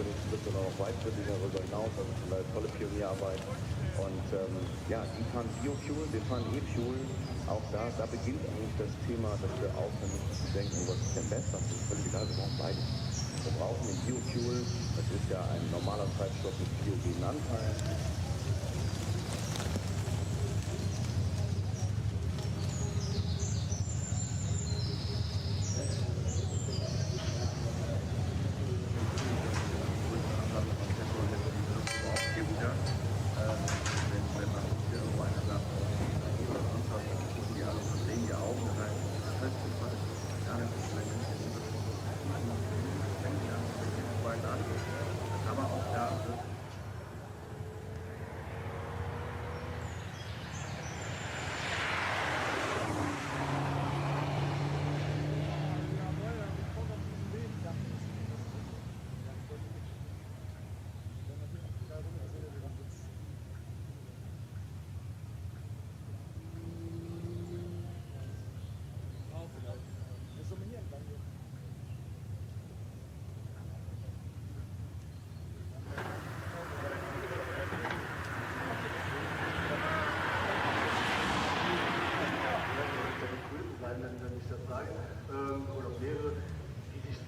für den Schritt oder auch weitschrittig darüber hinaus, also eine tolle Pionierarbeit. Und ja, die fahren Biofuel, wir fahren E-Fuel. Auch da beginnt eigentlich das Thema, dass wir aufhören müssen zu denken, was ist denn besser? Das ist völlig egal, wir brauchen beides. Wir brauchen den Biofuel, das ist ja ein normaler Treibstoff mit biogenen Anteil. Aber auch da wenn ich das sage, oder mehrere, die sich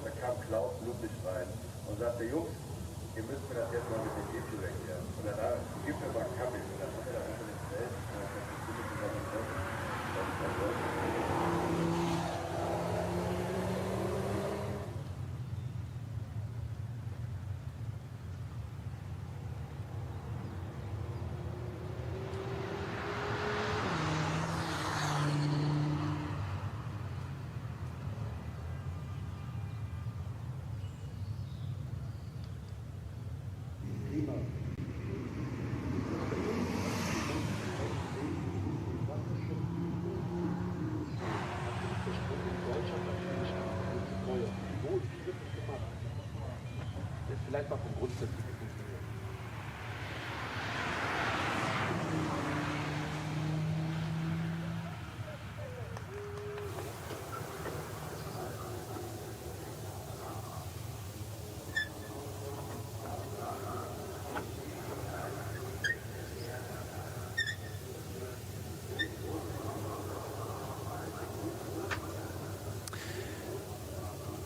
da kam Klaus Ludwig rein und sagte, Jungs, ihr müsst mir das jetzt mal mit dem E-Fuel erklären. Und dann gibt mir mal einen Kaffee. Und dann hat er das einfach nicht selbst. Und dann hat vielleicht mal vom Grundsatz funktionieren.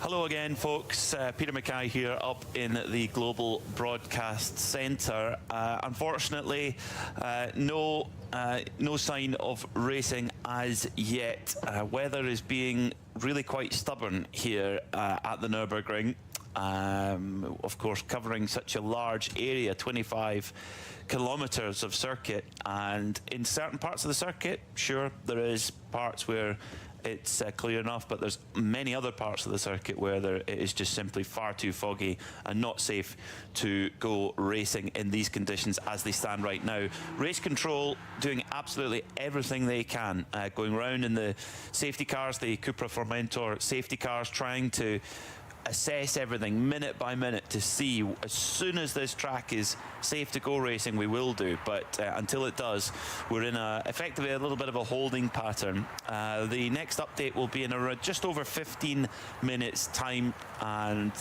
Hello again, folks. Peter Mackay here up in the Global Broadcast Centre. Unfortunately, no sign of racing as yet. Weather is being really quite stubborn here at the Nürburgring. Of course, covering such a large area, 25 kilometres of circuit, and in certain parts of the circuit, sure, there is parts where it's clear enough, but there's many other parts of the circuit where it is just simply far too foggy and not safe to go racing in these conditions as they stand right now. Race control doing absolutely everything they can, going around in the safety cars, the Cupra Formentor safety cars, trying to assess everything minute by minute to see as soon as this track is safe to go racing, we will do. But until it does, we're in effectively a little bit of a holding pattern. The next update will be in just over 15 minutes time, and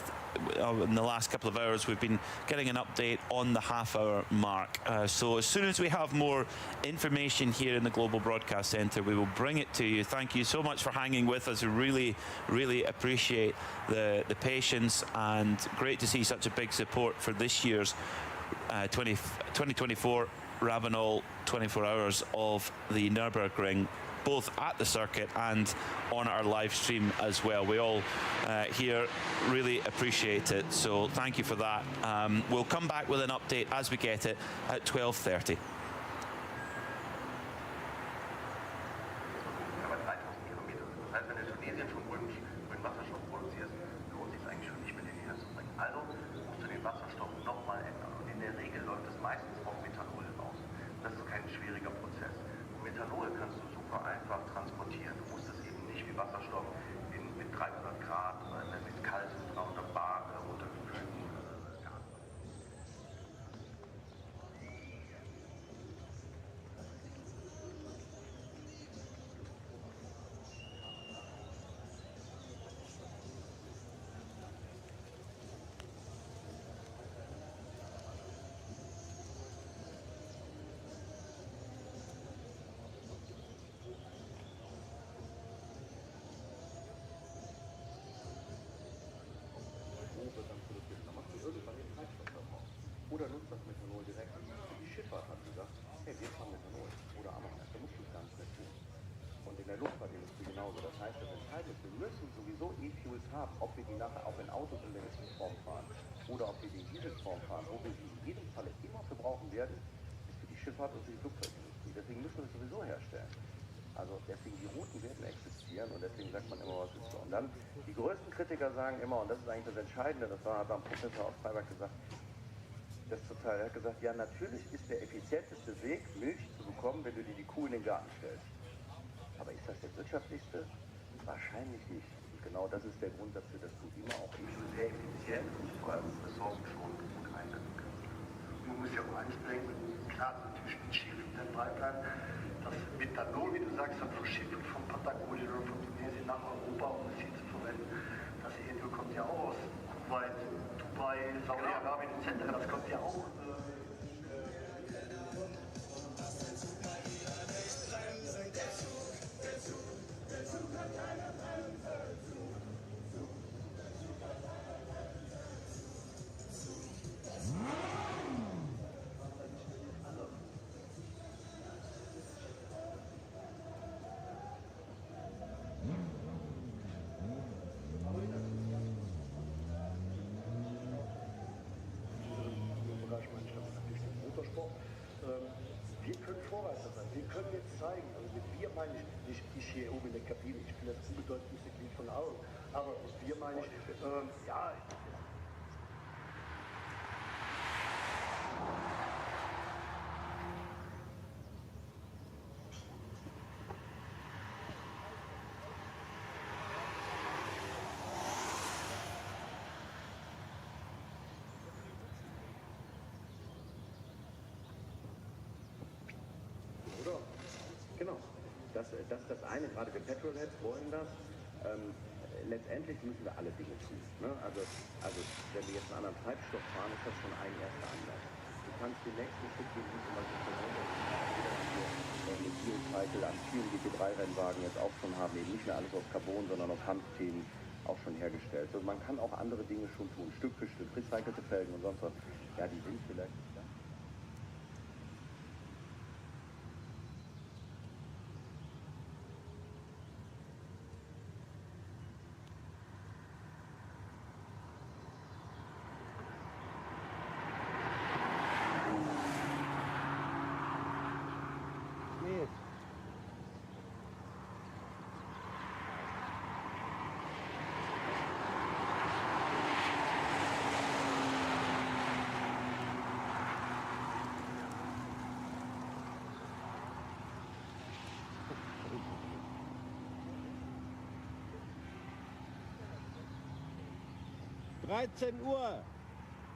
in the last couple of hours we've been getting an update on the half-hour mark. So as soon as we have more information here in the Global Broadcast Centre, we will bring it to you. Thank you so much for hanging with us. We really appreciate the patience, and great to see such a big support for this year's 2024 Ravenol 24 Hours of the Nürburgring, both at the circuit and on our live stream as well. We all here really appreciate it, so thank you for that. We'll come back with an update as we get it at 12:30. Wasserstoff nochmal ändern. Und in der Regel läuft es meistens auf Methanol hinaus. Das ist kein schwieriger Prozess. Und Ethanol kannst du super einfach transportieren. Du musst es eben nicht wie Wasserstoff mit 300 Grad, mit kalten 300 Bar runtergekühlten Gas. Wird dann produziert. Dann machst du irgendwann den Treibstoffverbrauch. Oder nutzt das Methanol direkt. Die Schifffahrt hat gesagt, hey, wir fahren Methanol oder Ammoniak, da musst du es gar nicht mehr tun. Und in der Luftfahrtindustrie genauso. Das heißt, das Entscheidende ist, wir müssen sowieso E-Fuels haben, ob wir die nachher auch in Autos in der Form fahren oder ob wir die in Dieselform fahren, wo wir sie in jedem Falle immer verbrauchen werden, ist für die Schifffahrt und für die Flugzeugindustrie. Deswegen müssen wir es sowieso herstellen. Also deswegen, die Routen werden existieren und deswegen sagt man immer, was ist so. Und dann, die größten Kritiker sagen immer, und das ist eigentlich das Entscheidende, das hat ein Professor aus Freiburg gesagt, das ist total, er hat gesagt, ja natürlich ist der effizienteste Weg, Milch zu bekommen, wenn du dir die Kuh in den Garten stellst. Aber ist das der wirtschaftlichste? Wahrscheinlich nicht. Und genau das ist der Grund dafür, dass du immer auch Sehr effizient und vor allem ressourcenschonend gut einsetzen kannst. Man muss ja auch eins denken, klar, natürlich mit Schiffen dann Pipeline, das Methanol, wie du sagst, dann verschifft von Patagonien oder von Tunesien nach Europa, um es hier zu verwenden. Das Erdöl kommt ja auch aus Kuwait, Dubai, Saudi-Arabien etc. Das kommt ja auch. Motorsport. Wir können Vorreiter sein. Wir können jetzt zeigen, also mit wir meine ich nicht ich hier oben in der Kabine, ich bin das unbedeutendste Glied von allen, aber mit wir meine ich, ja, oder? Genau. Das ist das eine, gerade wir Petrolheads wollen das. Letztendlich müssen wir alle Dinge tun. Ne? Also wenn wir jetzt einen anderen Treibstoff fahren, ist das schon ein erster Anlass. Du kannst den nächsten Schritt gehen, wie zum Beispiel mit Fuel-Cycle an vielen GT3-Rennwagen jetzt auch schon haben, eben nicht mehr alles aus Carbon, sondern aus Hanfthemen auch schon hergestellt. Also man kann auch andere Dinge schon tun, Stück für Stück, recycelte Felgen und sonst was. Ja, die sind vielleicht nicht da. geht.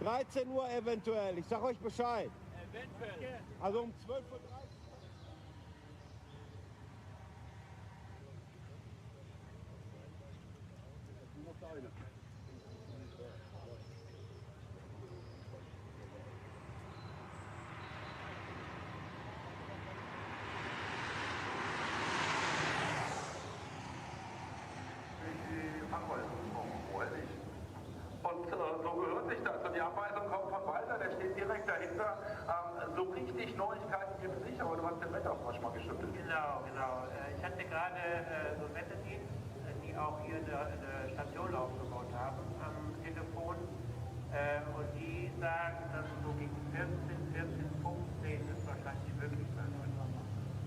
Dreizehn Uhr eventuell. Ich sag euch Bescheid. Eventuell. Also um 12:30 Uhr. Die Fachhäuser freudig. Und so gehört sich das. Und die Abweisung kommt von Walter, der steht direkt dahinter. So richtig Neuigkeiten gibt es nicht, aber du hast den Wetteraufwasch mal geschüttelt. Genau. Ich hatte gerade so Wetterdienst, die auch hier eine Station aufgebaut haben am Telefon. Und die sagen, dass so gegen 14, 15 es wahrscheinlich möglich sein wird,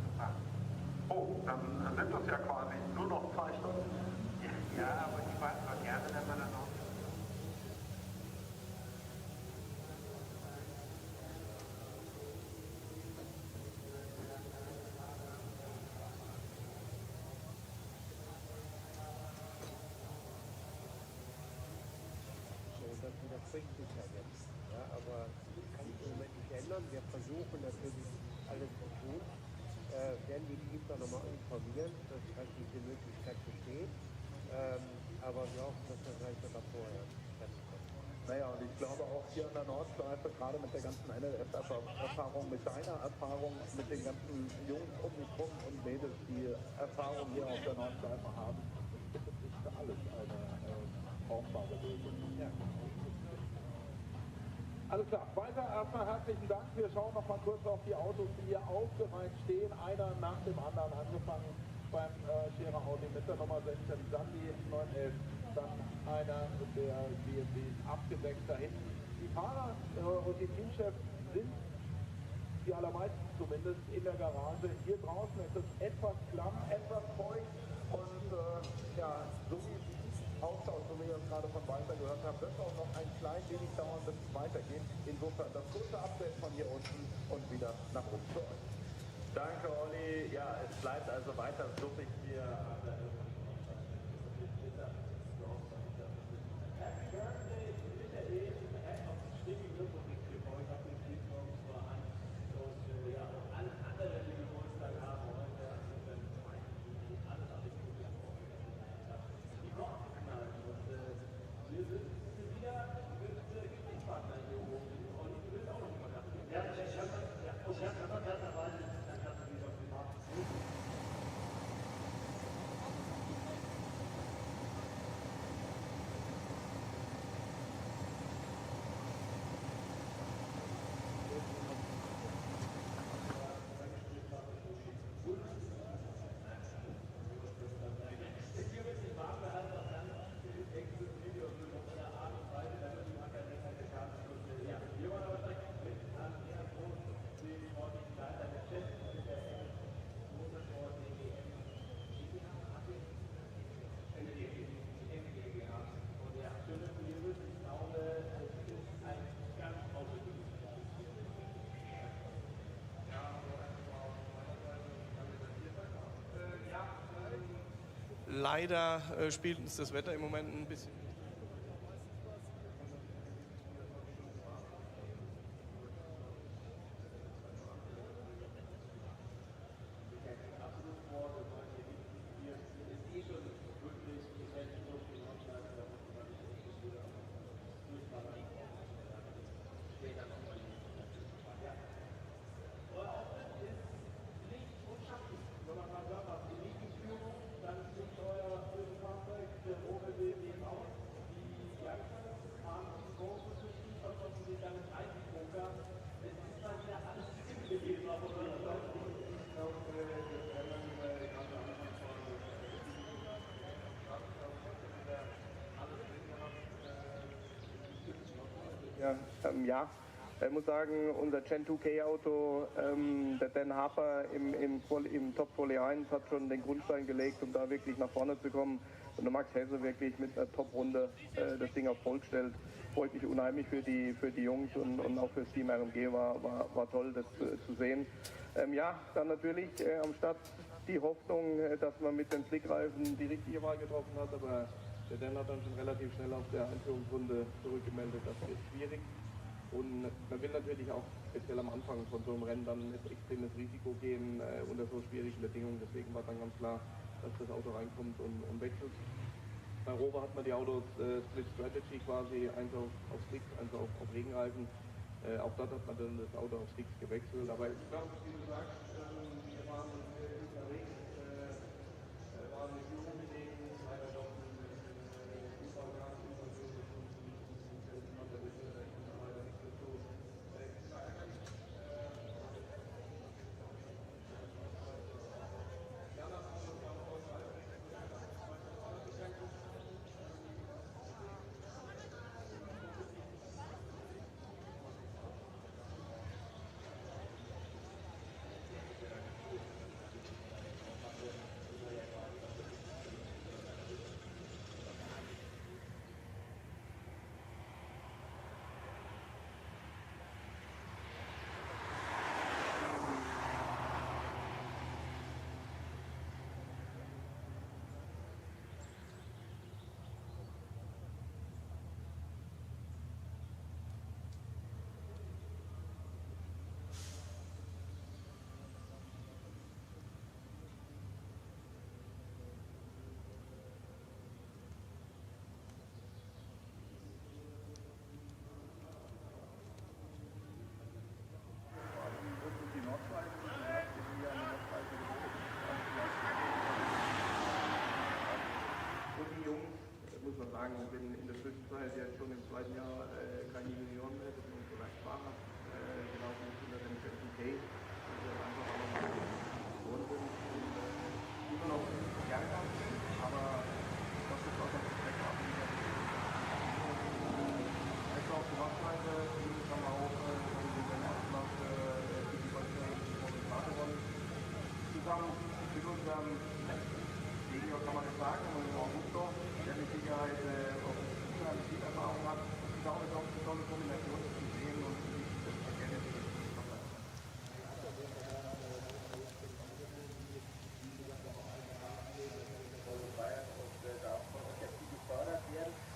zu fahren. Oh, dann sind das ja quasi nur noch 2 Stunden. Ja, aber die warten doch gerne, wenn man dann noch. bringt sich ja jetzt. Ja, aber das kann ich im Moment nicht ändern. Wir versuchen natürlich alles zu tun. Werden die Teams dann nochmal informieren, dass halt diese Möglichkeit besteht. Aber wir hoffen, dass wir gleich sogar vorher treffen können. Naja, und ich glaube auch hier an der Nordschleife, gerade mit der ganzen NLF-Erfahrung, mit deiner Erfahrung, mit den ganzen Jungs um dich rum und Mädels, die Erfahrung hier auf der Nordschleife haben, ist es für alles eine brauchbare Lösung. Ja. Alles klar, weiter erstmal herzlichen Dank. Wir schauen noch mal kurz auf die Autos, die hier aufgereiht stehen, einer nach dem anderen, angefangen beim Scherer Audi mit der Nummer 16, dann die 911, dann einer der BMWs abgedeckt da hinten. Die Fahrer und die Teamchefs sind, die allermeisten zumindest, in der Garage. Hier draußen ist es etwas klamm, etwas feucht und ja, so wie es ausschaut, so wie ihr es gerade von Walter gehört habt, wird auch noch ein klein wenig dauern, bis es weitergeht. Insofern das kurze Update von hier unten und wieder nach oben für euch. Danke, Olli. Ja, es bleibt also weiter suppig hier. Leider spielt uns das Wetter im Moment ein bisschen. Ja, ich muss sagen, unser Gen 2K Auto, der Dan Harper im Top Quali 1 hat schon den Grundstein gelegt, um da wirklich nach vorne zu kommen. Und der Max Hesse wirklich mit einer Top-Runde das Ding auf Volk stellt. Freut mich unheimlich für die Jungs und auch für das Team RMG war toll, das zu sehen. Ja, dann natürlich am Start die Hoffnung, dass man mit den Slickreifen die richtige Wahl getroffen hat, aber der Dan hat dann schon relativ schnell auf der Einführungsrunde zurückgemeldet, das wird schwierig. Und man will natürlich auch speziell am Anfang von so einem Rennen dann ein extremes Risiko gehen unter so schwierigen Bedingungen. Deswegen war dann ganz klar, dass das Auto reinkommt und wechselt. Bei Rover hat man die Autos Split Strategy quasi, eins auf Slicks, eins auf Regenreifen. Auch dort hat man dann das Auto auf Slicks gewechselt. Aber ich glaube, wie du sagst, wir waren unterwegs, waren mit Jungen belegen, leider doch Fußballgas sagen, wenn in der Zwischenzeit jetzt schon im zweiten Jahr keine Junioren mehr, das ist so leicht schwanger gelaufen ist unter dem Captain K, dass wir einfach auch noch geworden sind und immer noch gerne haben, aber das ist auch noch die Strecke abhängig. Also auf die Wachseite, dieses haben wir auch den Abschlag die Kommentare wollen. Zusammen mit unserem Senior kann man das sagen, und Augusto, der mit Sicherheit auch eine viel Erfahrung hat. Ich glaube, es ist auch eine tolle Kombination zu sehen und das erkenne ich.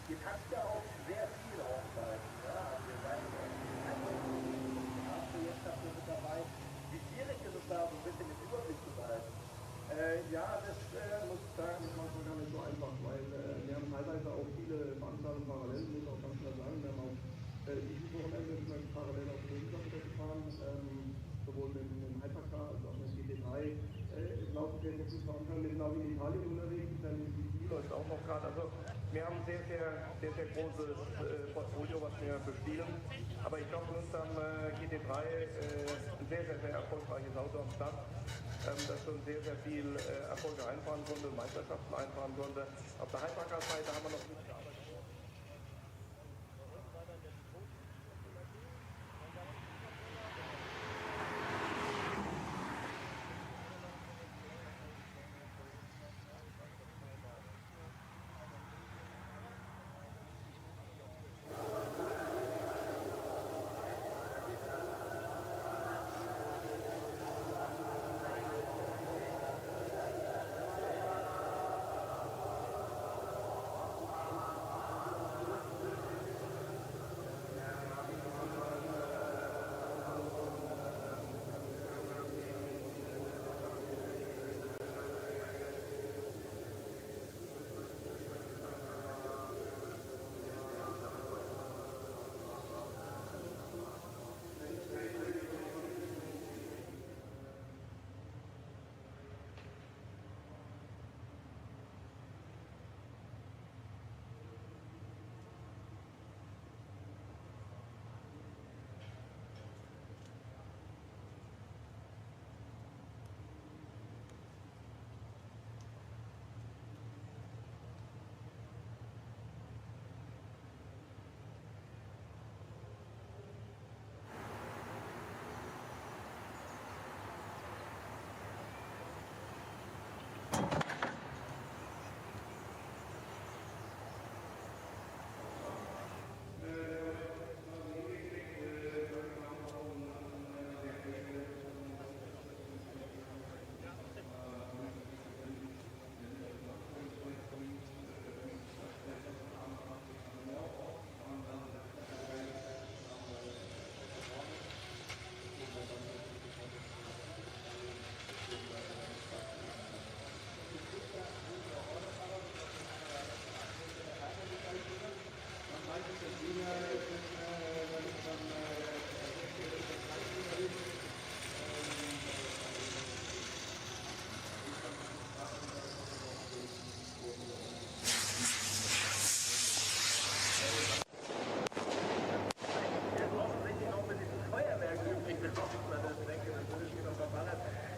Jetzt hat ja auch sehr viel Hochzeiten. Ja? Also wir sagen, jetzt habt ihr mit dabei. Wie schwierig ist es da, so ein bisschen den Überblick zu behalten? Ja, das muss ich sagen, ist manchmal gar nicht so einfach, weil wir haben teilweise auch viele Veranstaltungen parallel, muss auch ganz klar sagen. Wir haben auch dieses Wochenende parallel auf den Regensache gefahren, sowohl mit dem Hypercar als auch mit dem GT3. Es laufen sehr, sehr viele Veranstaltungen, wir sind auch in Italien unterwegs, dann läuft auch noch gerade. Also wir haben ein sehr großes Portfolio, was wir bespielen. Aber ich glaube, mit unserem GT3 ein sehr erfolgreiches Auto am Start, das schon sehr viel Erfolge einfahren konnte, Meisterschaften einfahren konnte. Auf der Hypercar-Seite haben wir noch nicht gearbeitet.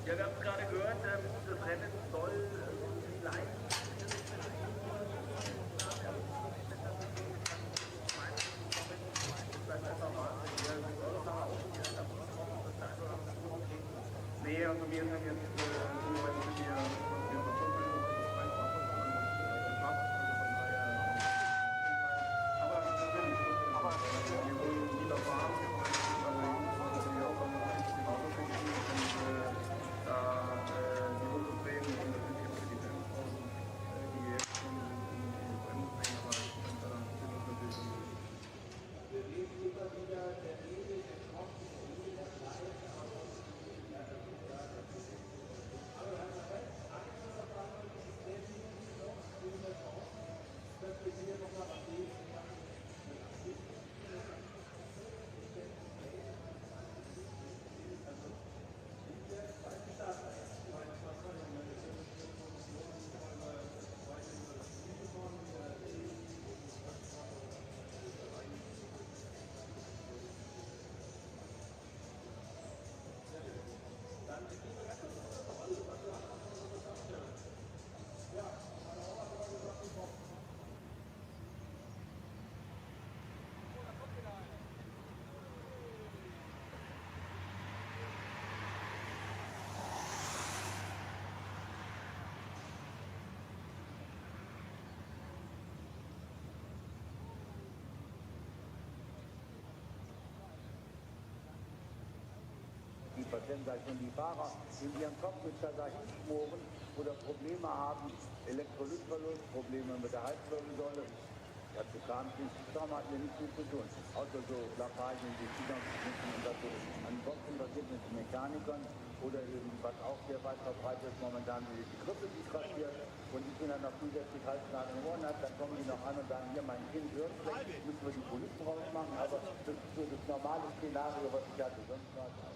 Ja, wir haben es gerade gehört, das Rennen soll vielleicht nee, also wir sind jetzt Patienten, sag ich, wenn die Fahrer in ihrem Cockpit da hinschmoren oder Probleme haben, Elektrolytverlust, Probleme mit der Halswirbelsäule, dazu kam es nicht, darum hatten wir nichts mit zu tun. Außer so Lappagien, die Zugangsschnitzen und das so. Ansonsten passiert mit den Mechanikern oder eben, was auch sehr weit verbreitet ist, momentan die Grippe, die grassiert und die sind dann noch zusätzlich Halsnadel im Ohren hat, dann kommen die noch an und sagen, hier mein Kind hört schlecht, müssen wir die Polypen rausmachen, aber das ist so das normale Szenario, was ich hatte, sonst war es auch.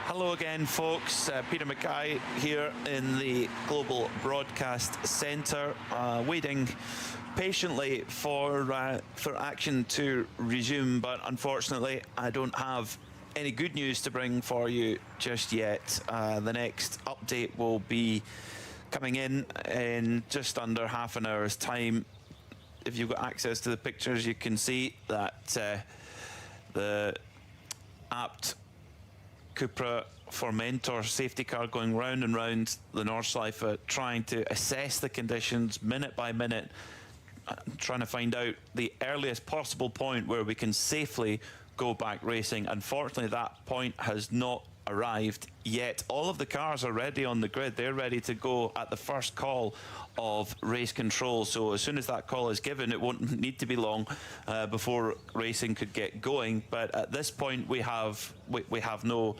Hello again, folks. Peter Mackay here in the Global Broadcast Centre, waiting patiently for action to resume. But unfortunately, I don't have any good news to bring for you just yet. The next update will be coming in just under half an hour's time. If you've got access to the pictures, you can see that the apt Cupra Formentor safety car going round and round the Nordschleife, trying to assess the conditions minute by minute, trying to find out the earliest possible point where we can safely go back racing. Unfortunately, that point has not arrived yet. All of the cars are ready on the grid. They're ready to go at the first call of race control. So as soon as that call is given, it won't need to be long before racing could get going. But at this point, we have no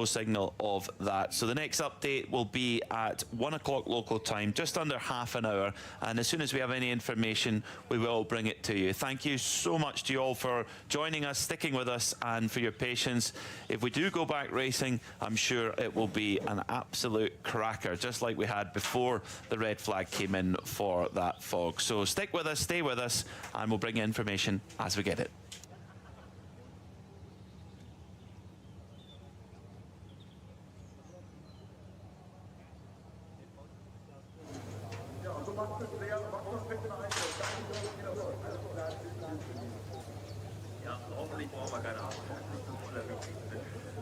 signal of that. So the next update will be at 1 o'clock local time, just under half an hour. And as soon as we have any information, we will bring it to you. Thank you so much to you all for joining us, sticking with us, and for your patience. If we do go back racing, I'm sure it will be an absolute cracker, just like we had before the red flag came in for that fog. So stick with us, stay with us, and we'll bring you information as we get it. Hoffentlich brauchen wir keine Ahnung.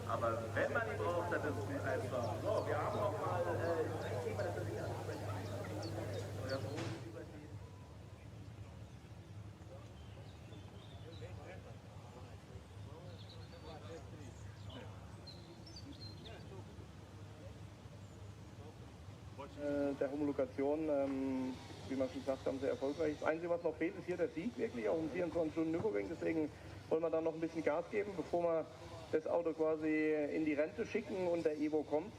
Aber wenn man ihn braucht, dann ist es einfach. So, wir haben noch mal ein Thema, das wir hier ansprechen. Der Homologation, wie man schon sagt, haben sehr erfolgreich. Das Einzige, was noch fehlt, ist hier der Sieg, wirklich, auch um 24 Stunden Nürburgring. Deswegen wollen wir da noch ein bisschen Gas geben, bevor wir das Auto quasi in die Rente schicken und der Evo kommt.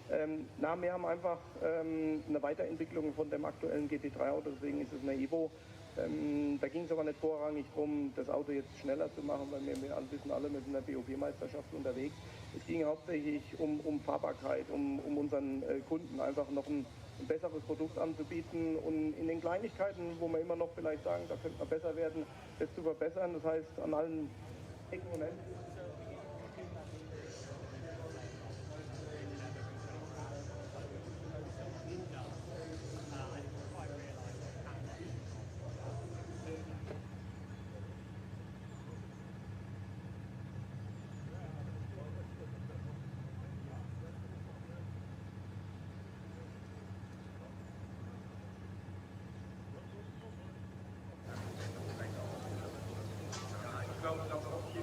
Wir haben einfach eine Weiterentwicklung von dem aktuellen GT3-Auto, deswegen ist es eine Evo. Da ging es aber nicht vorrangig darum, das Auto jetzt schneller zu machen, weil wir wissen alle, wir sind in der BOP-Meisterschaft unterwegs. Es ging hauptsächlich um Fahrbarkeit, um unseren Kunden einfach noch ein besseres Produkt anzubieten und in den Kleinigkeiten, wo wir immer noch vielleicht sagen, da könnte man besser werden, das zu verbessern. Das heißt, an allen Ecken und Enden. Ich glaube, auch hier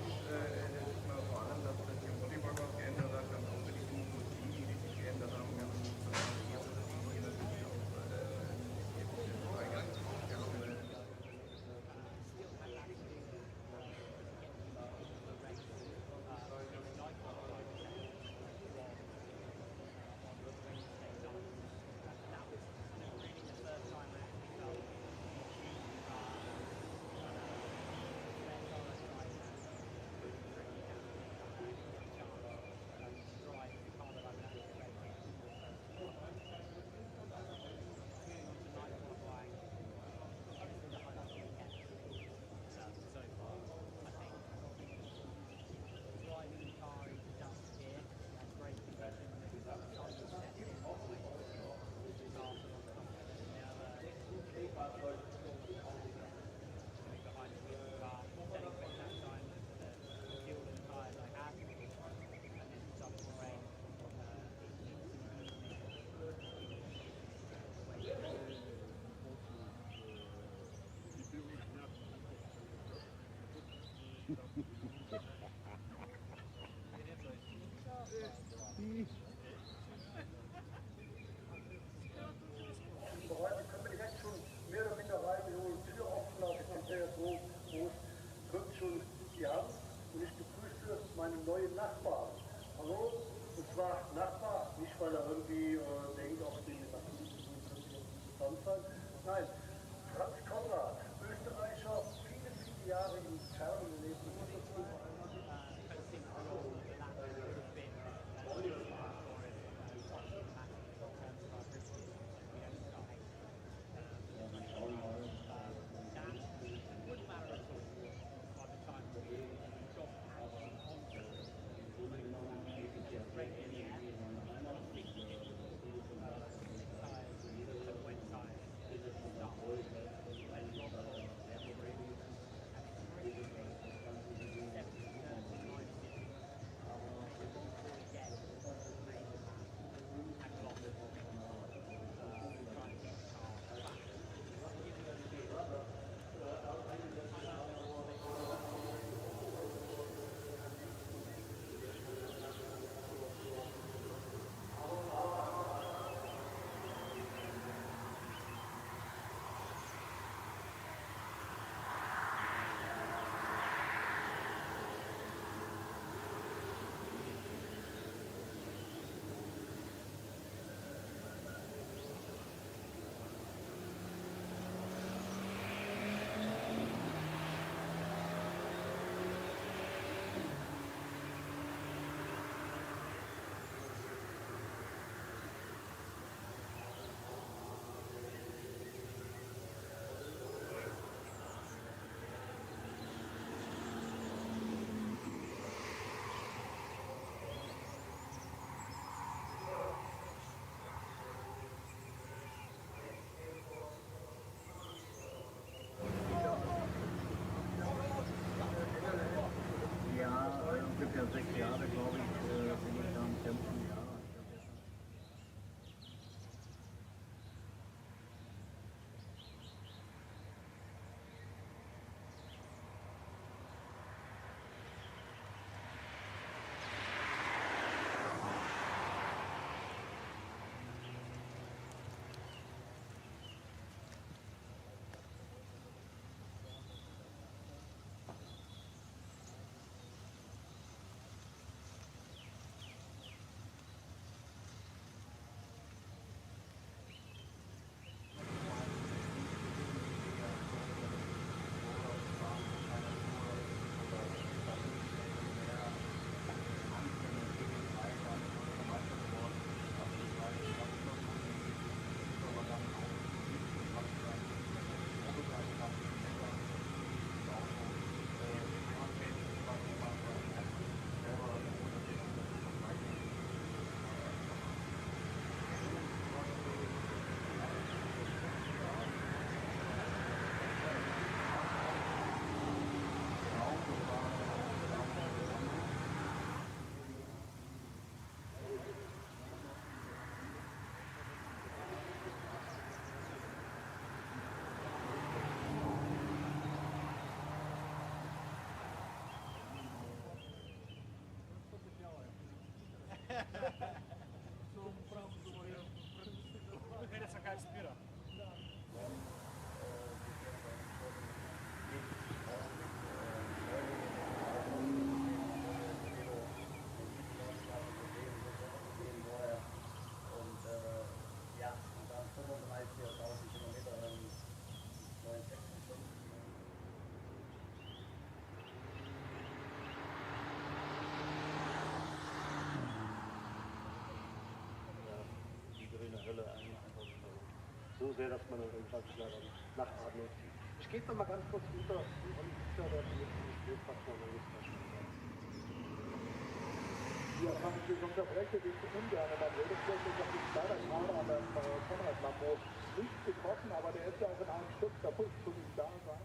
Bereit, ich kann mir direkt schon mehr oder minder rein, die Tür offen lassen, ich bin sehr groß, drückt schon die Hand und ich begrüße meinen neuen Nachbarn. Hallo, und zwar Nachbar, nicht weil er irgendwie denkt, ob die mit interessant sein. Nein, Franz Konrad, Österreicher, viele Jahre in Fernen gelebt. Ungefähr 6 Jahre, glaube ich, bin ich da am Kämpfen. Ja. So sehr, dass man dann irgendwann nachatmet. Ich gebe mal ganz kurz runter und ich höre die Spielfaktor Ja, kann ich dich unterbrechen, ich bin ungern. Dann redest du jetzt, dass ich leider gerade an der Konrad-Lambo nicht getroffen, aber der ist ja auch in einem Stück kaputt, so wie ich da war.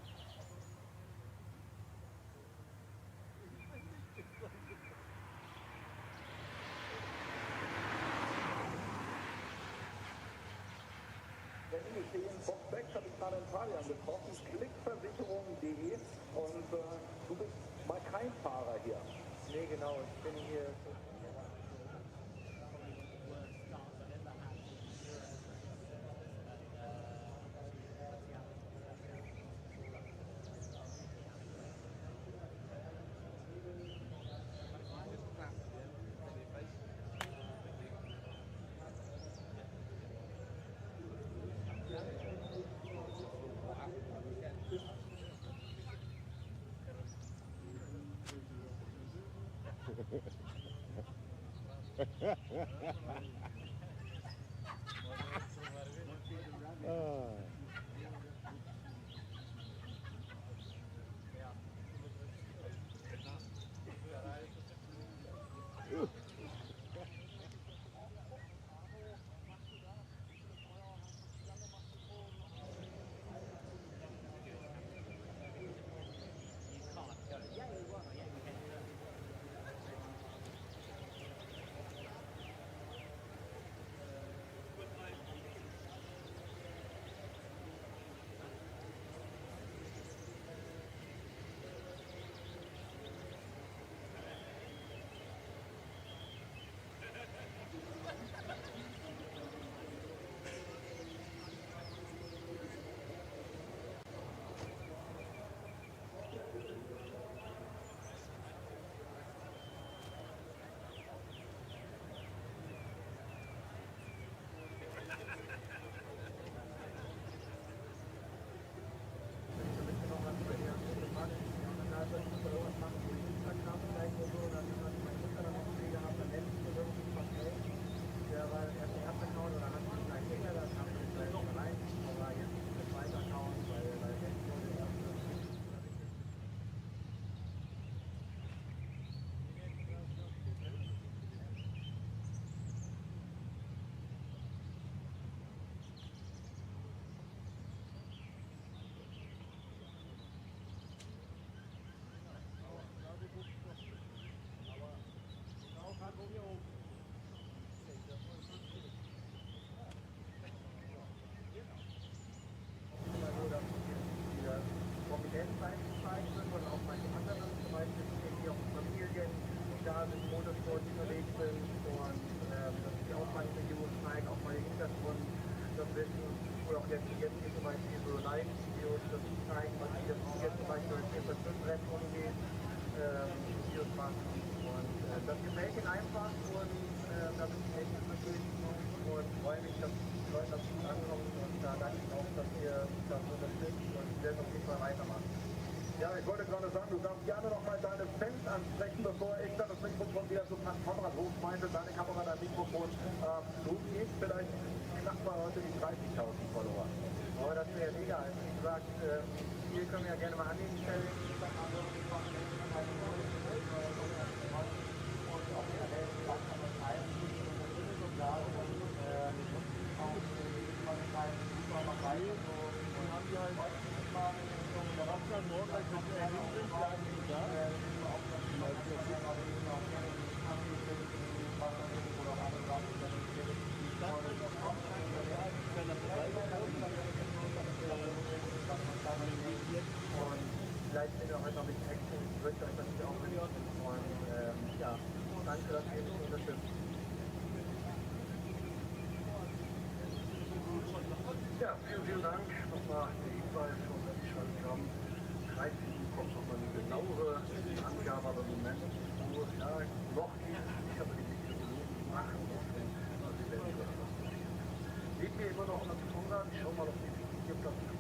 Ich sehe in Boxback, habe ich gerade in Fabian getroffen, klickversicherung.de und du bist mal kein Fahrer hier. Nee, genau, ich bin hier. Motorsport unterwegs sind und dass die Aufwandvideos zeigen, auch mal den Hintergrund, das Wissen oder auch jetzt hier zum Beispiel so Live-Videos, das zeigen, was die jetzt zum Beispiel mit 4x5-Rennen umgeht, Videos machen und das gefällt ihnen einfach und da bin ich echt zufrieden und freue mich, dass die Leute das gut ankommen und da danke ich auch, dass ihr das unterstützt und wir werden auf jeden Fall weitermachen. Ja, ich wollte gerade sagen, du darfst gerne noch mal deine Fans ansprechen, bevor ich dann das Mikrofon wieder so nach Konrad hochschmeiße, deine Kamera, dein Mikrofon. Du gehst vielleicht knapp mal heute die 30.000 Follower. Oh, das wäre mega. Also, wie gesagt, hier können wir ja gerne mal annehmen stellen. Und vielleicht sind wir heute noch ein bisschen Action. Ich möchte euch natürlich auch wünschen. Und ja, danke, dass ihr mich unterstützt. Ja, vielen Dank. Nochmal der Hinweis von der Schaltgramm. 30 kommt nochmal eine genauere Angabe, aber im Moment nur, ja, noch nicht. Ich habe die Technologie machen und sie werden das passieren. Geht mir immer noch an das Konrad. Ich schau mal auf die Videoplatte.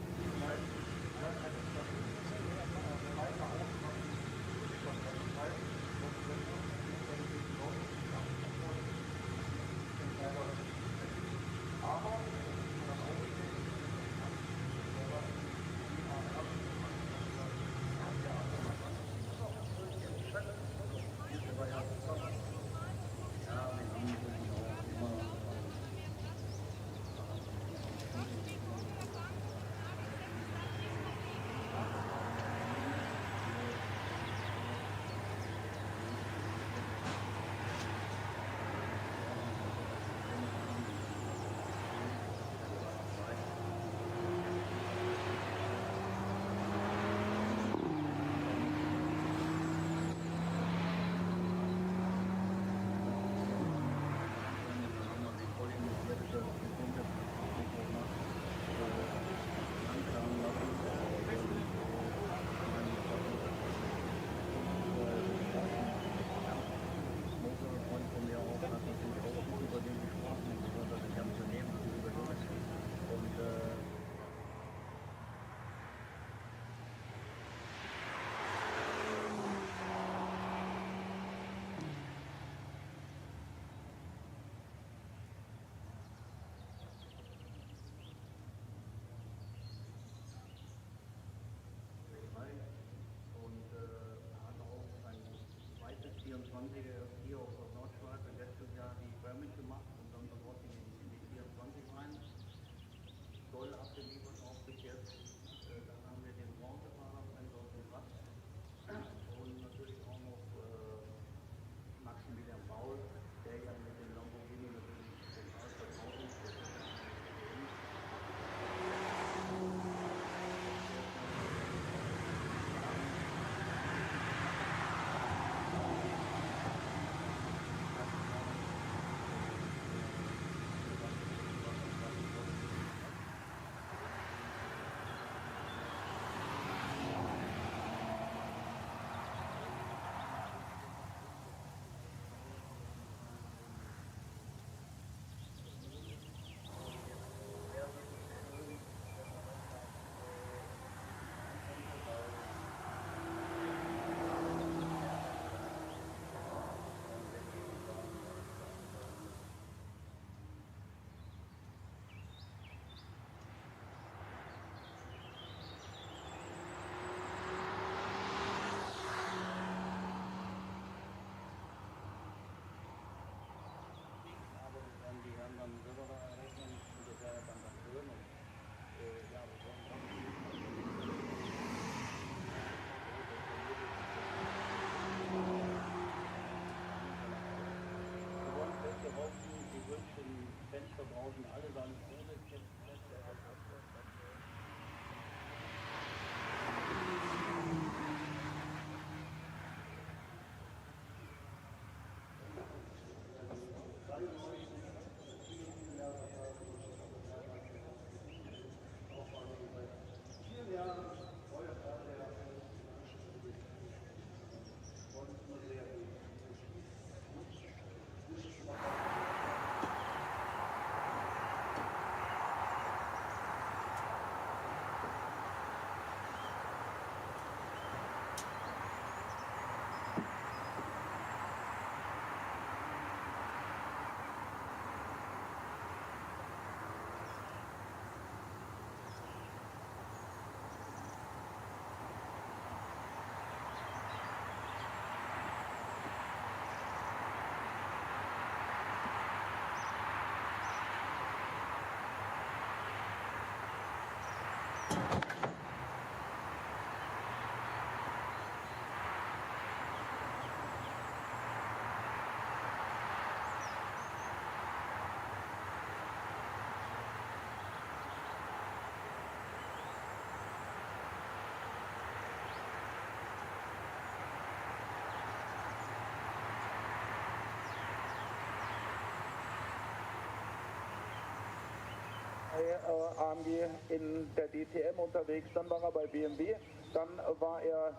bei AMG in der DTM unterwegs, dann war er bei BMW, dann war er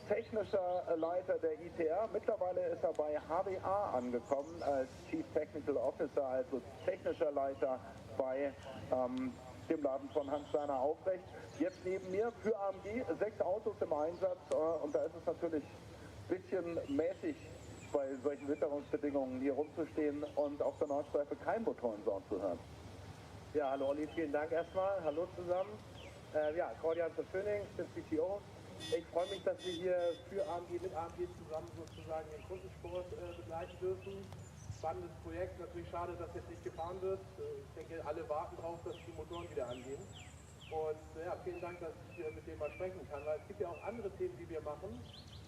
technischer Leiter der ITR. Mittlerweile ist er bei HWA angekommen als Chief Technical Officer, also technischer Leiter bei dem Laden von Hans-Werner Aufrecht. Jetzt neben mir für AMG 6 Autos im Einsatz und da ist es natürlich ein bisschen mäßig, bei solchen Witterungsbedingungen hier rumzustehen und auf der Nordschleife kein Motorensound zu hören. Ja, hallo Olli, vielen Dank erstmal. Hallo zusammen. Ja, Cordian zu Phoenix, ich bin CTO. Ich freue mich, dass wir hier für AMG, mit AMG zusammen sozusagen den Kundensport begleiten dürfen. Spannendes Projekt, natürlich schade, dass jetzt nicht gefahren wird. Ich denke, alle warten darauf, dass die Motoren wieder angehen. Und ja, vielen Dank, dass ich mit dem mal sprechen kann, weil es gibt ja auch andere Themen, die wir machen.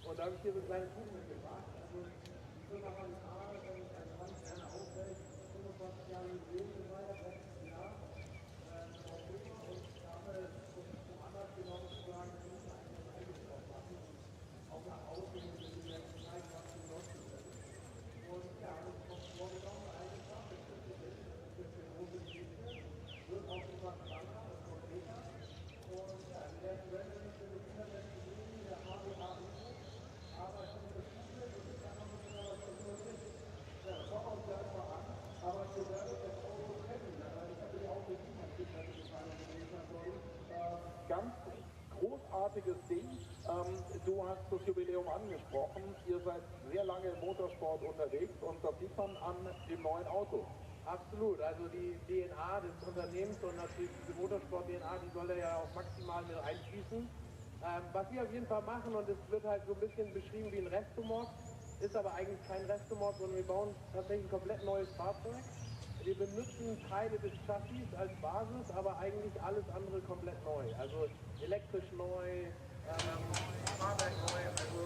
Und da habe ich hier so ein kleines Buch mitgebracht. Also, die Firma von A, ein Hans-Werner Aufrecht, 25 Jahre Jubiläum gefeiert, letztes Jahr. Und damit zum Anlass genommen zu sagen, wir müssen eigentlich eingesprochen machen. Auch nach außen, wir müssen ja zeigen, was wir nutzen können. Und ja, das ist vorgenommen, eine Sache, das ist eine große Geschichte, wird auch immer spannender und konkreter. Und ja, in der Welle ist der Internet gesehen, der HWA aber schon das Gute, das ist einfach nur was passiert. Ja, schauen wir uns das mal an, aber wir werden das Auto kennenlernen. Ich habe die auch gesehen, als ich das gefallen habe. Ganz großartiges Ding. Du hast das Jubiläum angesprochen. Ihr seid sehr lange im Motorsport unterwegs und das sieht man an dem neuen Auto. Absolut, also die DNA des Unternehmens und natürlich diese Motorsport-DNA, die soll ja auch maximal mit einfließen. Was wir auf jeden Fall machen, und es wird halt so ein bisschen beschrieben wie ein Restomod, ist aber eigentlich kein Restomod, sondern wir bauen tatsächlich ein komplett neues Fahrzeug. Wir benutzen Teile des Chassis als Basis, aber eigentlich alles andere komplett neu. Also elektrisch neu, Fahrwerk neu, also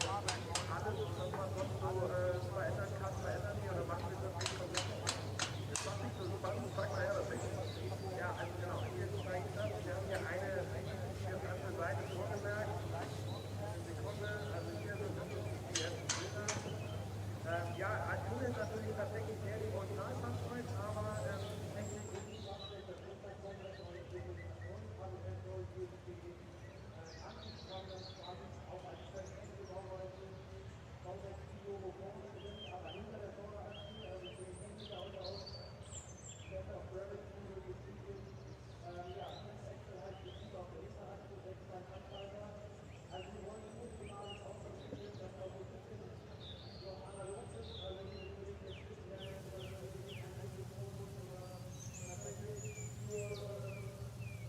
alles, was man sonst so verändern kann, verändern wir oder machen wir das nicht komplett neu. Das macht nicht so spannend, zeig mal her das Ding. Ja, also genau, hier zeige ich das. Wir haben hier eine andere Seite vorgemerkt. Eine Sekunde, also hier sind die ersten Bilder. Ja, als Kunde ist natürlich tatsächlich sehr die Originalfahrzeug, aber die Technik ist nicht abgestellt, das ist ein komplett neue Dokumentation, also Technologie, die angesprochen ist, quasi auch als perfekte Bauweise, V6 Kilo, wo vorne drin, aber hinter der Vorderachse, also für den Techniker auch aus, Center of Gravity, so die Prinzip, ja, 5 Axel heißt Prinzip auf der Hinterachse, 6 beim Anschalter, also wir wollen ein optimales Auto entwickeln, das auch so ein bisschen noch analog ist, also nicht unbedingt jetzt speziell ein Elektromotor oder tatsächlich nur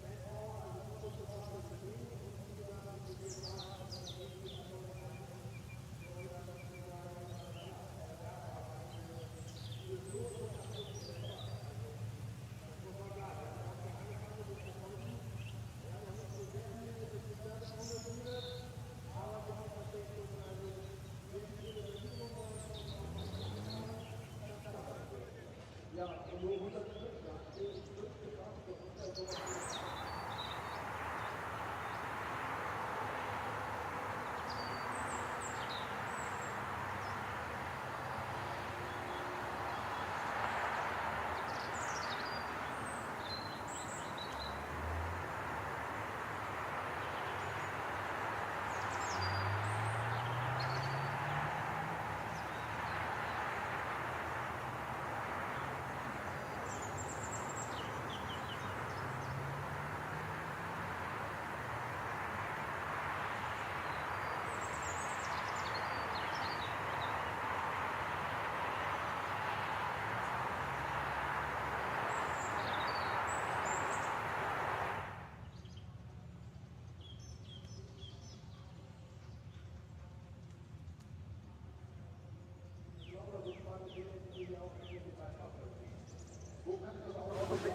Manpower, also nur so zu bewegen und die dann die DNA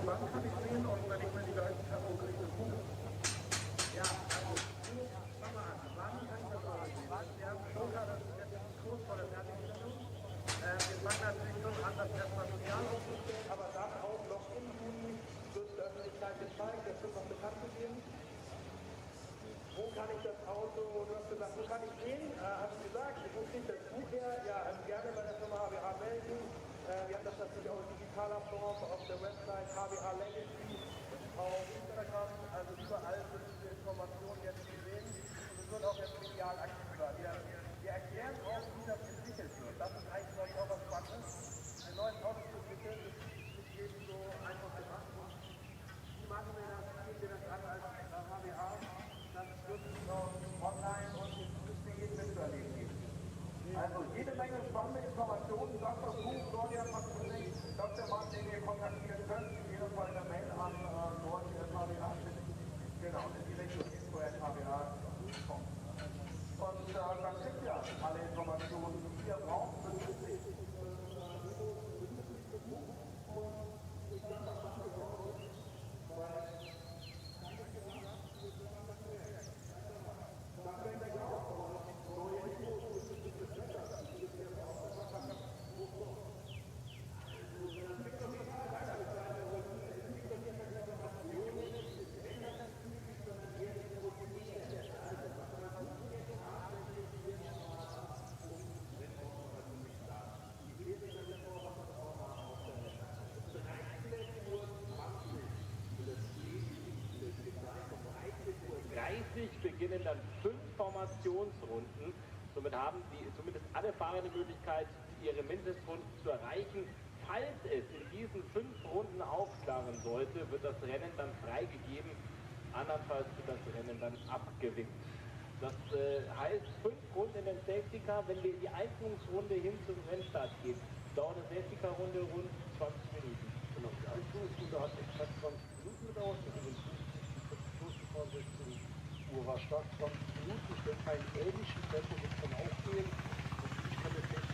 Wann kann ich sehen und wenn ich mir die Geisten habe, wo kriege ich das Buch? Ja, also, fang mal an. Wann kann ich das Auto sehen? Also, wir haben schon gerade kurz vor der Fertigstellung. Wir fangen natürlich schon an, das erstmal Material aufzustellen, aber dann auch noch im Juni wird der Öffentlichkeit gezeigt, das wird noch bekannt gegeben. Wo kann ich das Auto, du hast gesagt, wo kann ich sehen? Hast du gesagt, wo kriege ich das Buch her? Ja, gerne bei der Firma HWA melden. Wir haben das natürlich auch in digitaler Form auf der Website HWA Legacy auf überall sind diese Informationen jetzt zu sehen und es wird auch jetzt medial aktiver. Wir erklären auch, wie das entwickelt wird. Das ist eigentlich, glaube ich, auch was Spannendes. Ein neues Auto zu entwickeln, ist nicht jedem so einfach gemacht. Wie machen wir das? Wie gehen wir das an als HWA? Das wird es noch online und es müsste jedem miterleben geben. Also jede Menge spannende Informationen. Dr. Buch, Florian macht es, Dr. Mann, den ihr kontaktieren könnt, in jedem Fall eine Mail an HWA. Genau, in die Richtung info@hwa.com. Und dann kriegt ihr alle Informationen, die ihr braucht. Beginnen dann 5 Formationsrunden. Somit haben die zumindest alle Fahrer die Möglichkeit, ihre Mindestrunden zu erreichen. Falls es in diesen 5 Runden aufklaren sollte, wird das Rennen dann freigegeben. Andernfalls wird das Rennen dann abgewinkt. Das heißt 5 Runden in den Safety Car. Wenn wir in die Einführungsrunde hin zum Rennstart gehen, dauert eine Safety Car Runde rund 20 Minuten. Genau, die Einführungsrunde hat exakt 20 Minuten gedauert. Wir sind vor 16 Uhr war Start, 20 Minuten. Ich denke, ein ähnliches Tempo wird dann auch gehen. Natürlich kann der Safety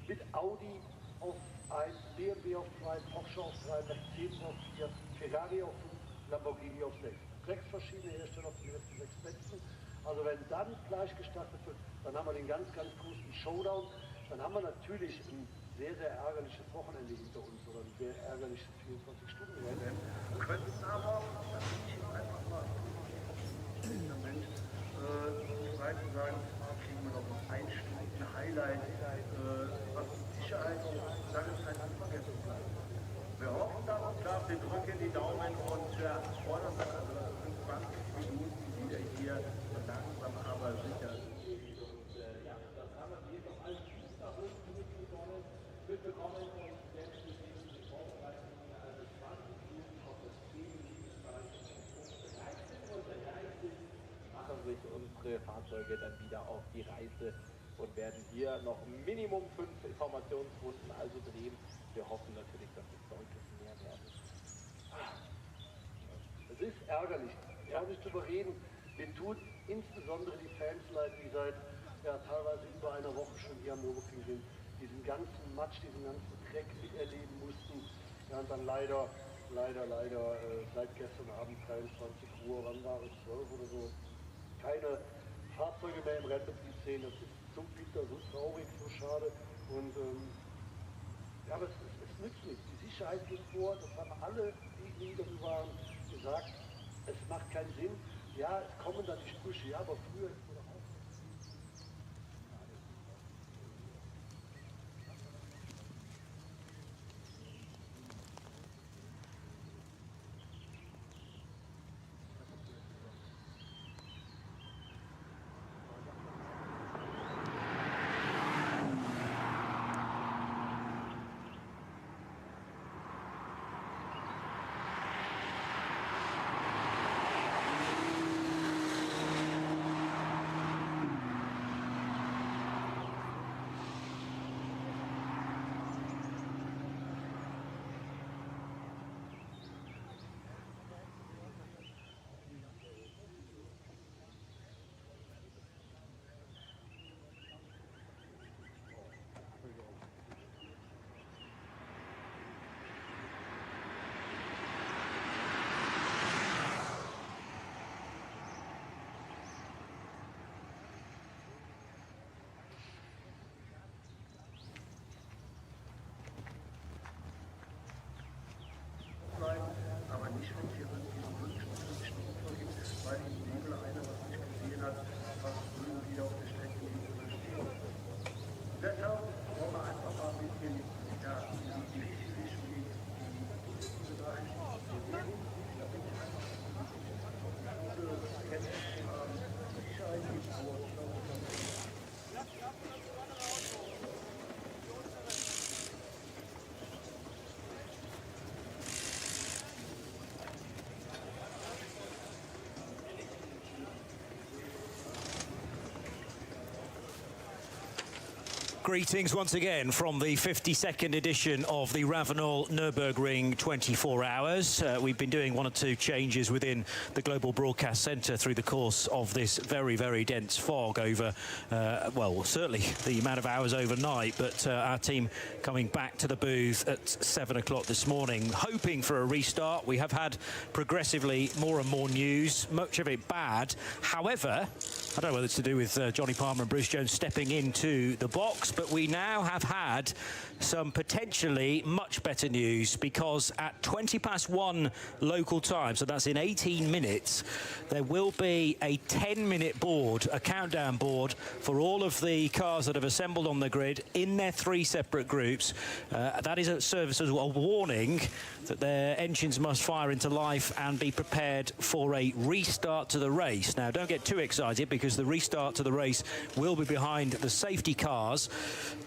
mit Audi auf 1, BMW auf 2, Porsche auf 3, Mercedes auf 4, Ferrari auf 5, Lamborghini auf 6. 6 verschiedene Hersteller auf den ersten 6 Plätzen. Also wenn dann gleich gestartet wird, dann haben wir den ganz, ganz großen Showdown. Dann haben wir natürlich ein sehr, sehr ärgerliches Wochenende hinter uns oder ein sehr ärgerliches 24-Stunden-Rennen. Wir könnten aber, das ist einfach mal Mensch, zu sagen, kriegen wir noch ein Stunden-Highlight, was die Sicherheit auch lange Zeit unvergessen bleibt. Wir hoffen darauf, klar, wir drücken die Daumen und fordern dann also 20 Minuten wieder hier langsam aber sicher. Ja, das haben wir noch als Fußballrunde mitbekommen und selbst mit diesen Vorbereitungen, also 20 Minuten auf das Ziel, machen sich unsere Fahrzeuge dann wieder auf die Reise und werden hier noch Minimum 5 Informationsrunden also drehen. Wir hoffen natürlich, dass es deutlich mehr werden. Es ist ärgerlich, ehrlich zu bereden. Mir tut insbesondere die Fans leid, die seit teilweise über einer Woche schon hier am Nürburgring sind, diesen ganzen Matsch, diesen ganzen Dreck miterleben mussten. Ja, und dann leider seit gestern Abend 23 Uhr, wann war es, 12 oder so, keine Fahrzeuge mehr im Rennbetrieb sehen. Das ist so bitter, so traurig, so schade. Und aber es nützt nichts. Die Sicherheit geht vor, das haben alle, die dabei waren, gesagt. Es macht keinen Sinn. Ja, es kommen dann die Sprüche, ja, aber früher ist oder auch. deshalb brauchen wir einfach mal ein bisschen die Risiko Greetings once again from the 52nd edition of the Ravenel Nürburgring 24 Hours. We've been doing one or two changes within the Global Broadcast Centre through the course of this very, very dense fog over, well, certainly the amount of hours overnight, but our team coming back to the booth at 7 o'clock this morning, hoping for a restart. We have had progressively more and more news, much of it bad. However, I don't know whether it's to do with Johnny Palmer and Bruce Jones stepping into the box, but we now have had some potentially much better news, because at 1:20 local time, so that's in 18 minutes, there will be a 10-minute board, a countdown board for all of the cars that have assembled on the grid in their 3 separate groups. That is a service as well, a warning that their engines must fire into life and be prepared for a restart to the race. Now, don't get too excited, because the restart to the race will be behind the safety cars,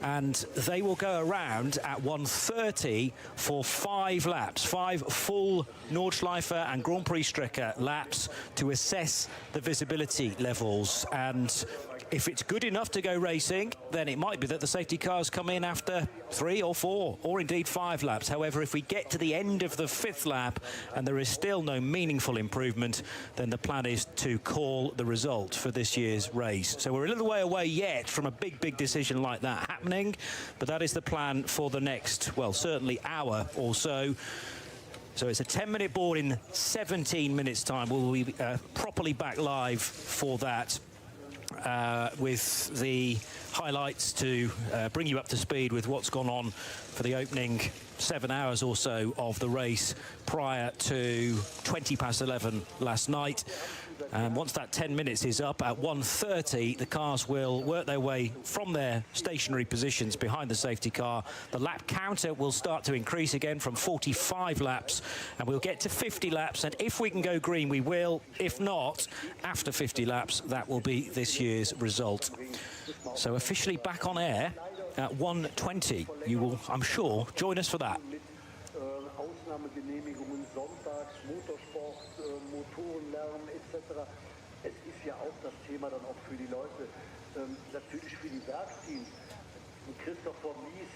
and they will go around at 1:30 for 5 laps, 5 full Nordschleife and Grand Prix Strecke laps to assess the visibility levels. And if it's good enough to go racing, then it might be that the safety cars come in after 3 or 4 or indeed 5 laps. However, if we get to the end of the 5th lap and there is still no meaningful improvement, then the plan is to call the result for this year's race. So we're a little way away yet from a big decision like that happening, but that is the plan for the next, well, certainly hour or so. So it's a 10-minute board in 17 minutes' time. We'll be properly back live for that, with the highlights to bring you up to speed with what's gone on for the opening 7 hours or so of the race prior to 11:20 last night. And once that 10 minutes is up at 1:30, the cars will work their way from their stationary positions behind the safety car. The lap counter will start to increase again from 45 laps, and we'll get to 50 laps. And if we can go green, we will. If not, after 50 laps, that will be this year's result. So officially back on air at 1:20. You will, I'm sure, join us for that. Ausnahmegenehmigungen sonntags, Motorsport, Motorenlärm etc. Es ist ja auch das Thema dann auch für die Leute, natürlich für die Werkteams. Und Christopher Mies,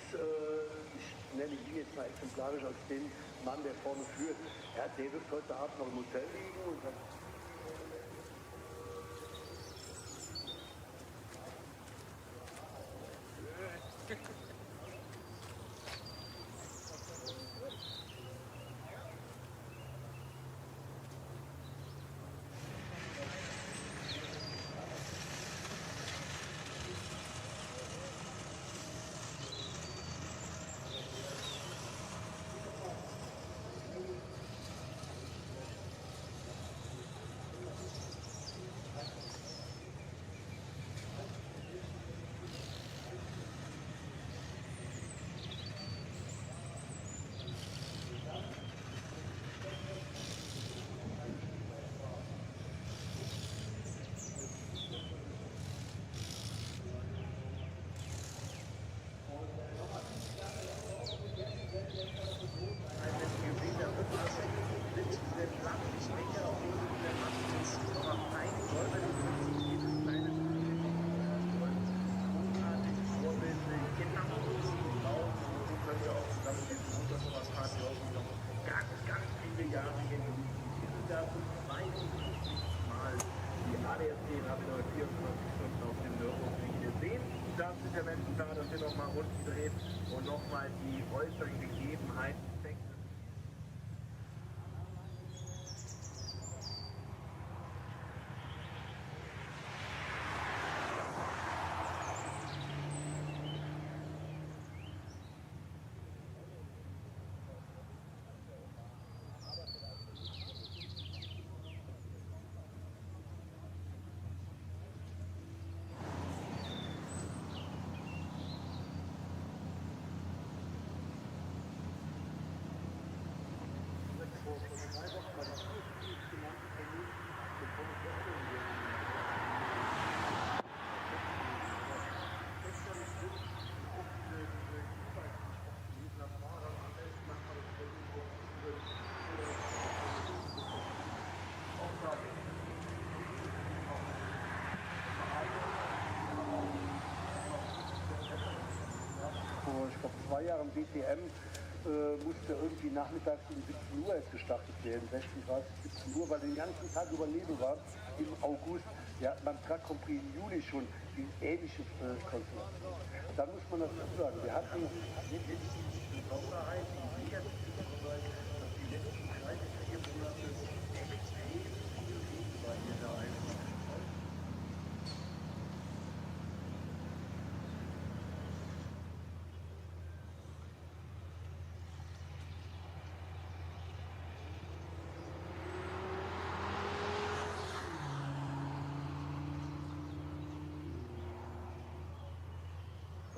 ich nenne ihn jetzt mal exemplarisch als den Mann, der vorne führt, ja, der wird heute Abend noch im Hotel liegen und dann dass wir nochmal Runden drehen und nochmal die äußeren Gegebenheiten checken. vor 2 Jahren WTM musste irgendwie nachmittags um 17 Uhr erst gestartet werden, 16:30, 17 Uhr, weil den ganzen Tag über Nebel war im August. Ja, beim Track Grand Prix im Juli schon die ähnliche Konstellation. Da muss man dazu sagen, wir hatten jetzt die Besonderheit, die negative Besonderheit, dass die letzten 3 bis 4 Monate extrem viel Regen war hier da einfach.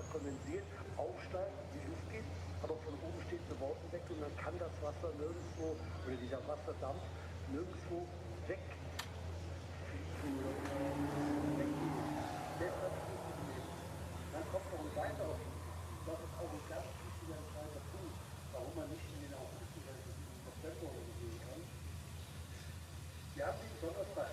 Kondensiert, aufsteigt, die Luft geht, aber von oben steht eine Wolkendecke und dann kann das Wasser nirgendwo, oder dieser Wasserdampf nirgendwo weg. Deshalb dann kommt noch ein weiterer Punkt. Das ist auch ein ganz wichtiger entscheidender Punkt, warum man nicht in den August oder in den September gehen kann. Wir haben die Donnerstag.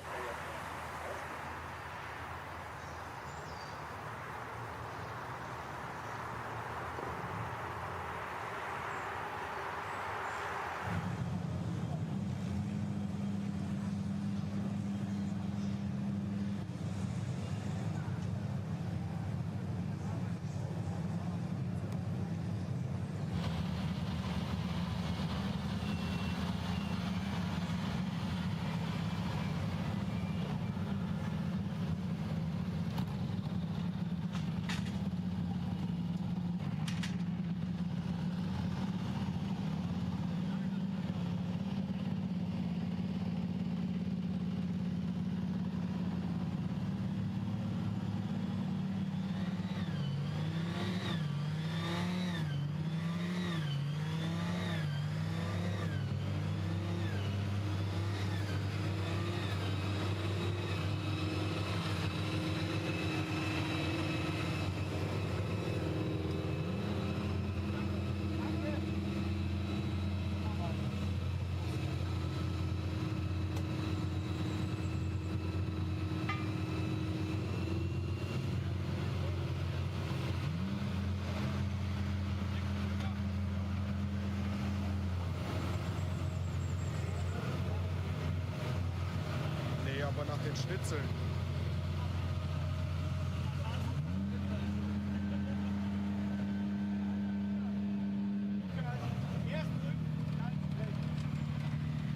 Aber nach den Schnitzeln.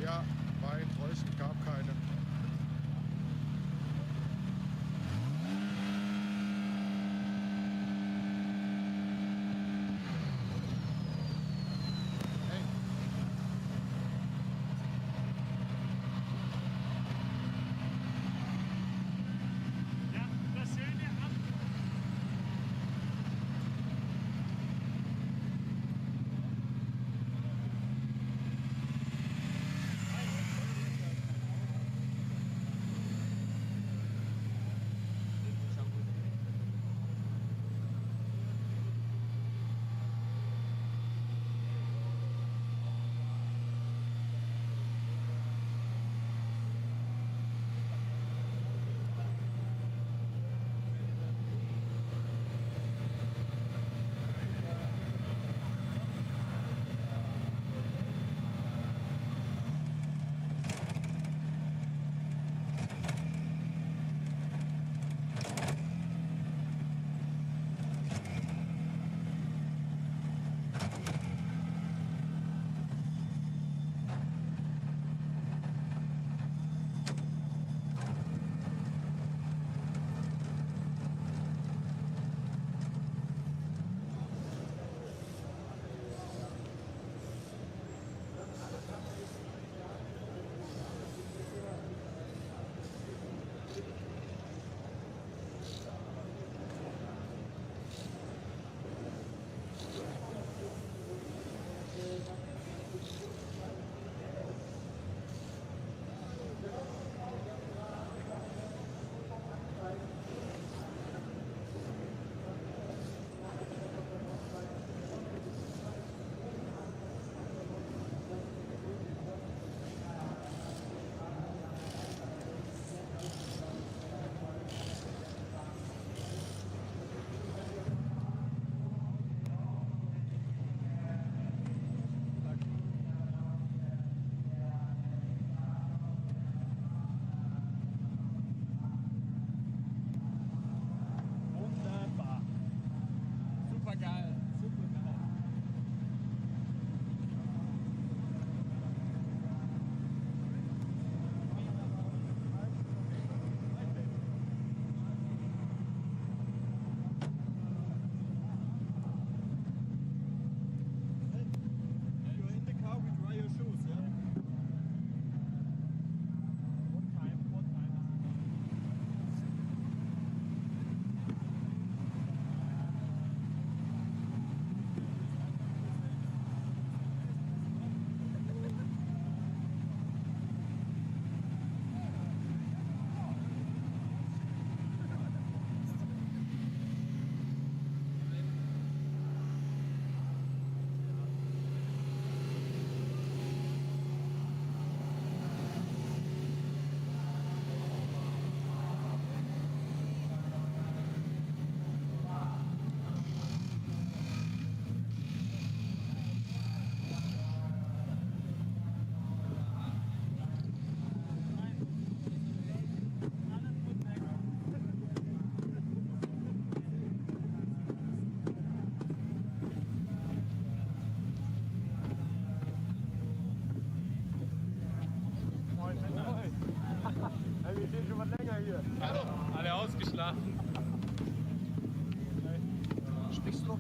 Ja, Wein bräuchten, gab keine.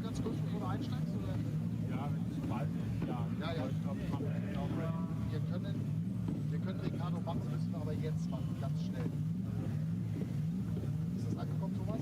ganz kurz, bevor du einsteigst? Oder? Ja, wenn es bald ist, ja. Ja, ja. Wir können Ricardo machen, müssen wir aber jetzt machen, ganz schnell. Ist das angekommen, Thomas?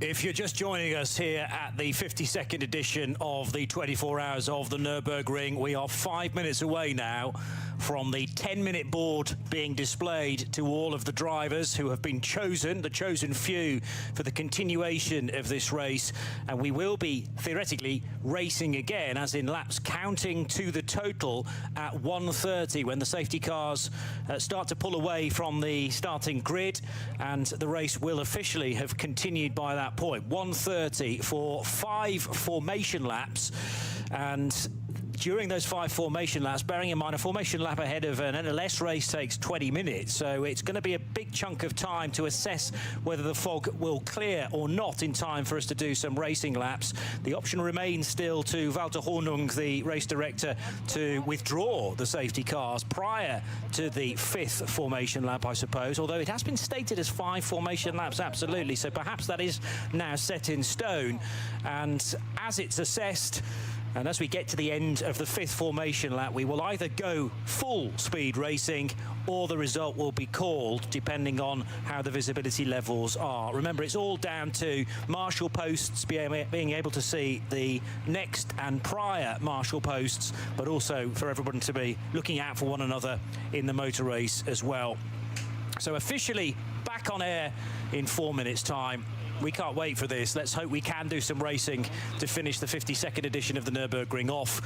If you're just joining us here at the 52nd edition of the 24 Hours of the Nürburgring, we are 5 minutes away now from the 10-minute board being displayed to all of the drivers who have been chosen, the chosen few, for the continuation of this race. And we will be theoretically racing again, as in laps counting to the total at 1:30 when the safety cars start to pull away from the starting grid, and the race will officially have continued by that point. 1:30 for 5 formation laps. And during those 5 formation laps, bearing in mind a formation lap ahead of an NLS race takes 20 minutes, so it's going to be a big chunk of time to assess whether the fog will clear or not in time for us to do some racing laps. The option remains still to Walter Hornung, the race director, to withdraw the safety cars prior to the 5th formation lap, I suppose, although it has been stated as 5 formation laps, absolutely, so perhaps that is now set in stone. And as it's assessed, and as we get to the end of the 5th formation lap, we will either go full speed racing or the result will be called, depending on how the visibility levels are. Remember, it's all down to marshal posts being able to see the next and prior marshal posts, but also for everyone to be looking out for one another in the motor race as well. So officially back on air in 4 minutes' time. We can't wait for this. Let's hope we can do some racing to finish the 52nd edition of the Nürburgring off.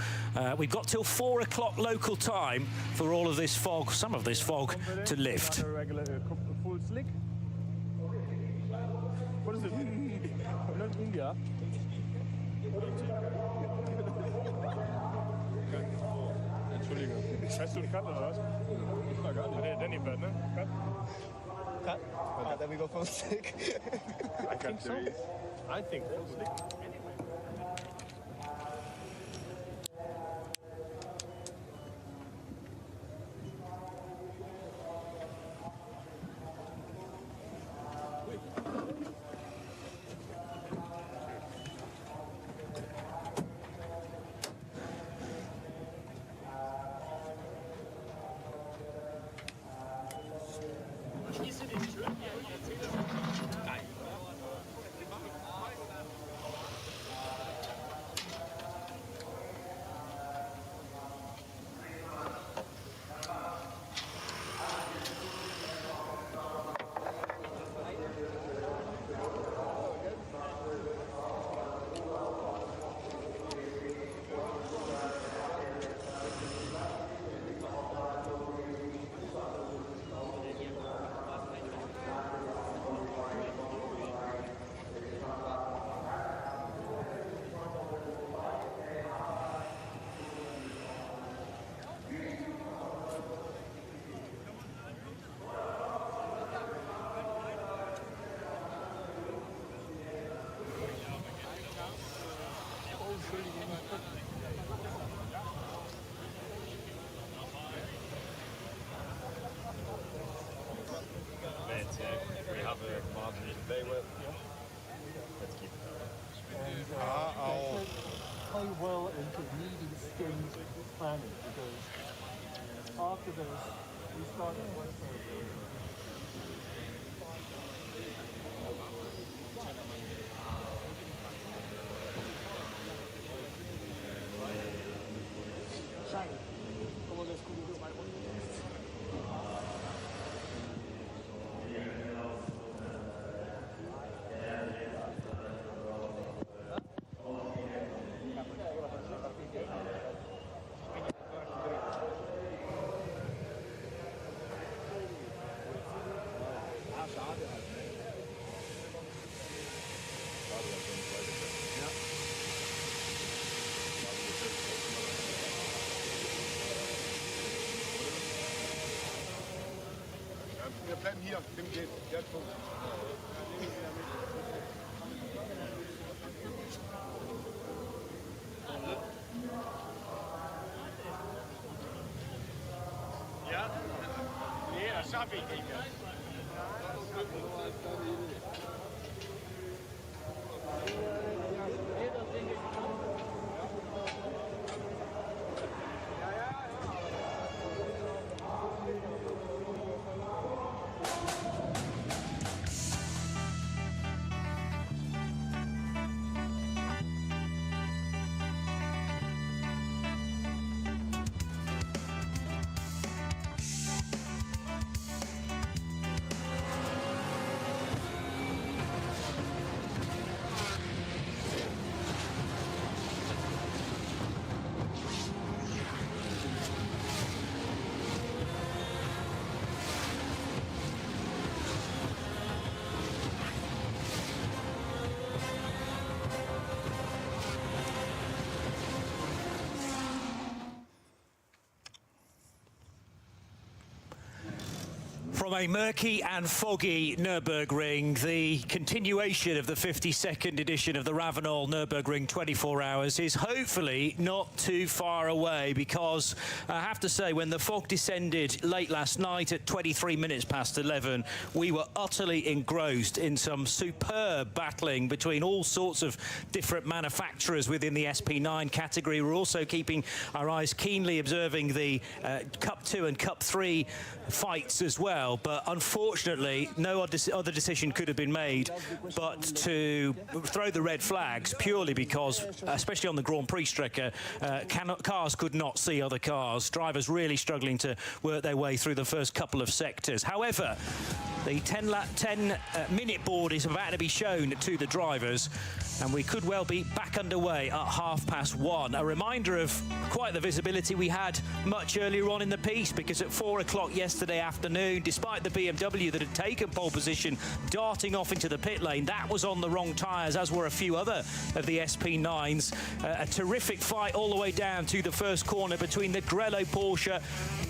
We've got till 4 o'clock local time for all of this fog, some of this fog, to lift. Full slick. What is it? India. Entschuldigung. Hast du einen Cut oder was? Na gar nicht. Danny Bad, ne? Cut? Cut? Yeah, then we go full stick. I think so. I think full stick. it needing skimmed planning, because after this, we start at 1:30. Como descubriu mais Wir bleiben hier, Tim geht, der hat Punkt. Ja? Nee, das schaffe ich nicht mehr. From a murky and foggy Nürburgring, the continuation of the 52nd edition of the Ravenel Nürburgring 24 Hours is hopefully not too far away, because I have to say, when the fog descended late last night at 23 minutes past 11, we were utterly engrossed in some superb battling between all sorts of different manufacturers within the SP9 category. We're also keeping our eyes keenly observing the Cup 2 and Cup 3 fights as well. But unfortunately, no other decision could have been made but to throw the red flags, purely because, especially on the Grand Prix Strecke, cars could not see other cars. Drivers really struggling to work their way through the first couple of sectors. However, the 10-minute board is about to be shown to the drivers, and we could well be back underway at 1:30. A reminder of quite the visibility we had much earlier on in the piece, because at 4 o'clock yesterday afternoon, despite the BMW that had taken pole position darting off into the pit lane, that was on the wrong tyres, as were a few other of the SP9s. A terrific fight all the way down to the first corner between the Grello Porsche,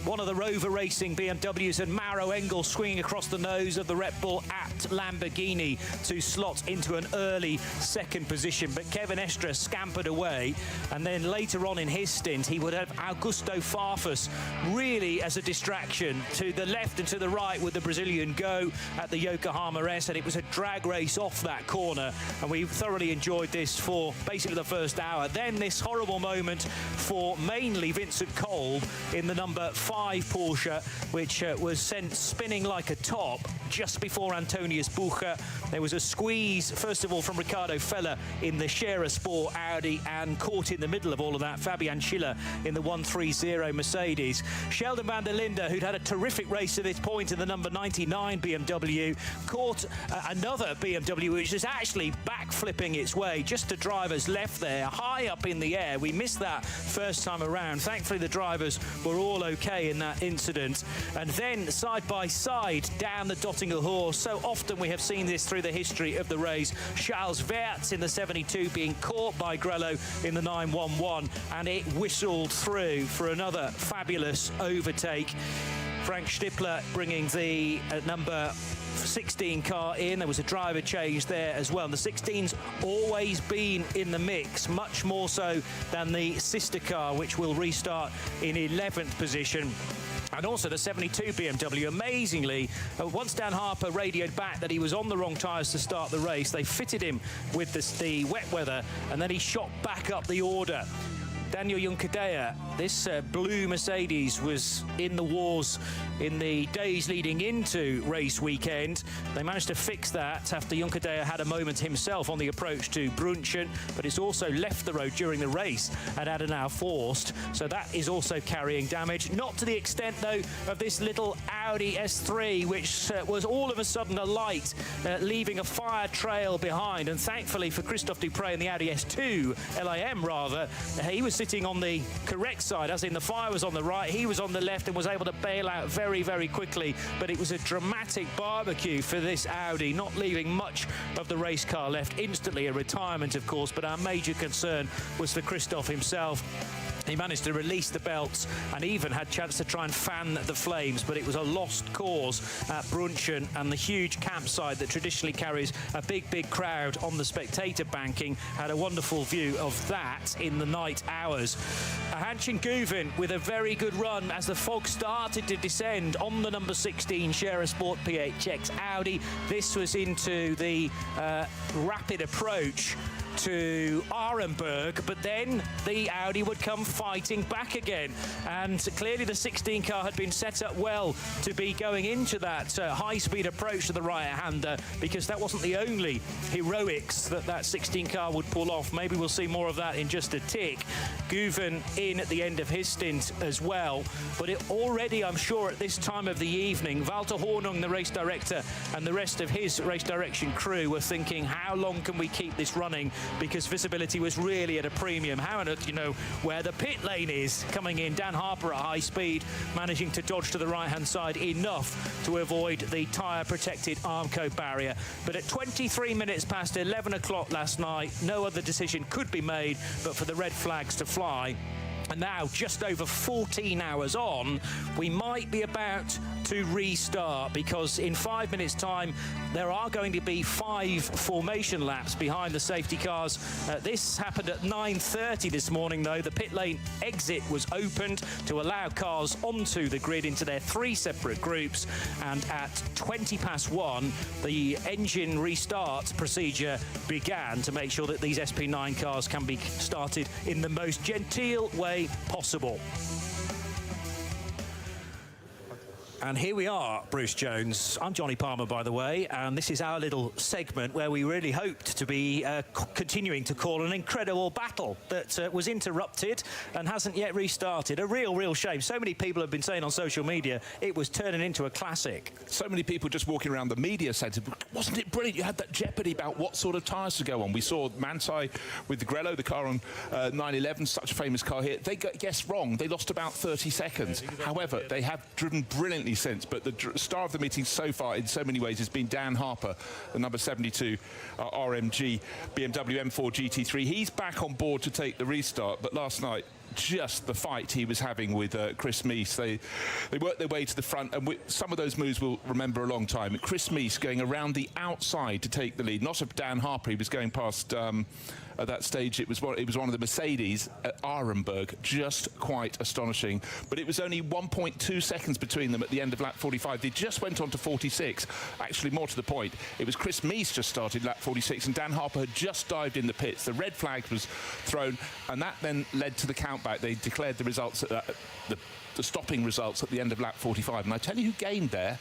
one of the Rover Racing BMWs, and Mauro Engel swinging across the nose of the Red Bull at Lamborghini to slot into an early second position. But Kevin Estre scampered away, and then later on in his stint he would have Augusto Farfus really as a distraction to the left and to the right with the Brazilian Go at the Yokohama S, and it was a drag race off that corner, and we thoroughly enjoyed this for basically the first hour. Then this horrible moment for mainly Vincent Kolb in the number 5 Porsche, which was sent spinning like a top just before Antonius Bucher. There was a squeeze, first of all, from Ricardo Feller in the Scherer Sport Audi, and caught in the middle of all of that, Fabian Schiller in the 130 Mercedes. Sheldon van der Linde, who'd had a terrific race to this point in the number 99 BMW, caught another BMW which is actually backflipping its way just to drivers left there, high up in the air. We missed that first time around. Thankfully, the drivers were all okay in that incident. And then side by side down the Dottinger Horse, so often we have seen this through the history of the race, Charles Weerts in the 72 being caught by Grello in the 911, and it whistled through for another fabulous overtake. Frank Stippler bringing the number 16 car in. There was a driver change there as well. And the 16's always been in the mix, much more so than the sister car, which will restart in 11th position. And also the 72 BMW, amazingly, once Dan Harper radioed back that he was on the wrong tyres to start the race, they fitted him with the wet weather, and then he shot back up the order. Daniel Juncadella. This blue Mercedes was in the wars in the days leading into race weekend. They managed to fix that after Juncadella had a moment himself on the approach to Brunchen, but it's also left the road during the race at Adenauer Forst, so that is also carrying damage. Not to the extent, though, of this little Audi S3, which was all of a sudden alight, leaving a fire trail behind. And thankfully for Christophe Duprat and the Audi S2, LAM rather, he was sitting on the correct side, as in the fire was on the right, he was on the left and was able to bail out very, very quickly. But it was a dramatic barbecue for this Audi, not leaving much of the race car left. Instantly a retirement, of course, but our major concern was for Christophe himself. He managed to release the belts and even had a chance to try and fan the flames, but it was a lost cause at Brunchen, and the huge campsite that traditionally carries a big, big crowd on the spectator banking had a wonderful view of that in the night hours. Hanshin Guvin with a very good run as the fog started to descend on the number 16 Scherer Sport PHX Audi. This was into the rapid approach to Arenberg, but then the Audi would come fighting back again, and clearly the 16 car had been set up well to be going into that high-speed approach to the right-hander, because that wasn't the only heroics that 16 car would pull off. Maybe we'll see more of that in just a tick. Guvin in at the end of his stint as well, but it already, I'm sure, at this time of the evening, Walter Hornung, the race director, and the rest of his race direction crew were thinking, how long can we keep this running? Because visibility was really at a premium. How on earth do you know where the pit lane is coming in? Dan Harper at high speed, managing to dodge to the right-hand side enough to avoid the tyre-protected Armco barrier. But at 23 minutes past 11 o'clock last night, no other decision could be made but for the red flags to fly. And now, just over 14 hours on, we might be about to restart, because in 5 minutes' time, there are going to be 5 formation laps behind the safety cars. This happened at 9:30 this morning, though. The pit lane exit was opened to allow cars onto the grid into their 3 separate groups. And at 20 past 1, the engine restart procedure began to make sure that these SP9 cars can be started in the most genteel way possible. And here we are, Bruce Jones. I'm Johnny Palmer, by the way, and this is our little segment where we really hoped to be continuing to call an incredible battle that was interrupted and hasn't yet restarted. A real shame. So many people have been saying on social media it was turning into a classic. So many people just walking around the media centre. Wasn't it brilliant? You had that jeopardy about what sort of tyres to go on. We saw Manthey with the Grello, the car on 911, such a famous car here. They guessed wrong. They lost about 30 seconds. However, they have driven brilliantly since, but the star of the meeting so far in so many ways has been Dan Harper, the number 72 RMG BMW M4 GT3. He's back on board to take the restart, but last night, just the fight he was having with Chris Meese. They worked their way to the front, and some of those moves we'll remember a long time. Chris Meese going around the outside to take the lead. Not of Dan Harper, he was going past at that stage. It was one of the Mercedes at Arenberg. Just quite astonishing. But it was only 1.2 seconds between them at the end of lap 45. They just went on to 46. Actually, more to the point, it was Chris Meese just started lap 46, and Dan Harper had just dived in the pits. The red flag was thrown, and that then led to the countback. They declared the results at the stopping results at the end of lap 45. And I tell you who gained there.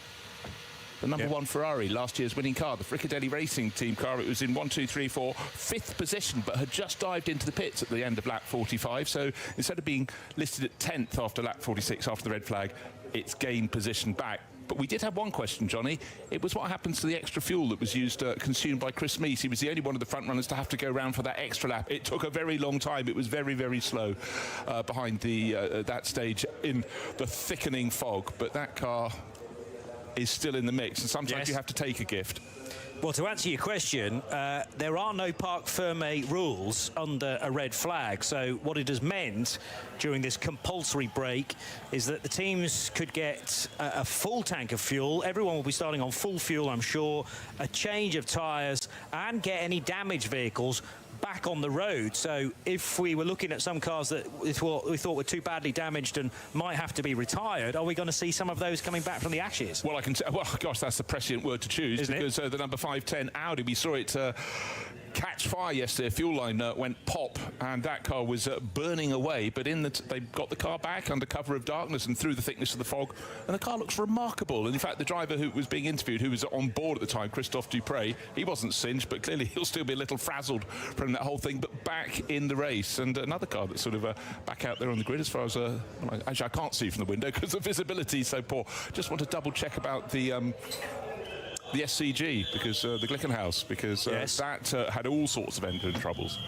The number 1 Ferrari, last year's winning car, the Fricadelli Racing Team car. It was in 5th position, but had just dived into the pits at the end of lap 45. So instead of being listed at 10th after lap 46, after the red flag, it's gained position back. But we did have one question, Johnny. It was what happens to the extra fuel that was used, consumed by Chris Meese. He was the only one of the front runners to have to go around for that extra lap. It took a very long time. It was very, very slow behind that stage in the thickening fog. But that car is still in the mix, and sometimes you have to take a gift. Well, to answer your question, there are no parc fermé rules under a red flag. So what it has meant during this compulsory break is that the teams could get a full tank of fuel. Everyone will be starting on full fuel, I'm sure, a change of tyres, and get any damaged vehicles back on the road. So if we were looking at some cars that we thought were too badly damaged and might have to be retired, are we going to see some of those coming back from the ashes? Well, gosh, that's the prescient word to choose, isn't because the number 510 Audi, we saw it catch catch fire yesterday. A fuel line went pop, and that car was burning away. But they got the car back under cover of darkness and through the thickness of the fog, and the car looks remarkable. And in fact, the driver who was being interviewed, who was on board at the time, Christophe Dupre, he wasn't singed, but clearly he'll still be a little frazzled from that whole thing. But back in the race, and another car that's sort of back out there on the grid as far as actually I can't see from the window because the visibility is so poor. Just want to double check about the SCG, because the Glickenhaus, because yes. that had all sorts of engine troubles.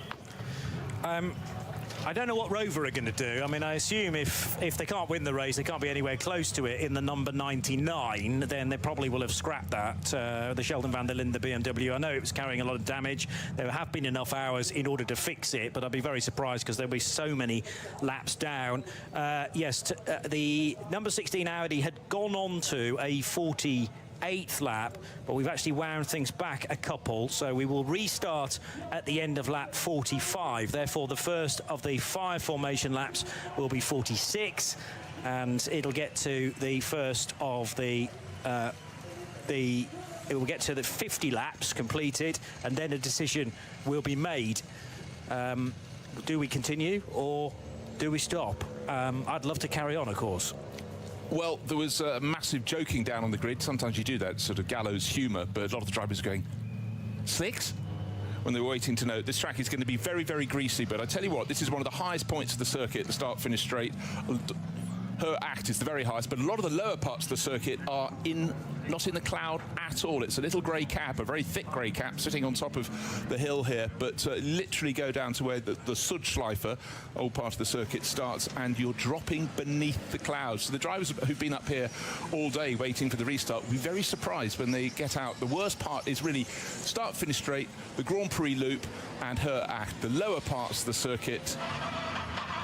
I don't know what Rover are going to do. I mean, I assume if they can't win the race, they can't be anywhere close to it in the number 99, then they probably will have scrapped that, the Sheldon van der Linde BMW. I know it was carrying a lot of damage. There have been enough hours in order to fix it, but I'd be very surprised because there'll be so many laps down. Yes, the number 16 Audi had gone on to a 48th lap, but we've actually wound things back a couple, so we will restart at the end of lap 45. Therefore, the first of the 5 formation laps will be 46, and it'll get to the first of it will get to the 50 laps completed, and then a decision will be made. Do we continue or do we stop? I'd love to carry on, of course. Well, there was massive joking down on the grid. Sometimes you do that sort of gallows humour, but a lot of the drivers are going, 6? When they were waiting to know. This track is going to be very, very greasy, but I tell you what, this is one of the highest points of the circuit, the start-finish straight. Her act is the very highest, but a lot of the lower parts of the circuit are not in the cloud at all. It's a little grey cap, a very thick grey cap, sitting on top of the hill here, but literally go down to where the Sudschleife, old part of the circuit, starts, and you're dropping beneath the clouds. So the drivers who've been up here all day waiting for the restart will be very surprised when they get out. The worst part is really start-finish straight, the Grand Prix loop, and her act. The lower parts of the circuit,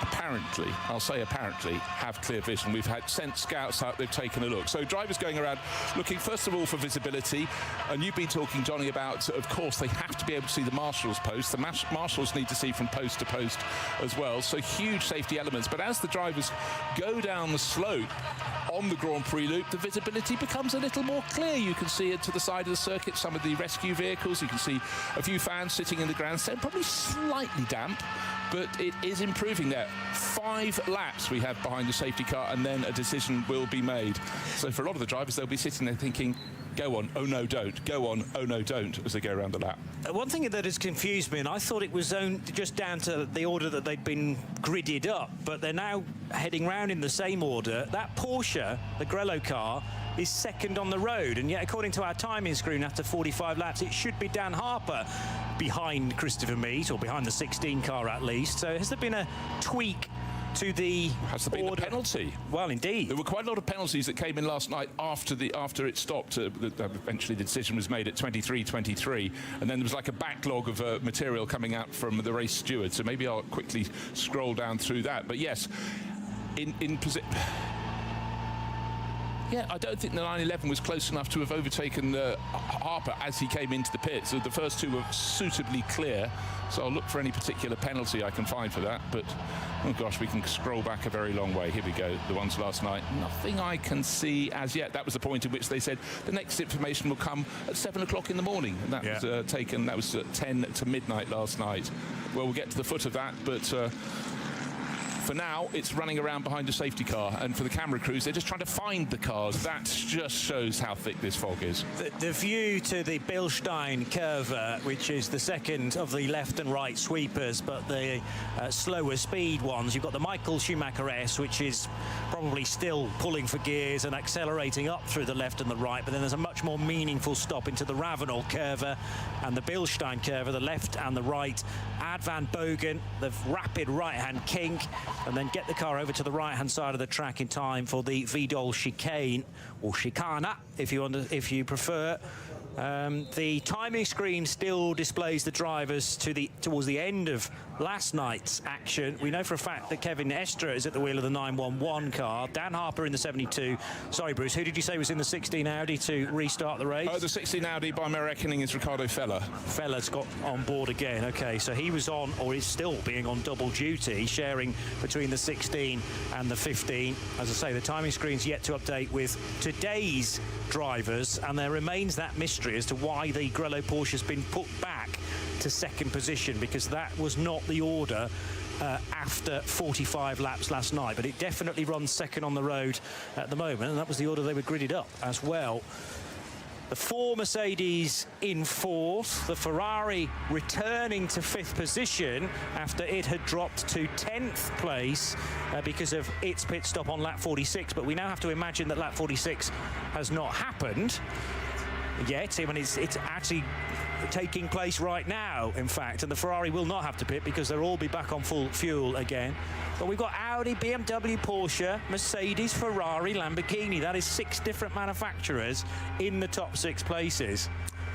apparently, I'll say apparently, have clear vision. We've sent scouts out, they've taken a look. So drivers going around looking first of all for visibility, and you've been talking, Johnny, about, of course, they have to be able to see the marshal's post. The marshals need to see from post to post as well, so huge safety elements. But as the drivers go down the slope on the Grand Prix loop, the visibility becomes a little more clear. You can see it to the side of the circuit, some of the rescue vehicles. You can see a few fans sitting in the grandstand, probably slightly damp, but it is improving there. 5 laps we have behind the safety car, and then a decision will be made. So for a lot of the drivers, they'll be sitting there thinking, go on, oh no, don't. Go on, oh no, don't, as they go around the lap. One thing that has confused me, and I thought it was just down to the order that they'd been gridded up, but they're now heading round in the same order. That Porsche, the Grello car, is second on the road, and yet according to our timing screen after 45 laps, it should be Dan Harper behind Christopher Meet, or behind the 16 car at least. So has there been a tweak to the Has there been a penalty? Well, indeed. There were quite a lot of penalties that came in last night after it stopped. Eventually the decision was made at 23:23, and then there was like a backlog of material coming out from the race steward. So maybe I'll quickly scroll down through that. But yes, in position. Yeah, I don't think the 911 was close enough to have overtaken Harper as he came into the pits. So the first two were suitably clear, so I'll look for any particular penalty I can find for that. But, oh gosh, we can scroll back a very long way. Here we go, the ones last night. Nothing I can see as yet. That was the point at which they said the next information will come at 7 o'clock in the morning. And that was taken, that was at 10 to midnight last night. Well, we'll get to the foot of that, but for now, it's running around behind a safety car, and for the camera crews, they're just trying to find the cars. That just shows how thick this fog is. The view to the Bilstein curve, which is the second of the left and right sweepers, but the slower speed ones. You've got the Michael Schumacher S, which is probably still pulling for gears and accelerating up through the left and the right, but then there's a much more meaningful stop into the Ravenel curve and the Bilstein curve, the left and the right. Ad van Bogen, the rapid right-hand kink, and then get the car over to the right-hand side of the track in time for the Vidal chicane, or chicana, if you prefer. The timing screen still displays the drivers towards the end of last night's action. We know for a fact that Kevin Estra is at the wheel of the 911 car. Dan Harper in the 72. Sorry, Bruce, who did you say was in the 16 Audi to restart the race? The 16 Audi, by my reckoning, is Ricardo Feller. Feller's got on board again. Okay, so he was on, or is still being on double duty, sharing between the 16 and the 15. As I say, the timing screen's yet to update with today's drivers, and there remains that mystery as to why the Grello Porsche has been put back to second position, because that was not the order after 45 laps last night, but it definitely runs second on the road at the moment, and that was the order they were gridded up as well. The 4 Mercedes in 4th, the Ferrari returning to 5th position after it had dropped to 10th place because of its pit stop on lap 46, but we now have to imagine that lap 46 has not happened yet. I mean, it's actually taking place right now, in fact, and the Ferrari will not have to pit because they'll all be back on full fuel again. But we've got Audi, BMW, Porsche, Mercedes, Ferrari, Lamborghini. That is 6 different manufacturers in the top 6 places.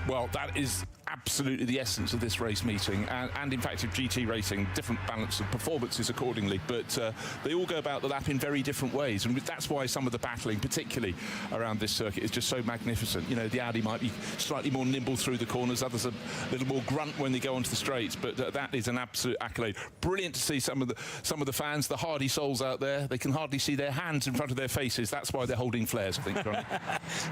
Well, that is absolutely the essence of this race meeting, and in fact of GT racing, different balance of performances accordingly, but they all go about the lap in very different ways, and that's why some of the battling, particularly around this circuit, is just so magnificent. You know, the Audi might be slightly more nimble through the corners, others are a little more grunt when they go onto the straights, but that is an absolute accolade. Brilliant to see some of the fans, the hardy souls out there. They can hardly see their hands in front of their faces. That's why they're holding flares, I think, Johnny.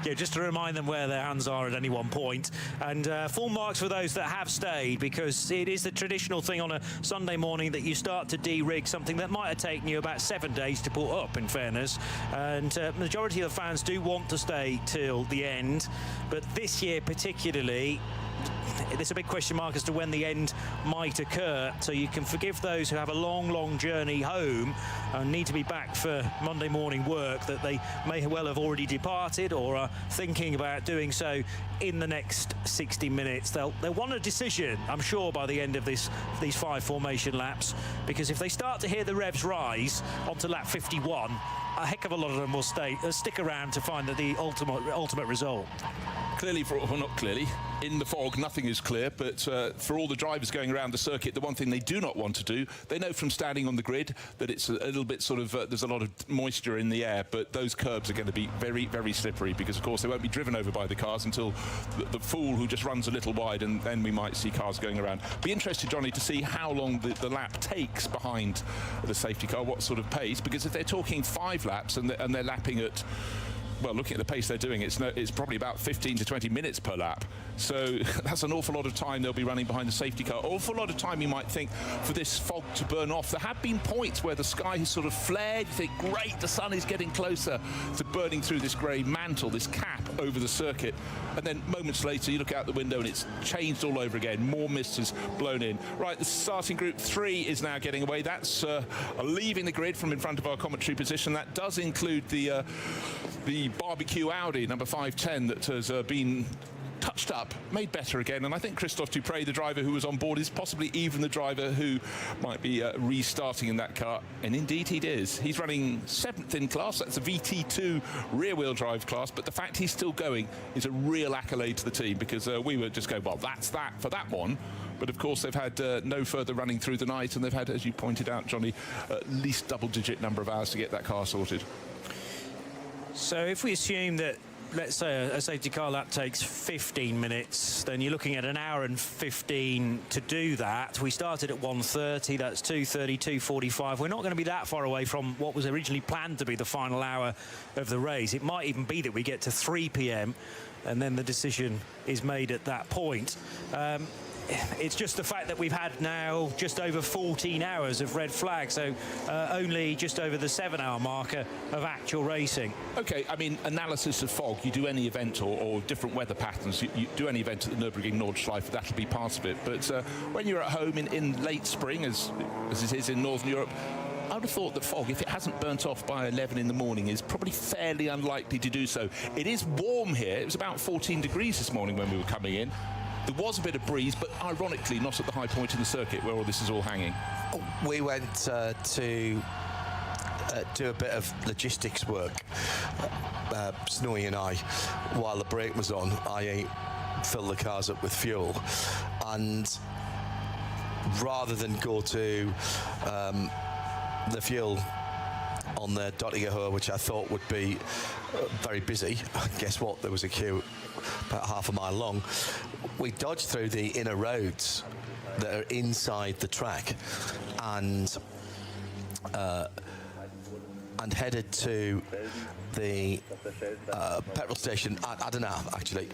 Yeah, just to remind them where their hands are at any one point. And full marks for those that have stayed, because it is the traditional thing on a Sunday morning that you start to de-rig something that might have taken you about 7 days to put up, in fairness. And the majority of the fans do want to stay till the end. But this year particularly, there's a big question mark as to when the end might occur, so you can forgive those who have a long journey home and need to be back for Monday morning work, that they may well have already departed or are thinking about doing so in the next 60 minutes. They'll want a decision, I'm sure, by the end of these 5 formation laps, because if they start to hear the revs rise onto lap 51, a heck of a lot of them will stick around to find the ultimate result. Clearly, not clearly, in the fog, nothing is clear, but for all the drivers going around the circuit, the one thing they do not want to do, they know from standing on the grid that it's a little bit sort of, there's a lot of moisture in the air, but those curbs are going to be very slippery, because, of course, they won't be driven over by the cars until the fool who just runs a little wide, and then we might see cars going around. Be interested, Johnny, to see how long the lap takes behind the safety car, what sort of pace, because if they're talking 5 laps and they're lapping at, well, looking at the pace they're doing, it's probably about 15 to 20 minutes per lap. So that's an awful lot of time they'll be running behind the safety car. Awful lot of time, you might think, for this fog to burn off. There have been points where the sky has sort of flared. You think, great, the sun is getting closer to burning through this grey mantle, this cap over the circuit. And then moments later, you look out the window and it's changed all over again. More mist has blown in. Right, the starting group 3 is now getting away. That's leaving the grid from in front of our commentary position. That does include the barbecue Audi number 510 that has been touched up, made better again, and I think Christophe Dupre, the driver who was on board, is possibly even the driver who might be restarting in that car, and indeed he is. He's running 7th in class. That's a VT2 rear-wheel drive class, but the fact he's still going is a real accolade to the team, because we were just going, well, that's that for that one. But of course they've had no further running through the night, and they've had, as you pointed out, Johnny, at least double-digit number of hours to get that car sorted. So if we assume that, let's say, a safety car lap takes 15 minutes, then you're looking at an hour and 15 to do that. We started at 1:30, that's 2:30, 2:45. We're not going to be that far away from what was originally planned to be the final hour of the race. It might even be that we get to 3 p.m. and then the decision is made at that point. It's just the fact that we've had now just over 14 hours of red flag, so only just over the 7-hour marker of actual racing. OK, I mean, analysis of fog, you do any event or different weather patterns, you do any event at the Nürburgring Nordschleife, that'll be part of it. But when you're at home in late spring, as it is in Northern Europe, I would have thought that fog, if it hasn't burnt off by 11 in the morning, is probably fairly unlikely to do so. It is warm here. It was about 14 degrees this morning when we were coming in. There was a bit of breeze, but ironically not at the high point in the circuit where all this is all hanging. We went to do a bit of logistics work, Snowy and I, while the brake was on, i.e. fill the cars up with fuel. And rather than go to the fuel on the Dottinger, which I thought would be very busy, guess what, there was a queue about half a mile long. We dodged through the inner roads that are inside the track and headed to the petrol station at Adenauer, actually,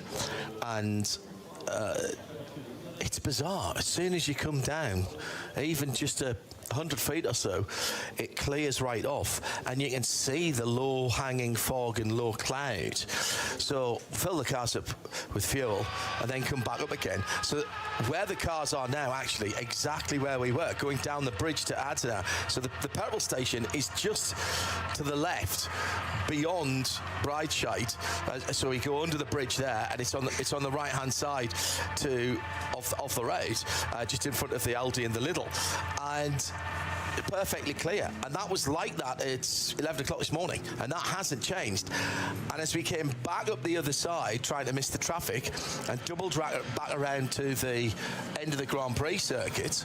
and it's bizarre. As soon as you come down, even just 100 feet or so, it clears right off, and you can see the low-hanging fog and low cloud. So fill the cars up with fuel and then come back up again. So where the cars are now, actually exactly where we were, going down the bridge to Adana. So the petrol station is just to the left, beyond Breitscheid. So we go under the bridge there, and it's on the right-hand side of the road, just in front of the Aldi and the Lidl. And perfectly clear, and that was like that at 11 o'clock this morning, and that hasn't changed. And as we came back up the other side, trying to miss the traffic, and doubled back around to the end of the Grand Prix circuit,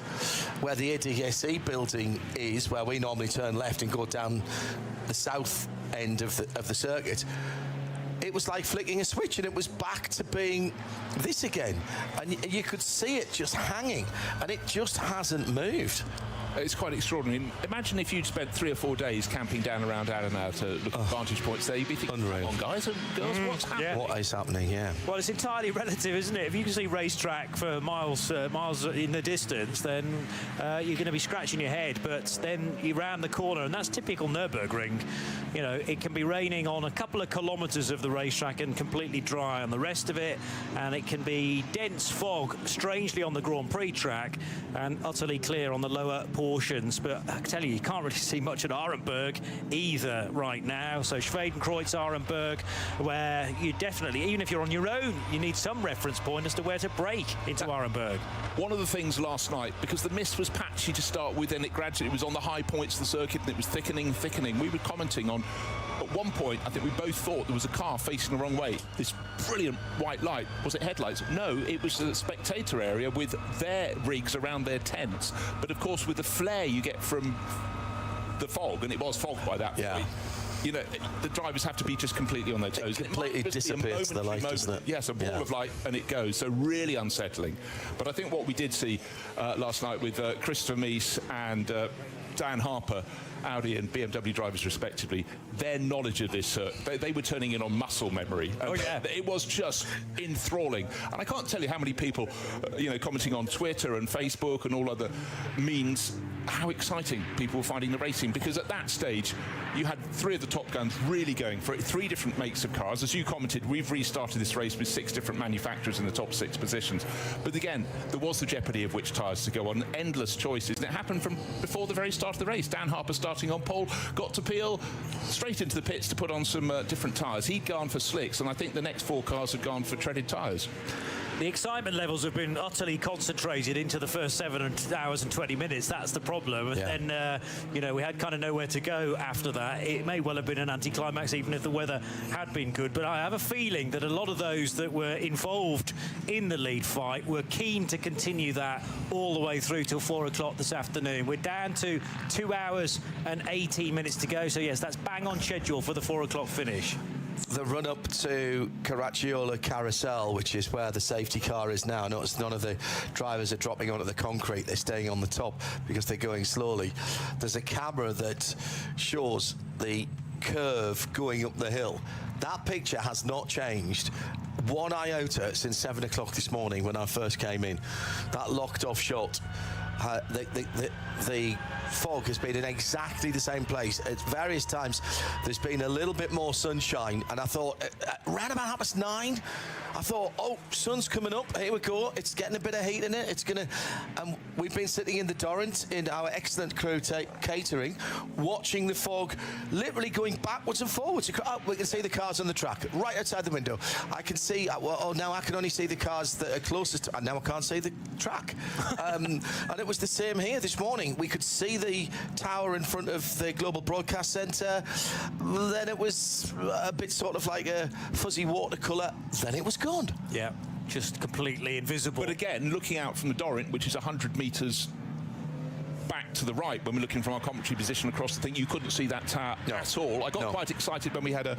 where the ADAC building is, where we normally turn left and go down the south end of the circuit, it was like flicking a switch, and it was back to being this again. And you could see it just hanging, and it just hasn't moved. It's quite extraordinary. Imagine if you'd spent 3 or 4 days camping down around Adana to look at vantage points there. You'd be thinking, come on, guys and girls, what's happening? Yeah. What is happening, yeah. Well, it's entirely relative, isn't it? If you can see racetrack for miles in the distance, then you're going to be scratching your head. But then you round the corner, and that's typical Nürburgring. You know, it can be raining on a couple of kilometres of the racetrack and completely dry on the rest of it. And it can be dense fog, strangely, on the Grand Prix track, and utterly clear on the lower portions. But I can tell you can't really see much at Arenberg either right now. So Schwedenkreuz, Arenberg, where you definitely, even if you're on your own, you need some reference point as to where to brake into Arenberg. One of the things last night, because the mist was patchy to start with, and it gradually was on the high points of the circuit, and it was thickening. We were commenting on, at one point, I think we both thought there was a car facing the wrong way. This brilliant white light. Was it headlights? No, it was a spectator area with their rigs around their tents. But of course, with the flare you get from the fog, and it was fog by that point, you know, the drivers have to be just completely on their toes. It completely disappears, the light, doesn't it? Yes, a ball of light, and it goes. So really unsettling. But I think what we did see last night with Christopher Mies and Dan Harper, Audi and BMW drivers respectively, their knowledge of this, they were turning in on muscle memory. It was just enthralling. And I can't tell you how many people, you know, commenting on Twitter and Facebook and all other means, how exciting people were finding the racing, because at that stage you had 3 of the top guns really going for it, 3 different makes of cars. As you commented, we've restarted this race with 6 different manufacturers in the top 6 positions. But again, there was the jeopardy of which tyres to go on, endless choices. And it happened from before the very start of the race. Dan Harper starting on pole, got to Peel, straight into the pits to put on some different tyres. He'd gone for slicks, and I think the next 4 cars had gone for treaded tyres. The excitement levels have been utterly concentrated into the first 7 hours and 20 minutes. That's the problem. Yeah. And, you know, we had kind of nowhere to go after that. It may well have been an anticlimax, even if the weather had been good. But I have a feeling that a lot of those that were involved in the lead fight were keen to continue that all the way through till 4 o'clock this afternoon. We're down to 2 hours and 18 minutes to go. So, yes, that's bang on schedule for the 4 o'clock finish. The run-up to Caracciolo Carousel, which is where the safety car is now. Notice none of the drivers are dropping onto the concrete. They're staying on the top because they're going slowly. There's a camera that shows the curve going up the hill. That picture has not changed 1 iota since 7 o'clock this morning when I first came in. That locked-off shot. The fog has been in exactly the same place at various times. There's been a little bit more sunshine, and I thought around about 9:30 I thought, oh, sun's coming up, here we go, it's getting a bit of heat in it, it's gonna, and we've been sitting in the Dorrant in our excellent crew catering, watching the fog literally going backwards and forwards. We can see the cars on the track right outside the window. I can see, now I can only see the cars that are closest, and now I can't see the track. And it was the same here this morning. We could see the tower in front of the Global Broadcast Centre. Then it was a bit sort of like a fuzzy watercolour. Then it was gone. Yeah, just completely invisible. But again, looking out from the Dorrant, which is 100 metres back to the right, when we're looking from our commentary position across the thing, you couldn't see that tower at all. I got quite excited when we had a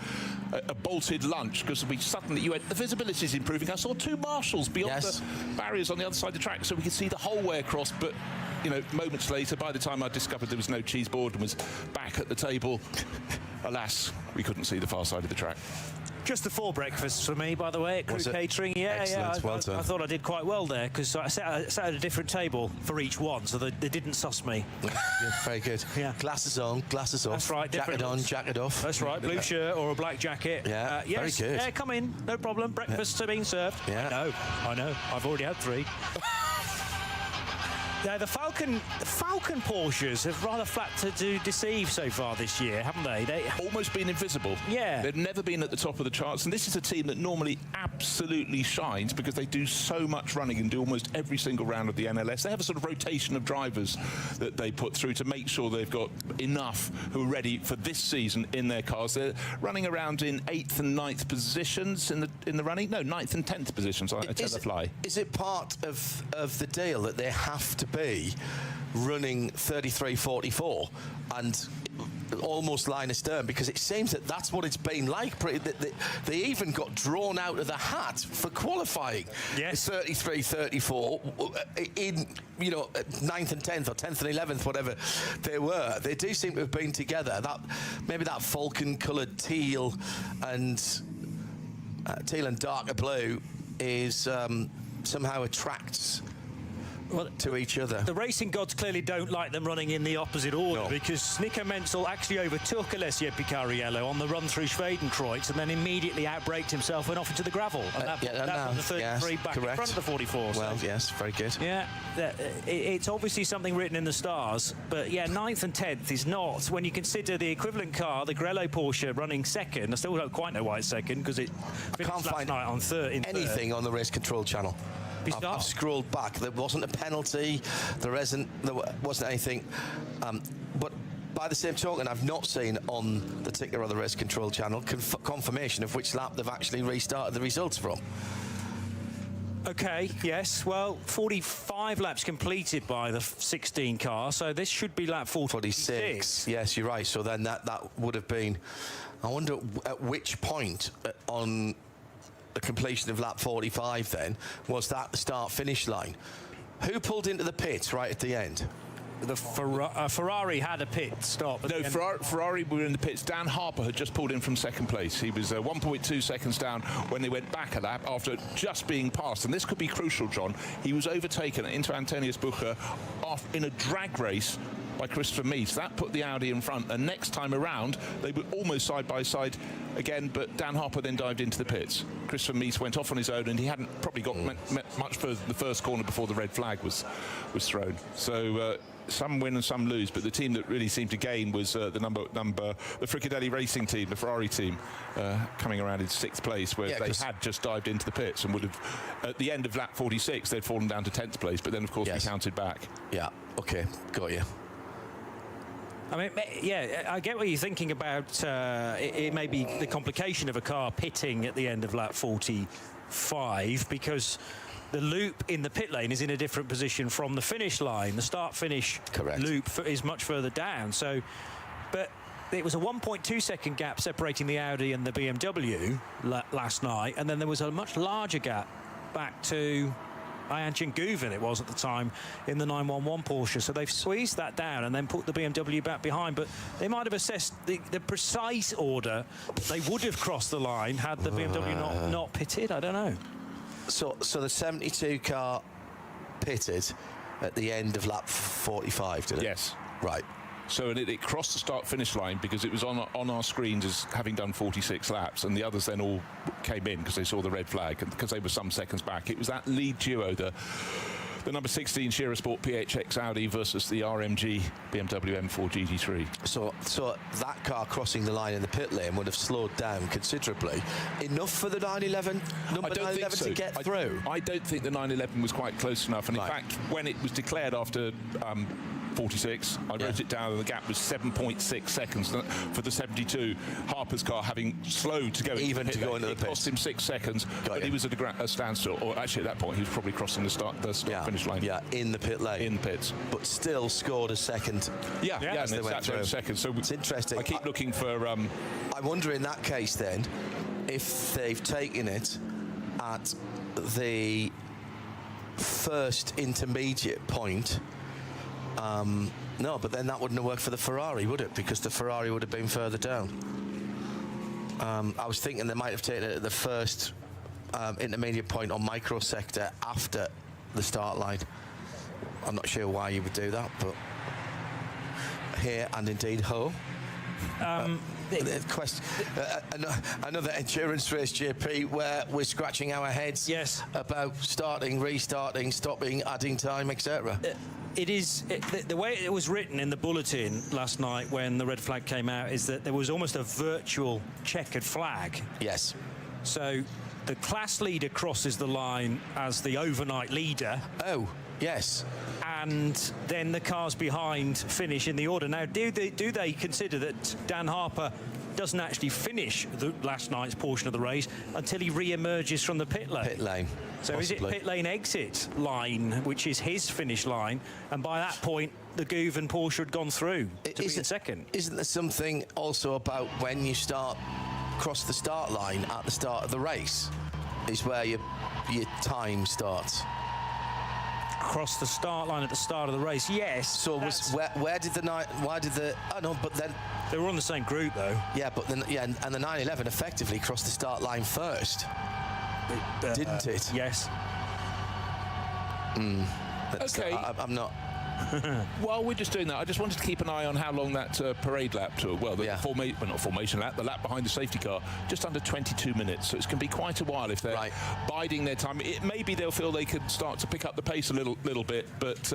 bolted lunch, because we suddenly, the visibility is improving. I saw 2 marshals beyond the barriers on the other side of the track, so we could see the whole way across. But you know, moments later, by the time I discovered there was no cheese board and was back at the table, alas, we couldn't see the far side of the track. Just the 4 breakfasts for me, by the way, at Crew Catering. Yeah, Excellent. yeah. Well done. I thought I did quite well there because I sat at a different table for each one, so they didn't suss me. Yeah, very good. Yeah. Glasses on, glasses off. That's right. Jacket on, jacket off. That's right. Blue shirt or a black jacket. Yeah, yes. very good. Yeah, come in. No problem. Breakfasts are being served. Yeah. I know. I've already had 3. Now, the Falcon Porsches have rather flattered to deceive so far this year, haven't they? They've almost been invisible. Yeah. They've never been at the top of the charts, and this is a team that normally absolutely shines because they do so much running and do almost every single round of the NLS. They have a sort of rotation of drivers that they put through to make sure they've got enough who are ready for this season in their cars. They're running around in 8th and 9th positions in the running. No, 9th and 10th positions. I tell the fly. Is it part of the deal that they have to be running 33.44 and almost line astern, because it seems that that's what it's been like. They even got drawn out of the hat for qualifying. Yes. 33.34 in 9th and 10th or 10th and 11th, whatever they were. They do seem to have been together. Maybe that Falcon coloured teal and darker blue is somehow attracts to each other. The racing gods clearly don't like them running in the opposite order, because Nico Menzel actually overtook Alessio Picariello on the run through Schwedenkreuz and then immediately outbraked himself and off into the gravel. And that put the 33 back in front of the 44. Well, yes, very good. Yeah, it's obviously something written in the stars, but yeah, 9th and 10th is not. When you consider the equivalent car, the Grello Porsche running second, I still don't quite know why it's second, because it finished last night on third. Anything on the Race Control channel. I've scrolled back. There wasn't a penalty. There wasn't anything. But by the same token, I've not seen on the ticker or the Race Control channel confirmation of which lap they've actually restarted the results from. Okay, yes. Well, 45 laps completed by the 16 car, so this should be lap 46. Yes, you're right. So then that would have been... I wonder at which point on the completion of lap 45 then was that the start-finish line. Who pulled into the pits right at the end? The Ferrari had a pit stop. No, Ferrari were in the pits. Dan Harper had just pulled in from second place. He was 1.2 seconds down when they went back a lap after just being passed. And this could be crucial, John. He was overtaken into Antonius Bucher in a drag race by Christopher Mies. That put the Audi in front, and next time around they were almost side by side again, but Dan Harper then dived into the pits. Christopher Mies went off on his own, and he hadn't probably got much further the first corner before the red flag was thrown. So some win and some lose, but the team that really seemed to gain was the Fricadelli Racing team, the Ferrari team, coming around in 6th place, where they had just dived into the pits and would have, at the end of lap 46, they'd fallen down to 10th place, but then of course we counted back. Yeah, okay, got you. I mean, yeah, I get what you're thinking about. It may be the complication of a car pitting at the end of lap 45, because the loop in the pit lane is in a different position from the finish line. The start-finish loop is much further down. So, but it was a 1.2 second gap separating the Audi and the BMW last night, and then there was a much larger gap back to Ayhancan Guven, it was at the time, in the 911 Porsche. So they've squeezed that down and then put the BMW back behind. But they might have assessed the precise order they would have crossed the line had the BMW not pitted. I don't know. So the 72 car pitted at the end of lap 45, did it? Yes. Right. So it crossed the start-finish line because it was on our screens as having done 46 laps, and the others then all came in because they saw the red flag and because they were some seconds back. It was that lead duo, the number 16 Shearer Sport PHX Audi versus the RMG BMW M4 GT3. So that car crossing the line in the pit lane would have slowed down considerably. Enough for the 911 to get through? I don't think the 911 was quite close enough, and in fact, when it was declared after 46, I wrote it down, and the gap was 7.6 seconds for the 72. Harper's car having slowed to go into the pit. It cost him 6 seconds, but he was at a standstill. Or actually, at that point, he was probably crossing the start-finish line. Yeah, in the pit lane. In the pits. But still scored a second. Yeah, and they went through a second. So it's interesting. I keep looking for... I wonder in that case, then, if they've taken it at the first intermediate point... no, but then that wouldn't have worked for the Ferrari, would it? Because the Ferrari would have been further down. I was thinking they might have taken it at the first intermediate point on microsector after the start line. I'm not sure why you would do that, but here and indeed ho. Another endurance race, JP, where we're scratching our heads about starting, restarting, stopping, adding time, etc. It is the way it was written in the bulletin last night when the red flag came out is that there was almost a virtual checkered flag. Yes. So the class leader crosses the line as the overnight leader. Oh, yes. And then the cars behind finish in the order. Now, do they consider that Dan Harper doesn't actually finish last night's portion of the race until he re-emerges from the pit lane? Pit lane. So possibly. Is it pit lane exit line, which is his finish line, and by that point the Gouv and Porsche had gone through to be in second? Isn't there something also about when you cross the start line at the start of the race is where your time starts? Cross the start line at the start of the race, yes. So why did but then they were on the same group though. Yeah, but then and the 911 effectively crossed the start line first, didn't it? Yes. Okay. I'm not. While we're just doing that, I just wanted to keep an eye on how long that parade lap took. Well, not formation lap, the lap behind the safety car, just under 22 minutes. So it's going to be quite a while if they're biding their time. Maybe they'll feel they could start to pick up the pace a little bit, but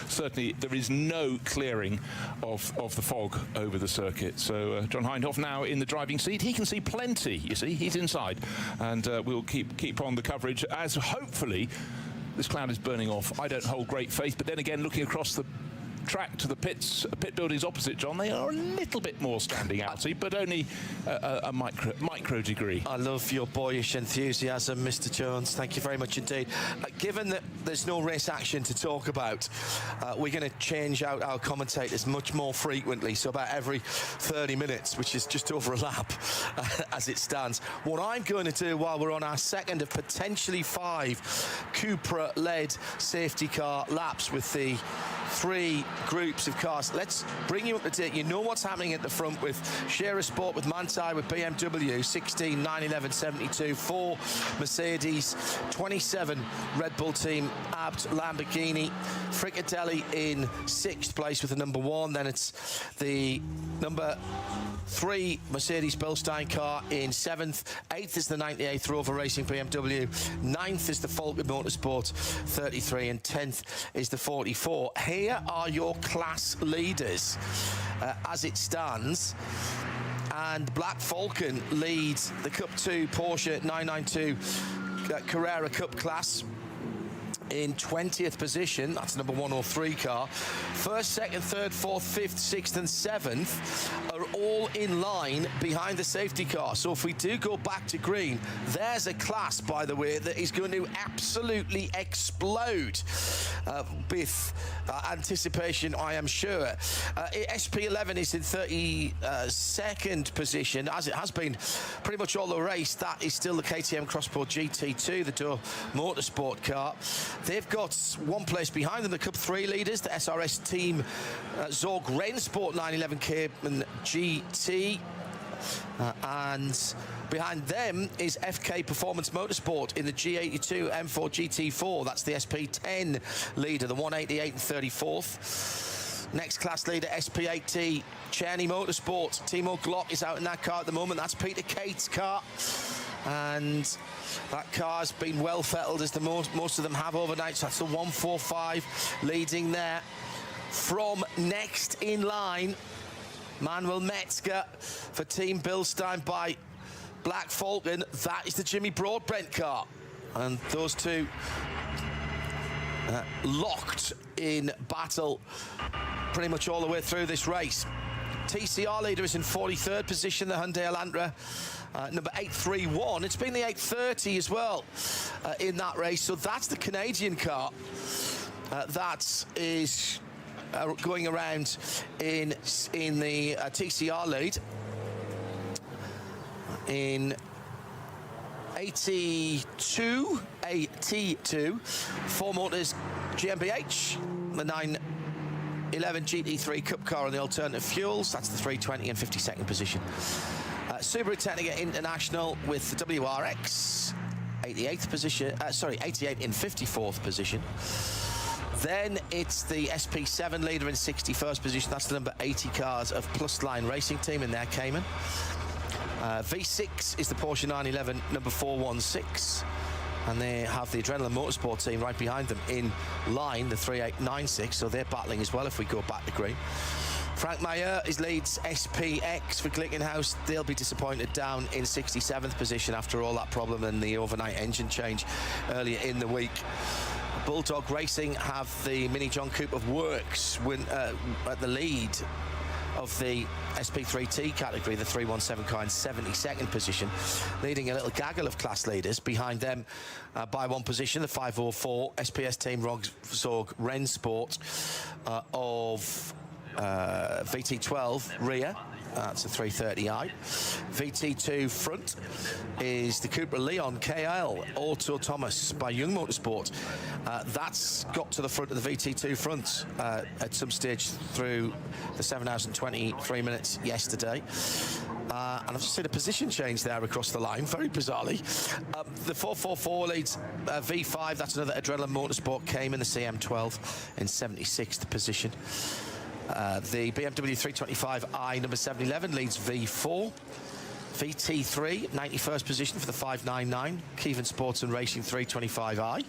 certainly there is no clearing of the fog over the circuit. So John Hindhoff now in the driving seat. He can see plenty, you see. He's inside. And we'll keep on the coverage as hopefully this cloud is burning off. I don't hold great faith, but then again, looking across the track to the pit buildings opposite, John, they are a little bit more standing outy, but only a micro degree. I love your boyish enthusiasm, Mr. Jones. Thank you very much indeed. Given that there's no race action to talk about, we're going to change out our commentators much more frequently, so about every 30 minutes, which is just over a lap as it stands. What I'm going to do while we're on our second of potentially 5 Cupra-led safety car laps with the 3 groups of cars. Let's bring you up to date. You know what's happening at the front with Scherer Sport, with Manthey, with BMW, 16, 911, 72, 4 Mercedes, 27 Red Bull team, Abt, Lamborghini, Frickadelli in 6th place with the number 1. Then it's the number 3 Mercedes Bilstein car in 7th. 8th is the 98th Rover Racing BMW. 9th is the Falcon Motorsport 33, and 10th is the 44. Here are your class leaders as it stands. And Black Falcon leads the Cup 2 Porsche 992 Carrera Cup class in 20th position. That's number 103 car. 1st, 2nd, 3rd, 4th, 5th, 6th and 7th are all in line behind the safety car. So if we do go back to green, there's a class, by the way, that is going to absolutely explode with anticipation, I am sure. SP11 is in 32nd position, as it has been pretty much all the race. That is still the KTM Crossport GT2, the Doe Motorsport car. They've got 1 place behind them, the Cup 3 leaders, the SRS team Zorg Rennsport 911 Cayman GT. And behind them is FK Performance Motorsport in the G82 M4 GT4. That's the SP10 leader, the 188 and 34th. Next class leader, SP8T Czerny Motorsport. Timo Glock is out in that car at the moment. That's Peter Cate's car. And that car's been well fettled, as most of them have overnight. So that's the 145 leading there. From next in line, Manuel Metzger for Team Bilstein by Black Falcon. That is the Jimmy Broadbent car. And those two locked in battle pretty much all the way through this race. TCR leader is in 43rd position, the Hyundai Elantra. Number 831. It's been the 830 as well in that race. So that's the Canadian car that is going around in the TCR lead. In 82, 4 Motors GmbH, the 911 GT3 Cup car on the alternative fuels. That's the 320 and 52nd position. Subaru Technica International with the WRX, 88th position. 88 in 54th position. Then it's the SP7 leader in 61st position. That's the number 80 cars of Plus Line Racing Team in their Cayman. V6 is the Porsche 911 number 416. And they have the Adrenaline Motorsport team right behind them in line, the 3896, so they're battling as well if we go back to green. Frank Mayer leads SPX for Glickenhaus. They'll be disappointed down in 67th position after all that problem and the overnight engine change earlier in the week. Bulldog Racing have the Mini John Coupe of Works at the lead of the SP3T category, the 317 car in 72nd position, leading a little gaggle of class leaders. Behind them by one position, the 504 SPS Team Zorg Rennsport of VT12 rear. That's a 330i. VT2 front is the Cupra Leon KL Auto Thomas by Young Motorsport. That's got to the front of the VT2 front at some stage through the 7 hours and 23 minutes yesterday. And I've just seen a position change there across the line, very bizarrely. The 444 leads V5, that's another Adrenaline Motorsport, came in the CM12 in 76th position. The BMW 325i number 711 leads V4. VT3, 91st position for the 599. Kievan Sports and Racing 325i.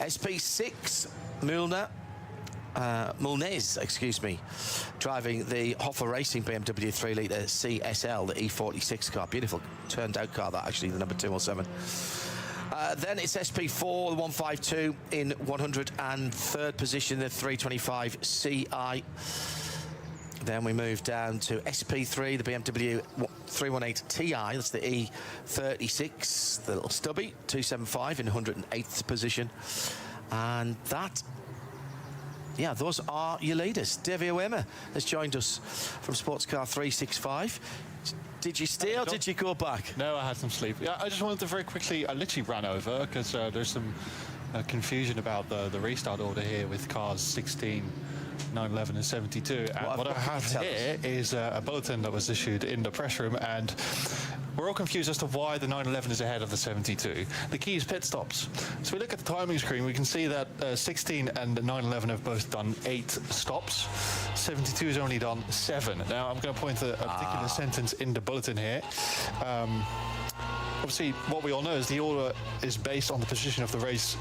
SP6, Mulnez, excuse me, driving the Hoffa Racing BMW 3-litre CSL, the E46 car. Beautiful turned out car, that actually, the number 207. Then it's SP4, the 152 in 103rd position, the 325 CI. Then we move down to SP3, the BMW 318 Ti, that's the E36, the little stubby, 275 in 108th position. And that, yeah, those are your leaders. Davy Oema has joined us from Sports Car 365. Did you stay or did you go back? No, I had some sleep. Yeah, I just wanted to very quickly, I literally ran over because there's some confusion about the restart order here with cars 16, 911 and 72. And what I have here is a bulletin that was issued in the press room, and we're all confused as to why the 911 is ahead of the 72. The key is pit stops. So we look at the timing screen, we can see that 16 and 911 have both done 8 stops. 72 has only done 7. Now I'm going to point to a particular sentence in the bulletin here. Obviously, what we all know is the order is based on the position of the race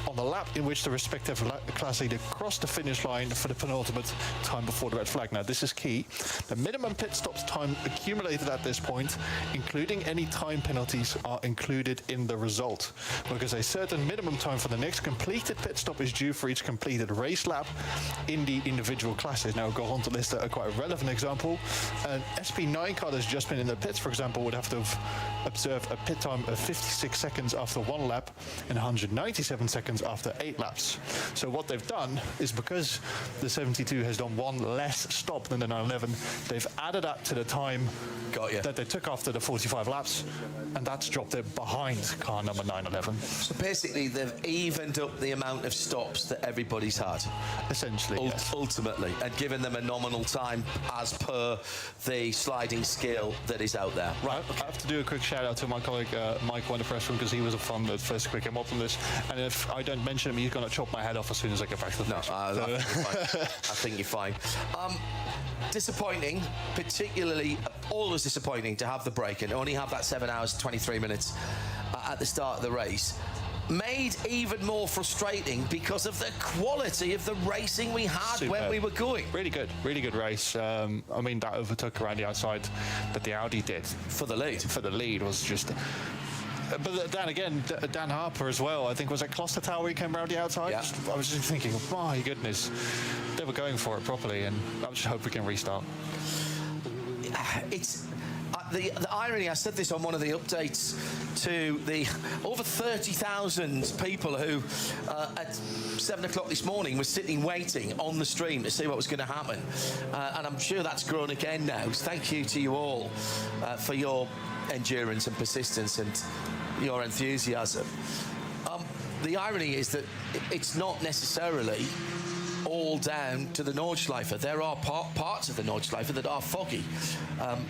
on the lap in which the respective class leader crossed the finish line for the penultimate time before the red flag. Now, this is key. The minimum pit stops time accumulated at this point, including any time penalties, are included in the result, because a certain minimum time for the next completed pit stop is due for each completed race lap in the individual classes. Now, we'll go on to list a quite relevant example. An SP9 car that's just been in the pits, for example, would have to have observed a pit time of 56 seconds after 1 lap and 197 seconds after 8 laps. So what they've done is, because the 72 has done 1 less stop than the 911, they've added that to the time that they took after the 45 laps, and that's dropped it behind car number 911. So basically they've evened up the amount of stops that everybody's had. Essentially, yes. Ultimately, and given them a nominal time as per the sliding scale that is out there. Right. I have to do a quick shout out to my colleague Michael in the press room, because he was a fun that first quick came up on this, and if I don't mention him, he's going to chop my head off as soon as I get back to the press room. I think you're fine. Disappointing, particularly always disappointing to have the break and only have that 7 hours 23 minutes at the start of the race. Made even more frustrating because of the quality of the racing we had when we were going. Really good race. I mean, that overtook around the outside that the Audi did. For the lead. For the lead was just... But then again, Dan Harper as well, I think, was at Gloucester Tower he came around the outside. Yeah. I was just thinking, my goodness, they were going for it properly, and I just hope we can restart. It's... The irony, I said this on one of the updates to the over 30,000 people who at 7 o'clock this morning were sitting waiting on the stream to see what was going to happen. And I'm sure that's grown again now. Thank you to you all for your endurance and persistence and your enthusiasm. The irony is that it's not necessarily all down to the Nordschleife. There are parts of the Nordschleife that are foggy,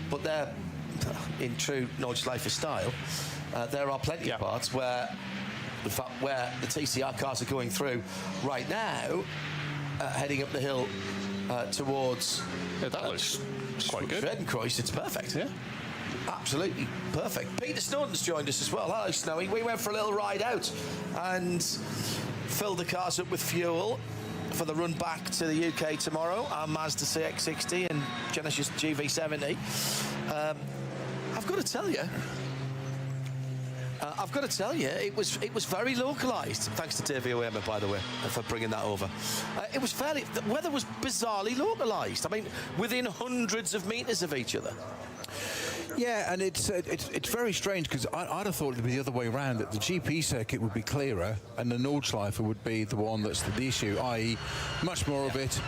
but they're in true Nordschleifer style, there are plenty of parts where the TCR cars are going through right now, heading up the hill towards that looks quite good. Schwedenkreuz. It's perfect. Yeah, absolutely perfect. Peter Snowden's joined us as well. Hello, Snowy. We went for a little ride out and filled the cars up with fuel for the run back to the UK tomorrow. Our Mazda CX-60 and Genesis GV70. I've got to tell you, it was very localised. Thanks to Davey Oema, by the way, for bringing that over. The weather was bizarrely localised. I mean, within hundreds of metres of each other. Yeah, and it's very strange because I'd have thought it would be the other way around, that the GP circuit would be clearer and the Nordschleife would be the one that's the issue, i.e. much more of it,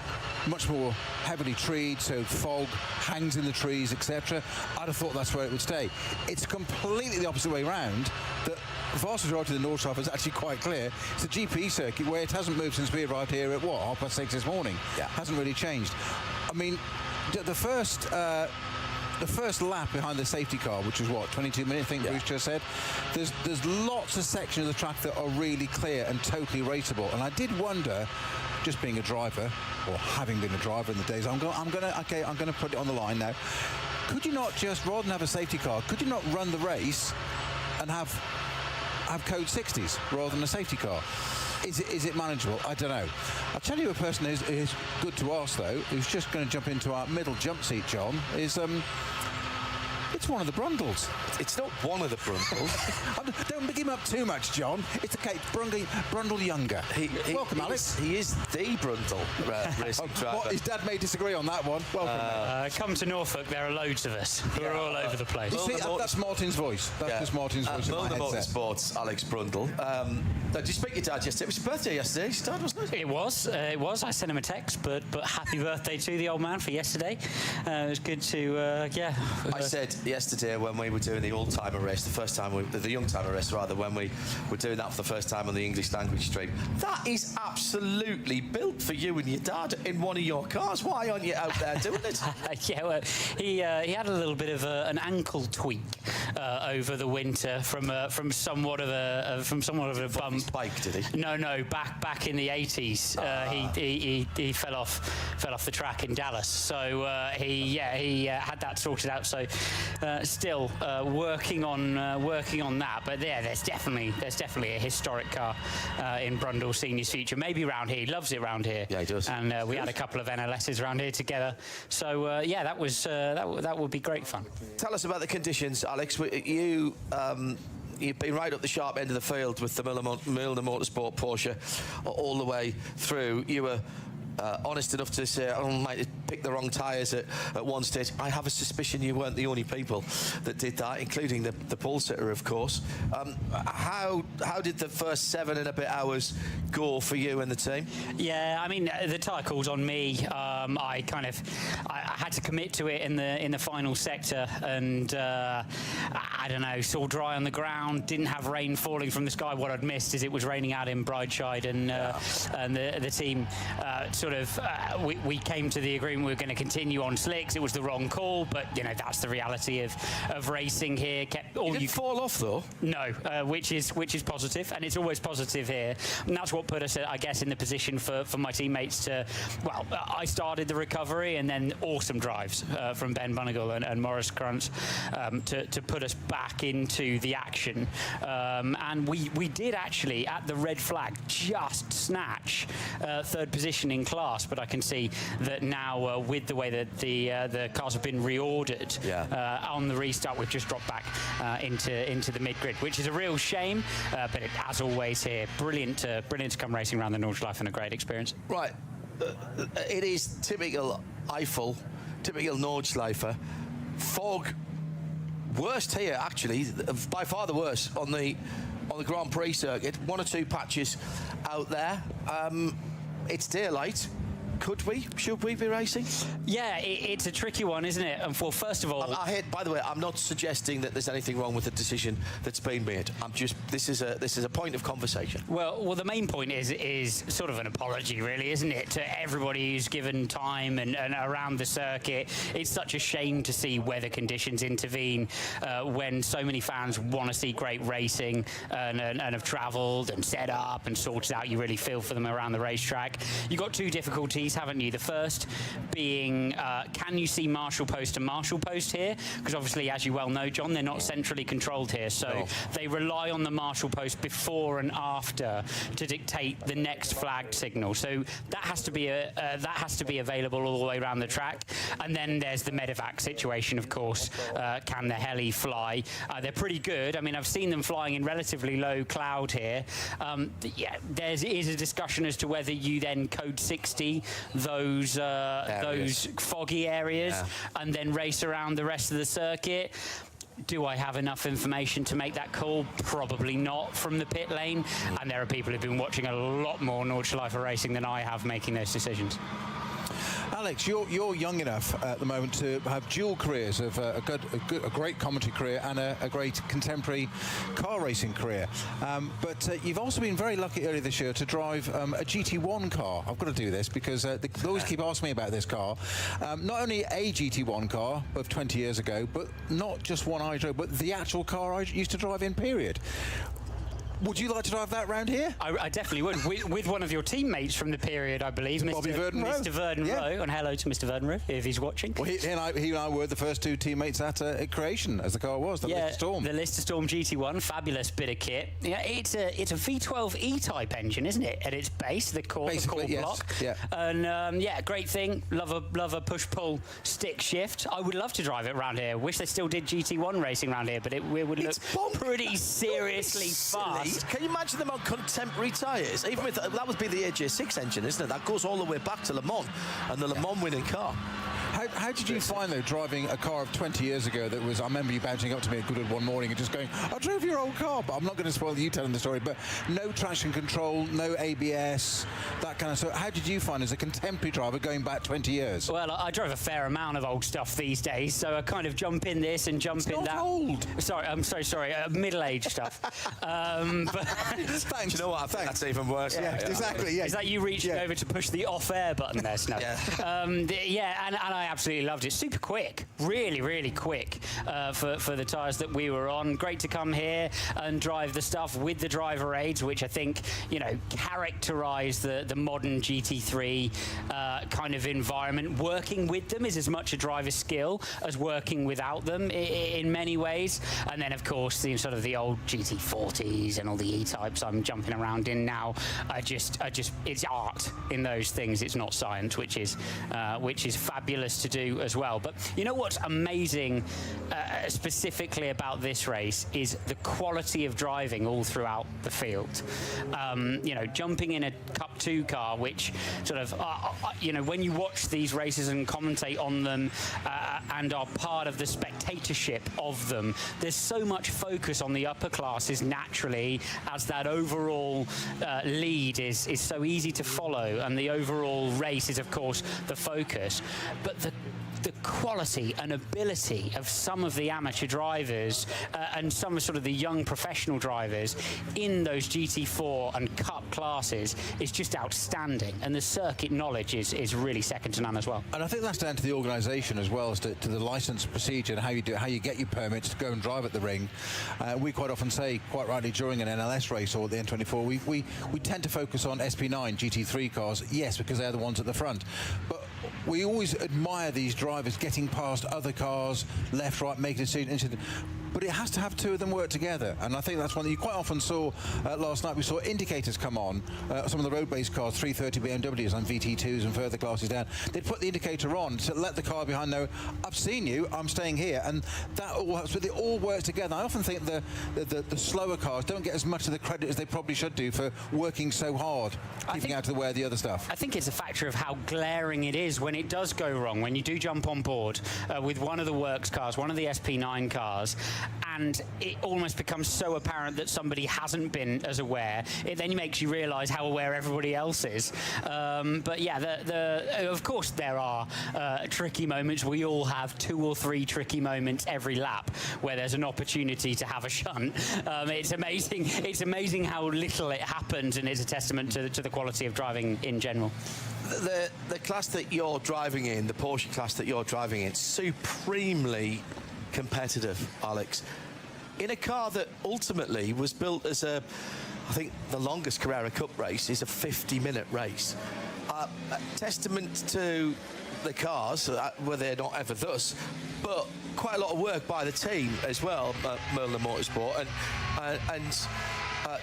much more heavily treed, so fog hangs in the trees, etc. I'd have thought that's where it would stay. It's completely the opposite way around, that the vast majority of the Nordschleife is actually quite clear. It's the GP circuit where it hasn't moved since we arrived here at, 6:30 this morning. Yeah. Hasn't really changed. I mean, the first lap behind the safety car, which was 22 minutes, I think Bruce just said, there's lots of sections of the track that are really clear and totally raceable. And I did wonder, just being a driver, or having been a driver in the days, I'm going to put it on the line now. Could you not just, rather than have a safety car, could you not run the race and have code 60s rather than a safety car? Is it manageable? I don't know. I'll tell you a person who's good to ask, though, who's just going to jump into our middle jump seat, John, is it's one of the Brundles. It's not one of the Brundles. Don't big him up too much, John. It's okay. Brundle younger. Welcome, Alex. He is the Brundle racing driver. His dad may disagree on that one. Welcome. Come to Norfolk, there are loads of us. We're all over the place. You see, that's Martin's voice. That's just Martin's voice in my headset. Motorsports, Alex Brundle. Did you speak to your dad yesterday? It was your birthday yesterday, his dad, wasn't it? It was. I sent him a text, but happy birthday to the old man for yesterday. It was good to, I said yesterday when we were doing the old-timer race, the young-timer race rather, when we were doing that for the first time on the English language stream, that is absolutely built for you and your dad in one of your cars. Why aren't you out there doing it? Well, he had a little bit of an ankle tweak over the winter from somewhat of a bump. Bike, did he? No, back in the 80s, he fell off the track in Dallas. So he had that sorted out. So still working on that. But there's definitely a historic car in Brundle Senior's future. Maybe round here. He loves it round here. Yeah, he does. And we had a couple of NLSs around here together. So that would be great fun. Tell us about the conditions, Alex. You've been right up the sharp end of the field with the Milner Motorsport Porsche all the way through. You were honest enough to say, I might have picked the wrong tyres at one stage. I have a suspicion you weren't the only people that did that, including the pole sitter, of course. How did the first 7 and a bit hours go for you and the team? Yeah, I mean, the tyre call's on me. I had to commit to it in the final sector, and I don't know, saw dry on the ground, didn't have rain falling from the sky. What I'd missed is it was raining out in Brideside, and the team we came to the agreement we were going to continue on slicks. It was the wrong call, but that's the reality of racing here. You didn't fall off though. No, which is positive, and it's always positive here. And that's what put us, I guess, in the position for my teammates to. Well, I started the recovery, and then awesome drives from Ben Bunnagle and Maurice Krantz to put us back into the action. And we did actually at the red flag just snatch third position in class, but I can see that now with the way that the cars have been reordered on the restart, we've just dropped back into the mid-grid, which is a real shame, but as always here, brilliant to come racing around the Nordschleife, and a great experience. Right, it is typical Eiffel, typical Nordschleifer. Fog, worst here actually, by far the worst on the Grand Prix circuit. 1 or 2 patches out there. It's daylight. Could we? Should we be racing? Yeah, it's a tricky one, isn't it? And well, first of all, by the way, I'm not suggesting that there's anything wrong with the decision that's been made. This is a point of conversation. Well, the main point is sort of an apology, really, isn't it, to everybody who's given time and around the circuit. It's such a shame to see weather conditions intervene when so many fans want to see great racing and have travelled and set up and sorted out. You really feel for them around the racetrack. You've got two difficulties, haven't you? The first being, can you see marshal post to marshal post here? Because obviously, as you well know, John, they're not centrally controlled here, so they rely on the marshal post before and after to dictate the next flagged signal. So that has to be available all the way around the track. And then there's the medevac situation, of course. Can the heli fly? They're pretty good. I mean, I've seen them flying in relatively low cloud here. There is a discussion as to whether you then code 60 those foggy areas and then race around the rest of the circuit. Do I have enough information to make that call? Probably not from the pit lane. And there are people who've been watching a lot more Nordschleife racing than I have making those decisions. Alex, you're young enough at the moment to have dual careers of a great commentary career and a great contemporary car racing career. But you've also been very lucky earlier this year to drive a GT1 car. I've got to do this because they always keep asking me about this car. Not only a GT1 car of 20 years ago, but not just one I drove, but the actual car I used to drive in, period. Would you like to drive that round here? I definitely would. with one of your teammates from the period, I believe, Mr. Verdenroe. And hello to Mr. Verdenroe, if he's watching. Well, he and I were the first two teammates at creation, as the car was, the Lister Storm. The Lister Storm GT1, fabulous bit of kit. Yeah, it's a V12 E-type engine, isn't it? At its base, the core block. Yeah. And great thing. Love a push-pull stick shift. I would love to drive it around here. Wish they still did GT1 racing around here, but it would look pretty seriously fast. Can you imagine them on contemporary tyres? Even with that would be the AJ6 engine, isn't it? That goes all the way back to Le Mans and the Le Mans winning car. How did you find, though, driving a car of 20 years ago that was, I remember you bouncing up to me at Goodwood one morning and just going, I drove your old car, but I'm not going to spoil you telling the story, but no traction control, no ABS, that kind of stuff. How did you find as a contemporary driver going back 20 years? Well, I drove a fair amount of old stuff these days, so I kind of jump in this and jump in that. Old. Sorry, I'm so sorry, middle-aged stuff. But thanks. Do you know what? I think that's even worse. Yeah, exactly. Yeah. Is that you reaching over to push the off-air button there, Snow? And I absolutely loved it. Super quick, really quick for the tyres that we were on. Great to come here and drive the stuff with the driver aids, which I think, characterise the modern GT3 kind of environment. Working with them is as much a driver's skill as working without them in many ways. And then, of course, the old GT40s and all the E-types I'm jumping around in now. It's art in those things. It's not science, which is fabulous to do as well. But you know what's amazing specifically about this race is the quality of driving all throughout the field. Jumping in a Cup 2 car, which when you watch these races and commentate on them and are part of the spectatorship of them, there's so much focus on the upper classes naturally, as that overall lead is so easy to follow, and the overall race is, of course, the focus. But the quality and ability of some of the amateur drivers and some of the young professional drivers in those GT4 and Cup classes is just outstanding, and the circuit knowledge is really second to none as well. And I think that's down to the organisation as well as to the licence procedure and how you get your permits to go and drive at the ring. We quite often say, quite rightly, during an NLS race or the N24, we tend to focus on SP9 GT3 cars, yes, because they're the ones at the front, but we always admire these drivers getting past other cars, left, right, making a decision. But it has to have two of them work together, and I think that's one that you quite often saw last night. We saw indicators come on, some of the road-based cars, 330 BMWs and VT2s and further classes down. They'd put the indicator on to let the car behind know, I've seen you, I'm staying here, and that all helps. But they all work together. I often think the slower cars don't get as much of the credit as they probably should do for working so hard, keeping out of the way of the other stuff. I think it's a factor of how glaring it is when it does go wrong, when you do jump on board with one of the works cars, one of the SP9 cars, and it almost becomes so apparent that somebody hasn't been as aware, it then makes you realise how aware everybody else is. But yeah, of course there are tricky moments. We all have 2 or 3 tricky moments every lap where there's an opportunity to have a shunt. It's amazing. It's amazing how little it happens, and it's a testament to the quality of driving in general. The class that you're driving in, the Porsche class that you're driving in, supremely competitive, Alex. In a car that ultimately was built as I think the longest Carrera Cup race is a 50-minute race. Testament to the cars, were they not ever thus, but quite a lot of work by the team as well, Merlin Motorsport, and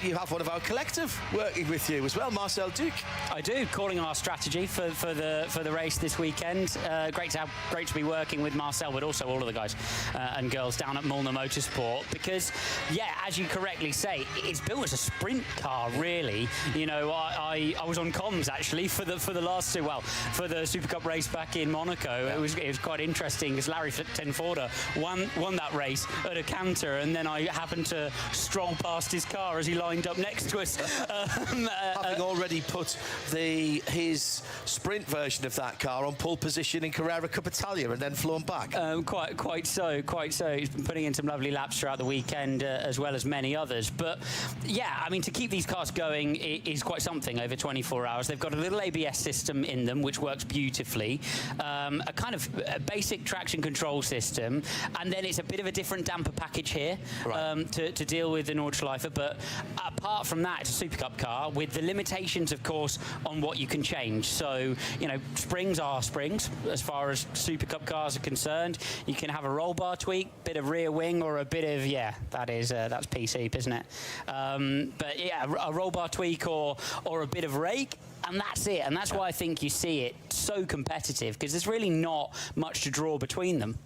you have one of our collective working with you as well, Marcel Duc. I do, calling our strategy for the race this weekend. Great to be working with Marcel, but also all of the guys and girls down at Molnar Motorsport, because yeah, as you correctly say, it's built as a sprint car, really. You know, I was on comms actually for the last two, well, for the Super Cup race back in Monaco. It was quite interesting because Larry Tenforda won that race at a canter, and then I happened to stroll past his car as he lined up next to us. Having already put his sprint version of that car on pole position in Carrera Cup Italia and then flown back. Quite so. He's been putting in some lovely laps throughout the weekend, as well as many others. But yeah, I mean, to keep these cars going is quite something over 24 hours. They've got a little ABS system in them, which works beautifully. A kind of basic traction control system, and then it's a bit of a different damper package here, right, to deal with the Nordschleife. But apart from that, it's a Super Cup car with the limitations, of course, on what you can change. So, you know, springs are springs as far as Super Cup cars are concerned. You can have a roll bar tweak, bit of rear wing, or a bit of, that's PC, isn't it? But yeah, a roll bar tweak or a bit of rake, and that's it. And that's why I think you see it so competitive, because there's really not much to draw between them.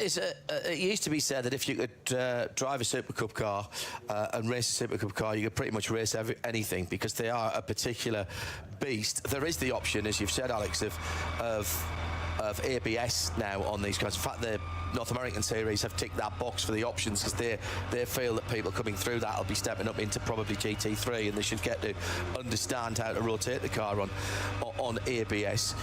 It used to be said that if you could drive a Super Cup car and race a Super Cup car, you could pretty much race anything, because they are a particular beast. There is the option, as you've said, Alex, of ABS now on these cars. In fact, the North American series have ticked that box for the options, because they feel that people coming through that will be stepping up into probably GT3, and they should get to understand how to rotate the car on ABS.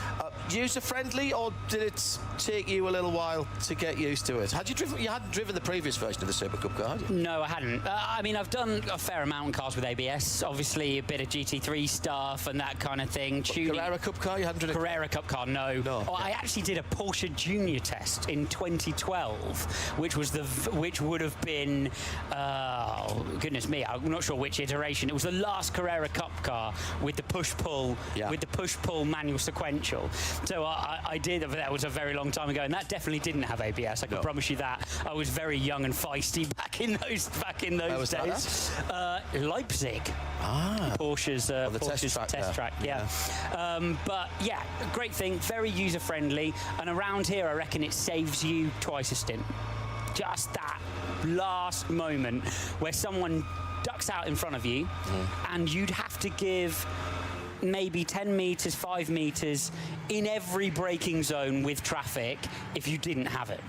User friendly, or did it take you a little while to get used to it? You hadn't driven the previous version of the Super Cup car, had you? No, I hadn't. I mean, I've done a fair amount in cars with ABS. Obviously, a bit of GT3 stuff and that kind of thing. Carrera Cup car? You hadn't driven Carrera Cup car? No. I actually did a Porsche Junior test in 2012, which would have been, goodness me, I'm not sure which iteration. It was the last Carrera Cup car with the push-pull, manual sequential. So I did, but that was a very long time ago, and that definitely didn't have ABS. I can promise you that. I was very young and feisty back in those days. Leipzig. Porsche's test track. Yeah. But yeah, great thing, very user friendly, and around here I reckon it saves you twice a stint. Just that last moment where someone ducks out in front of you, and you'd have to give maybe 10 metres, 5 metres in every braking zone with traffic if you didn't have it.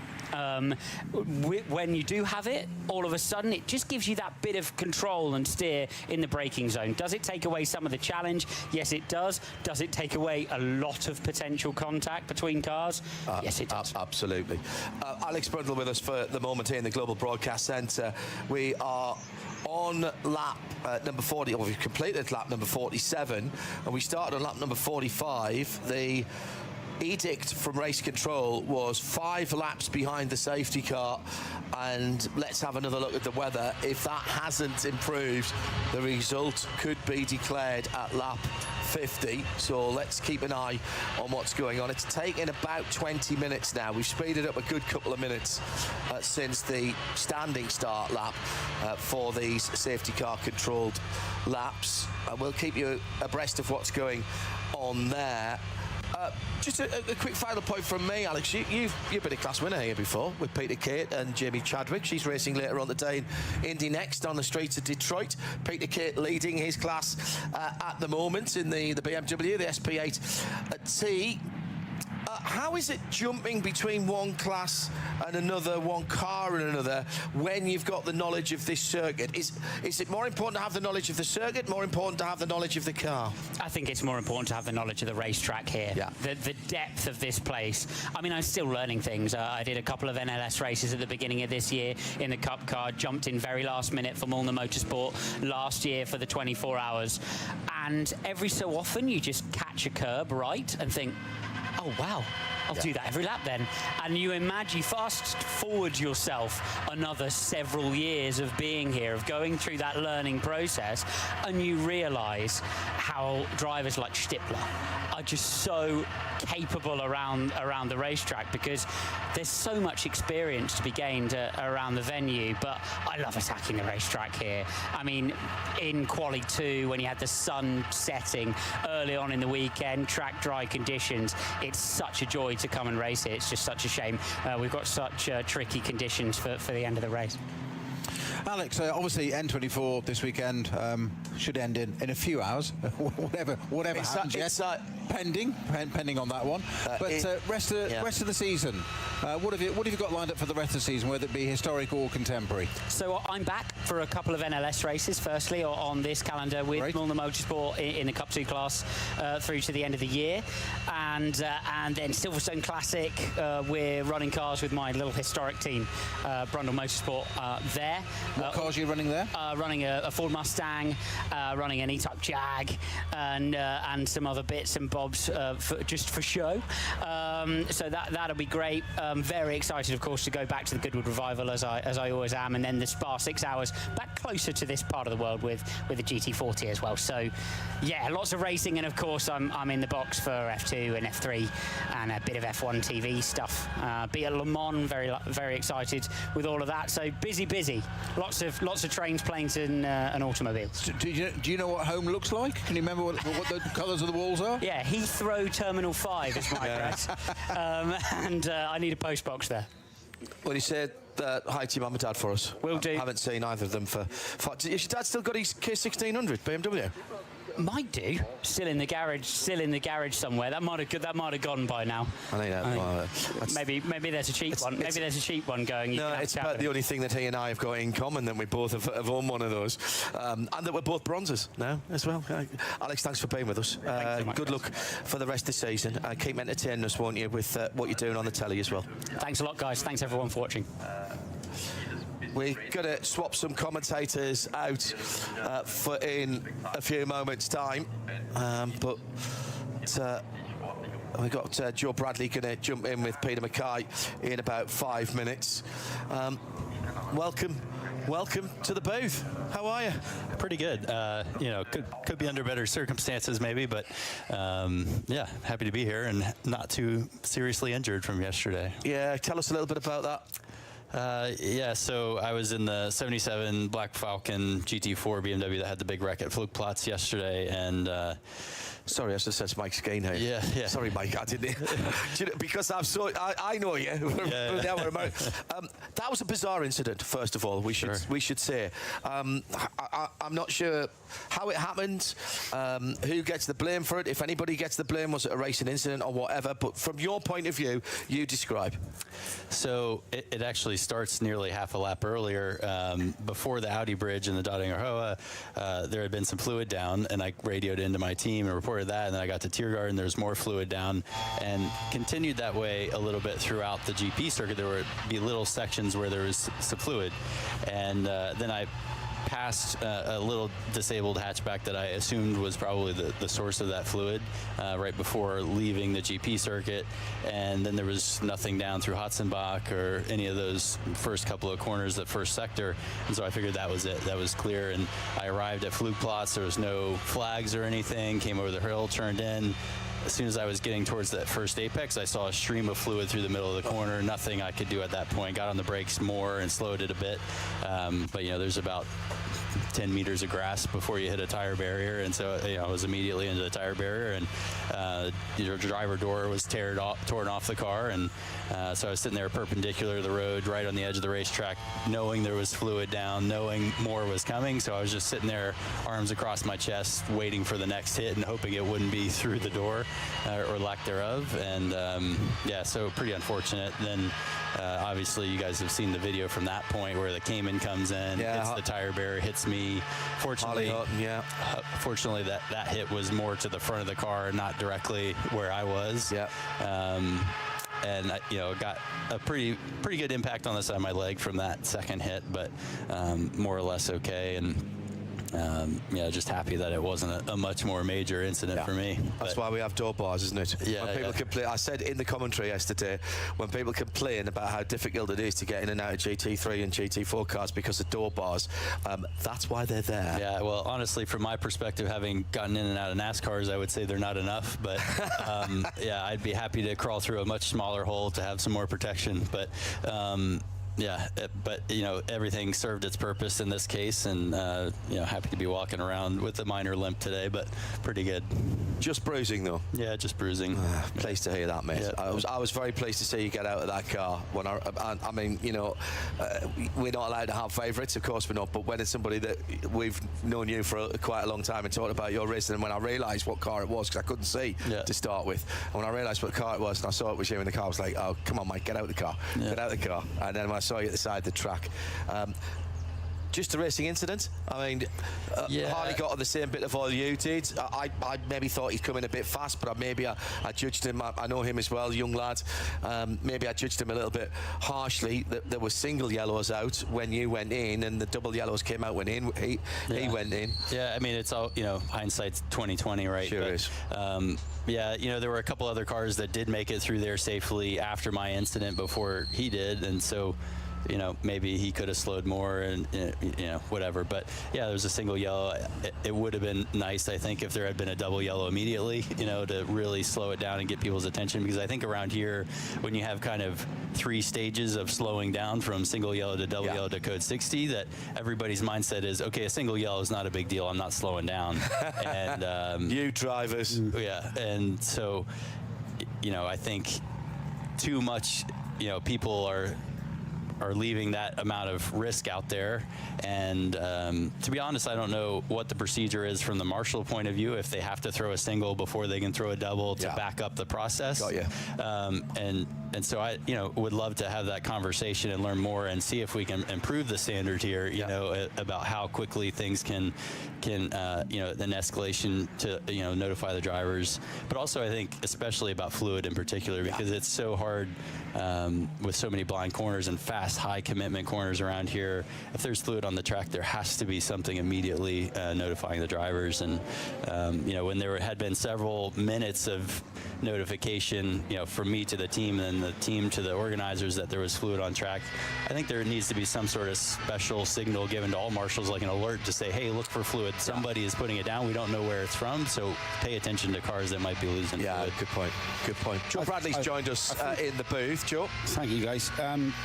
When you do have it, all of a sudden it just gives you that bit of control and steer in the braking zone. Does it take away some of the challenge? Yes, it does. Does it take away a lot of potential contact between cars? Yes, it does. Absolutely. Alex Brundle with us for the moment here in the Global Broadcast Centre. We are on lap number 40, or we've completed lap number 47, and we started on lap number 45. The edict from race control was 5 laps behind the safety car, and let's have another look at the weather. If that hasn't improved, the result could be declared at lap 50, so let's keep an eye on what's going on. It's taken about 20 minutes now. We've speeded up a good couple of minutes since the standing start lap for these safety car controlled laps, and we'll keep you abreast of what's going on there. Just a quick final point from me, Alex. You've been a class winner here before with Peter Kate and Jamie Chadwick. She's racing later on today in Indy Next on the streets of Detroit. Peter Kate leading his class at the moment in the BMW, the SP8T. How is it jumping between one class and another, one car and another, when you've got the knowledge of this circuit? Is it more important to have the knowledge of the circuit, more important to have the knowledge of the car? I think it's more important to have the knowledge of the racetrack here. Yeah. The depth of this place. I mean, I'm still learning things. I did a couple of NLS races at the beginning of this year in the Cup car, jumped in very last minute for Molnar Motorsport last year for the 24 hours. And every so often you just catch a curb right and think, oh, wow, I'll do that every lap then. And you imagine, you fast forward yourself another several years of being here, of going through that learning process, and you realise how drivers like Stippler are just so capable around the racetrack, because there's so much experience to be gained around the venue. But I love attacking the racetrack here. I mean, in Quali 2, when you had the sun setting early on in the weekend, track dry conditions, it's such a joy to come and race it. It's just such a shame we've got such tricky conditions for the end of the race. Alex, obviously N24 this weekend should end in a few hours, whatever happens. Yes, pending on that one. But rest of the season, what have you got lined up for the rest of the season, whether it be historic or contemporary? So I'm back for a couple of NLS races. Firstly, on this calendar with Molnar Motorsport in the Cup 2 class through to the end of the year, and then Silverstone Classic. We're running cars with my little historic team, Brundle Motorsport, there. What cars are you running there? Running a Ford Mustang, running an E-Type Jag, and some other bits and bobs just for show. So that'll be great. Very excited, of course, to go back to the Goodwood Revival as I always am, and then the Spa 6 hours back closer to this part of the world with the GT40 as well. So yeah, lots of racing, and of course I'm in the box for F2 and F3 and a bit of F1 TV stuff. Be at Le Mans, very excited with all of that. So busy. Lots of trains, planes, and automobiles. Do you know what home looks like? Can you remember what the colours of the walls are? Yeah, Heathrow Terminal 5 is my address, and I need a post box there. Well, he said hi to your mum and dad for us. Will do. I haven't seen either of them for. Has your dad still got his K1600 BMW? Might do. Still in the garage somewhere. That might have gone by now. I think that. Well, maybe there's a cheap one. Maybe there's a cheap one going. No, it's about the only thing that he and I have got in common. That we both have owned one of those, and that we're both bronzes now as well. Alex, thanks for being with us. So much, good luck for the rest of the season. Keep entertaining us, won't you, with what you're doing on the telly as well. Thanks a lot, guys. Thanks everyone for watching. We're going to swap some commentators out for in a few moments' time, but we've got Joe Bradley going to jump in with Peter Mackay in about 5 minutes. Welcome to the booth. How are you? Pretty good. Could be under better circumstances maybe, but yeah, happy to be here and not too seriously injured from yesterday. Yeah, tell us a little bit about that. Yeah, so I was in the 77 Black Falcon GT4 BMW that had the big wreck at Flugplatz yesterday, and sorry, I just said Mike's gain here. Yeah. Sorry, Mike, I didn't. Because I know you. That was a bizarre incident. First of all, we should say. I'm not sure how it happened, who gets the blame for it, if anybody gets the blame, was it a racing incident or whatever. But from your point of view, you describe. So it actually starts nearly half a lap earlier. Before the Audi bridge in the Döttinger Höhe, there had been some fluid down, and I radioed into my team and reported that, and then I got to Tiergarten, there's more fluid down, and continued that way a little bit throughout the GP circuit. There would be little sections where there was some fluid, and then I passed a little disabled hatchback that I assumed was probably the source of that fluid right before leaving the GP circuit, and then there was nothing down through Hotzenbach or any of those first couple of corners, that first sector, and so I figured that was it. That was clear, and I arrived at Flugplatz. There was no flags or anything, came over the hill, turned in. As soon as I was getting towards that first apex, I saw a stream of fluid through the middle of the corner. Nothing I could do at that point. Got on the brakes more and slowed it a bit. But there's about 10 meters of grass before you hit a tire barrier, and so I was immediately into the tire barrier, and your driver door was torn off the car, and so I was sitting there perpendicular to the road, right on the edge of the racetrack, knowing there was fluid down, knowing more was coming. So I was just sitting there, arms across my chest, waiting for the next hit and hoping it wouldn't be through the door or lack thereof. And yeah, so pretty unfortunate. Then obviously you guys have seen the video from that point where the Cayman comes in, hits the tire barrier, hits me. Fortunately, fortunately that hit was more to the front of the car, not directly where I was. Yeah. And got a pretty good impact on the side of my leg from that second hit, but more or less okay. And just happy that it wasn't a much more major incident for me. That's why we have door bars, isn't it? Yeah. When people complain, I said in the commentary yesterday, when people complain about how difficult it is to get in and out of GT3 and GT4 cars because of door bars, that's why they're there. Yeah, well, honestly, from my perspective, having gotten in and out of NASCARs, I would say they're not enough. But yeah, I'd be happy to crawl through a much smaller hole to have some more protection. But yeah, but everything served its purpose in this case, and happy to be walking around with a minor limp today, but pretty good. Just bruising though. Yeah, just bruising. Pleased to hear that, mate. Yeah. I was very pleased to see you get out of that car. When I mean, we're not allowed to have favourites, of course we're not. But when it's somebody that we've known you for quite a long time and talked about your racing, and when I realised what car it was, because I couldn't see to start with, and when I realised what car it was, and I saw it was you in the car, I was like, oh, come on, mate, get out of the car, get out of the car. And then when I saw you at the side of the track. Just a racing incident. I mean, Harley got on the same bit of oil you did. I maybe thought he'd come in a bit fast, but I judged him. I know him as well, young lad. Maybe I judged him a little bit harshly. There were single yellows out when you went in, and the double yellows came out when he went in. Yeah, I mean, it's all hindsight's 2020, right? Sure is. Yeah, there were a couple other cars that did make it through there safely after my incident before he did, and so maybe he could have slowed more and, whatever. But yeah, there was a single yellow. It would have been nice, I think, if there had been a double yellow immediately, to really slow it down and get people's attention. Because I think around here, when you have kind of 3 stages of slowing down from single yellow to double yellow to code 60, that everybody's mindset is, okay, a single yellow is not a big deal. I'm not slowing down. And you drivers. Yeah. And so, I think too much, people are leaving that amount of risk out there. And to be honest, I don't know what the procedure is from the marshal point of view, if they have to throw a single before they can throw a double to back up the process. Got you. And so I, would love to have that conversation and learn more and see if we can improve the standard here, about how quickly things can then escalation to, notify the drivers. But also I think especially about fluid in particular, because it's so hard with so many blind corners and fast, high commitment corners around here. If there's fluid on the track, there has to be something immediately notifying the drivers. And when there had been several minutes of notification, from me to the team and the team to the organizers that there was fluid on track, I think there needs to be some sort of special signal given to all marshals, like an alert to say, hey, look for fluid. Somebody is putting it down. We don't know where it's from, so pay attention to cars that might be losing fluid. Good point. Good point. Joe Bradley's joined us in the booth. Joe. Thank you, guys.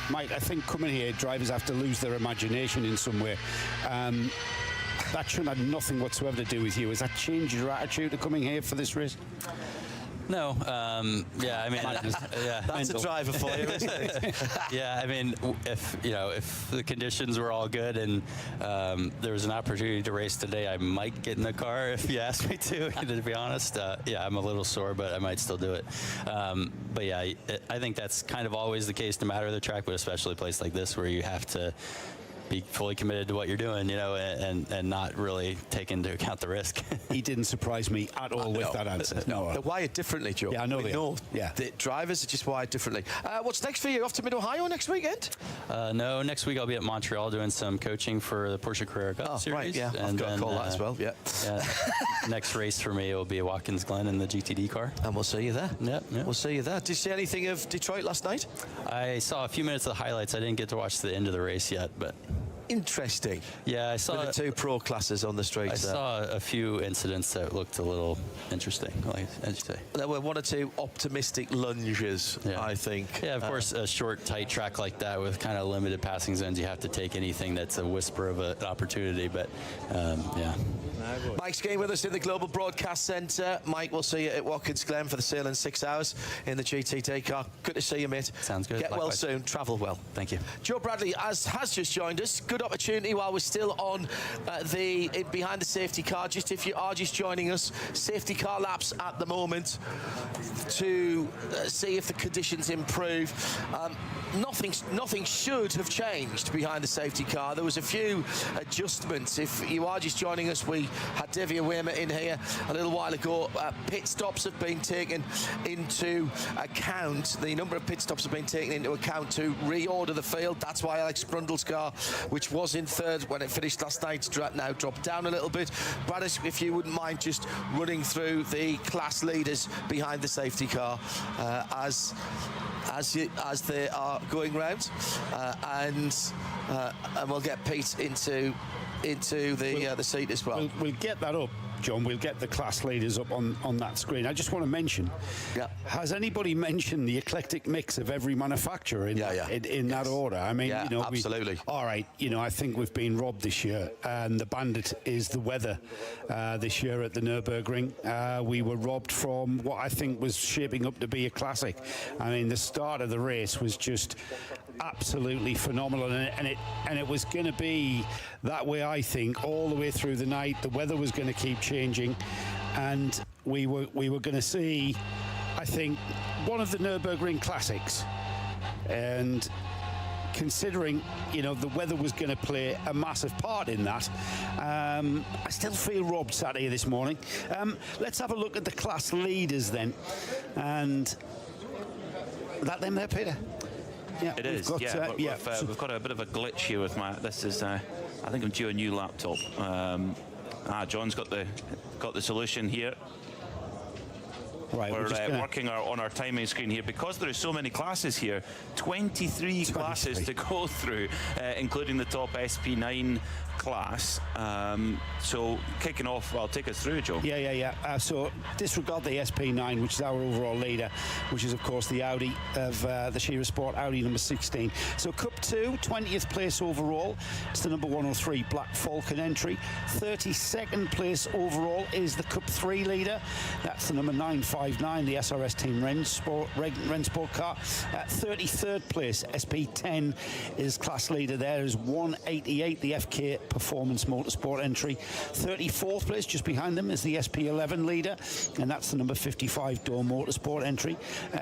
Mike, I think coming here, drivers have to lose their imagination in some way. That shouldn't have nothing whatsoever to do with you. Has that changed your attitude to coming here for this race? No, yeah, I mean, that's a driver for you, isn't it? Yeah, I mean, if the conditions were all good and there was an opportunity to race today, I might get in the car if you asked me to be honest. Yeah, I'm a little sore, but I might still do it. But yeah, I think that's kind of always the case, no matter the track, but especially a place like this where you have to be fully committed to what you're doing, and not really take into account the risk. He didn't surprise me at all with that answer. No. They're wired differently, Joe. Yeah, I know they are. Yeah. The drivers are just wired differently. What's next for you? Off to Mid-Ohio next weekend? No, next week I'll be at Montreal doing some coaching for the Porsche Carrera Cup Series. Right, yeah. And I've got to call that as well, yeah. Next race for me will be Watkins Glen in the GTD car. And we'll see you there. Yep. We'll see you there. Did you see anything of Detroit last night? I saw a few minutes of the highlights. I didn't get to watch the end of the race yet, but interesting. Yeah, I saw with the 2 pro classes on the streets. I saw a few incidents that looked a little interesting, like as you say. There were 1 or 2 optimistic lunges, I think. Yeah, of course, a short, tight track like that with kind of limited passing zones, you have to take anything that's a whisper of an opportunity. But yeah. Mike's game with us in the Global Broadcast Centre. Mike, we'll see you at Watkins Glen for the sailing 6 hours in the GTD car. Good to see you, mate. Sounds good. Get well Likewise. soon. Travel well. Thank you. Joe Bradley has just joined us. Good opportunity while we're still on behind the safety car. Just if you are just joining us, safety car laps at the moment to see if the conditions improve. Nothing should have changed behind the safety car. There was a few adjustments. If you are just joining us, we had Davia Waymer in here a little while ago. Pit stops have been taken into account. The number of pit stops have been taken into account to reorder the field. That's why Alex Brundle's car, which was in 3rd when it finished last night, now dropped down a little bit. Brad, if you wouldn't mind just running through the class leaders behind the safety car as they are going round, and we'll get Pete into the seat as well. We'll get that up, John. We'll get the class leaders up on that screen. I just want to mention, has anybody mentioned the eclectic mix of every manufacturer in that order? I mean, absolutely. All right, I think we've been robbed this year, and the bandit is the weather this year at the Nürburgring. We were robbed from what I think was shaping up to be a classic. I mean, the start of the race was just absolutely phenomenal, and it was going to be that way, I think, all the way through the night. The weather was going to keep changing, and we were going to see, I think, one of the Nürburgring classics. And considering the weather was going to play a massive part in that, I still feel robbed Saturday this morning. Let's have a look at the class leaders then, and that them there, Peter? Yeah, it is. We've got a bit of a glitch here with my. This is. I think I'm due a new laptop. John's got the solution here. Right, we're working on our timing screen here because there are so many classes here. 23 classes to go through, including the top SP9 class. So kicking off, I'll take us through, Joe. So disregard the SP9, which is our overall leader, which is of course the Audi of the Shearer Sport Audi number 16. So Cup 2, 20th place overall. It's the number 103 Black Falcon entry. 32nd place overall is the Cup 3 leader. That's the number 959, the SRS Team Rennsport car. 33rd place, SP10 is class leader. There is 188, the FK Performance Motorsport entry. 34th place, just behind them, is the SP11 leader, and that's the number 55 Door Motorsport entry.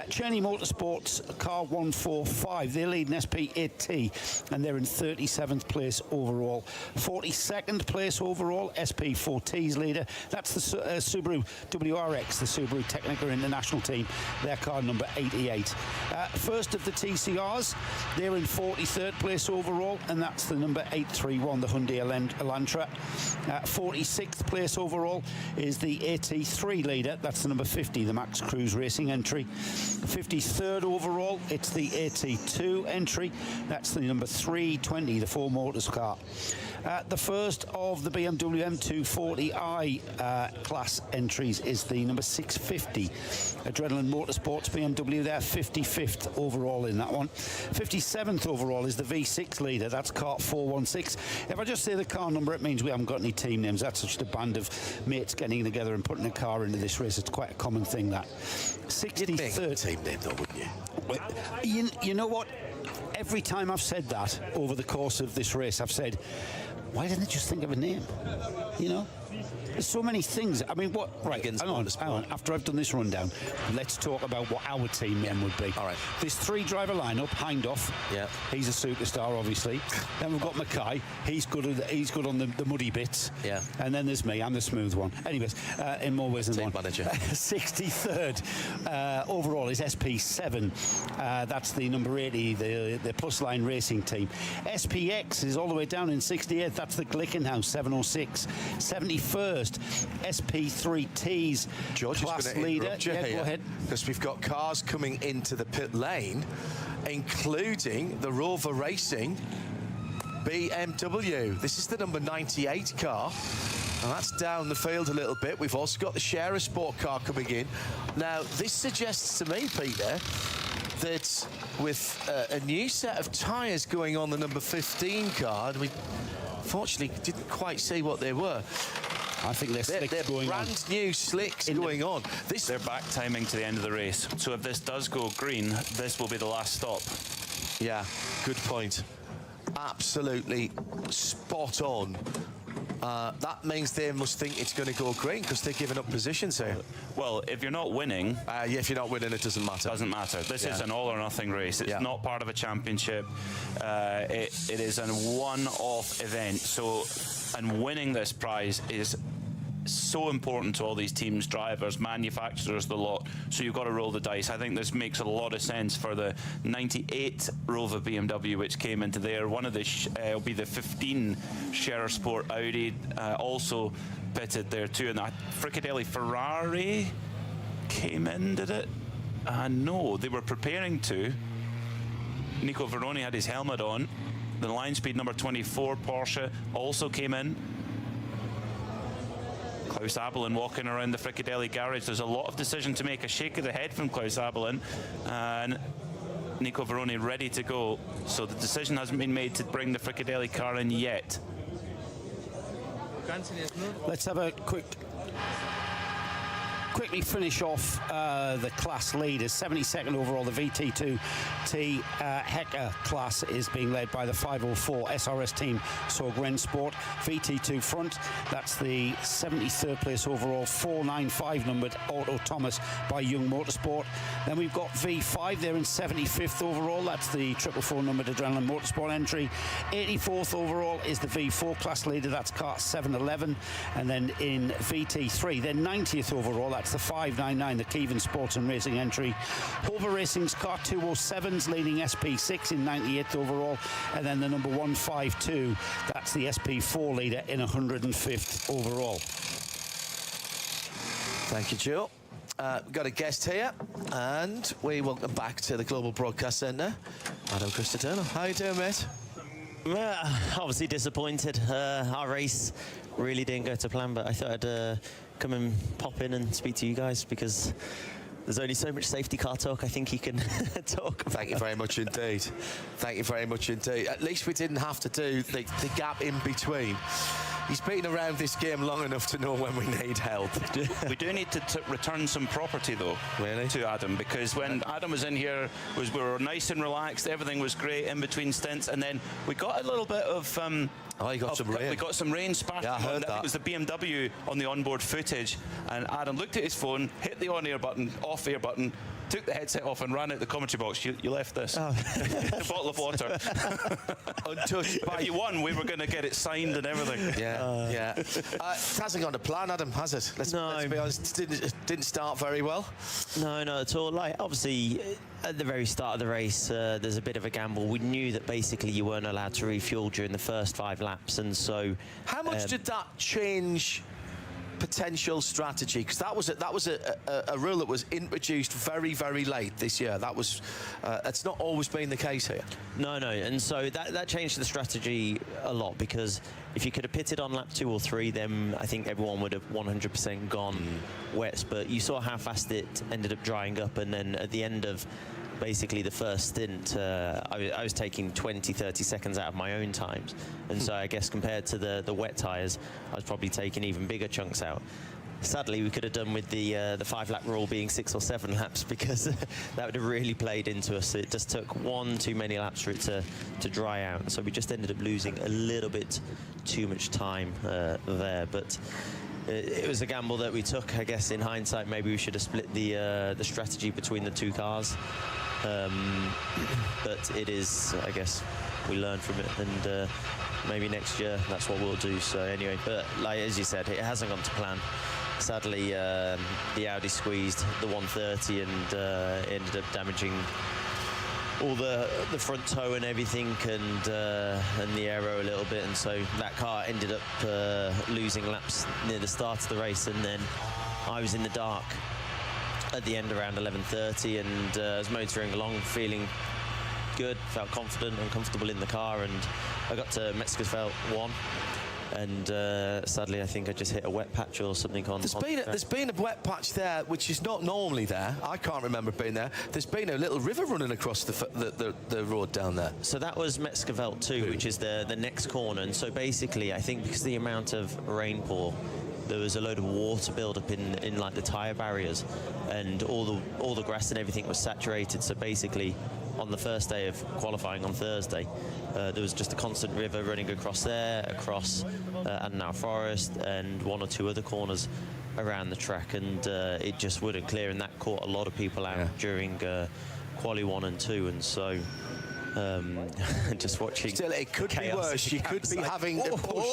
Cherney Motorsports car 145, they're leading SP8T, and they're in 37th place overall. 42nd place overall, SP4T's leader. That's the Subaru WRX, the Subaru Technica International team, their car number 88. First of the TCRs, they're in 43rd place overall, and that's the number 831, the Hyundai Elantra. 46th place overall is the AT3 leader. That's the number 50, the Max Cruise Racing entry. 53rd overall, it's the AT2 entry. That's the number 320, the Ford Motors car. The first of the BMW M240i class entries is the number 650 Adrenaline Motorsports BMW. They're 55th overall in that one. 57th overall is the V6 leader. That's car 416. If I just say the car number, it means we haven't got any team names. That's just a band of mates getting together and putting a car into this race. It's quite a common thing, that. 63rd team name, though, wouldn't you? You know what? Every time I've said that over the course of this race, I've said, why didn't they just think of a name? There's so many things. I mean, hang on. After I've done this rundown, let's talk about what our team name would be. All right. This 3-driver lineup, Hindhoff. Yeah. He's a superstar, obviously. Then we've got Mackay. He's good on the muddy bits. Yeah. And then there's me. I'm the smooth one. Anyways, in more ways than team one. Manager. 63rd overall is SP7. That's the number 80, the Plus Line Racing team. SPX is all the way down in 68th. That's the Glickenhaus 706. 71st. SP3T's class leader. Go ahead. Because we've got cars coming into the pit lane, including the Rover Racing BMW. This is the number 98 car. And that's down the field a little bit. We've also got the Scherer Sport car coming in. Now, this suggests to me, Peter, that with a new set of tyres going on the number 15 car, and we fortunately didn't quite see what they were. I think they're going brand on. new slicks going on. They're back timing to the end of the race. So if this does go green, this will be the last stop. Yeah, good point. Absolutely spot on. That means they must think it's going to go green because they're giving up positions here. Well, if you're not winning... yeah, if you're not winning, it doesn't matter. Doesn't matter. This is an all-or-nothing race. It's not part of a championship. It is a one-off event. So, and winning this prize is so important to all these teams, drivers, manufacturers, the lot. So you've got to roll the dice. I think this makes a lot of sense for the 98 Rover BMW, which came into there. One of the will be the 15 Scherer Sport Audi, also pitted there too. And that Frickadelli Ferrari came in, did it? No, they were preparing to. Nico Veroni had his helmet on. The line speed number 24 Porsche also came in. Klaus Abelin walking around the Frickadelli garage. There's a lot of decision to make. A shake of the head from Klaus Abelin. And Nico Veroni ready to go. So the decision hasn't been made to bring the Frickadelli car in yet. Let's have a quickly finish off the class leaders. 72nd overall, the VT2T Hecker class is being led by the 504 SRS team, Sorg Rennsport. VT2 front, that's the 73rd place overall, 495 numbered Otto Thomas by Young Motorsport. Then we've got V5 there in 75th overall, that's the 444 numbered Adrenaline Motorsport entry. 84th overall is the V4 class leader, that's car 711. And then in VT3, then 90th overall, that's the 599, the Kevin Sports and Racing entry. Hover Racing's car 207's leading SP6 in 98th overall, and then the number 152, that's the SP4 leader in 105th overall. Thank you, Joe. We've got a guest here, and we welcome back to the Global Broadcast Centre, Adam Christodano. How you doing, mate? Obviously disappointed. Our race really didn't go to plan, but I thought I'd come and pop in and speak to you guys because there's only so much safety car talk I think you can talk about. Thank you very much indeed. Thank you very much indeed. At least we didn't have to do the gap in between. He's been around this game long enough to know when we need help. We do need to return some property, though, to Adam, because when Adam was in here, we were nice and relaxed, everything was great in between stints, and then we got a little bit of... you got some rain. We got some rain sparking. Yeah, I heard that. It was the BMW on the onboard footage, and Adam looked at his phone, hit the on-air button, off-air button, took the headset off and ran out the commentary box. You left this. A bottle of water. Untouched. But you won. We were going to get it signed and everything. Yeah. It hasn't gone to plan, Adam, has it? Let's be honest. It didn't start very well. No, not at all. Like, obviously, at the very start of the race, there's a bit of a gamble. We knew that basically you weren't allowed to refuel during the first 5 laps, and so... How much did that change potential strategy? Because that was a rule that was introduced very, very late this year. That was it's not always been the case here. No, and so that changed the strategy a lot, because if you could have pitted on lap 2 or 3, then I think everyone would have 100% gone wets. But you saw how fast it ended up drying up, and then at the end of basically the first stint, I was taking 20-30 seconds out of my own times, and so I guess compared to the wet tyres, I was probably taking even bigger chunks out. Sadly, we could have done with the 5-lap rule being 6 or 7 laps, because that would have really played into us. It just took one too many laps for it to dry out, so we just ended up losing a little bit too much time there. But it was a gamble that we took. I guess in hindsight, maybe we should have split the strategy between the 2 cars. But it is, I guess, we learn from it, and maybe next year that's what we'll do. So anyway, but like as you said, it hasn't gone to plan. Sadly, the Audi squeezed the 130 and ended up damaging all the front toe and everything, and the aero a little bit, and so that car ended up losing laps near the start of the race, and then I was in the dark at the end around 11:30, and I was motoring along feeling good, felt confident and comfortable in the car, and I got to Metzgersfeld 1. And sadly, I think I just hit a wet patch or something on. There's been a wet patch there, which is not normally there. I can't remember it being there. There's been a little river running across the road down there. So that was Metzgersfeld 2, which is the next corner. And so basically, I think because of the amount of rainfall, there was a load of water build-up in like the tyre barriers, and all the grass and everything was saturated. So basically, on the first day of qualifying on Thursday, there was just a constant river running across there, across Adenauer Forest, and one or two other corners around the track, and it just wouldn't clear, and that caught a lot of people out during Quali 1 and 2, and so just watching. Still, it could be worse. You could be having to push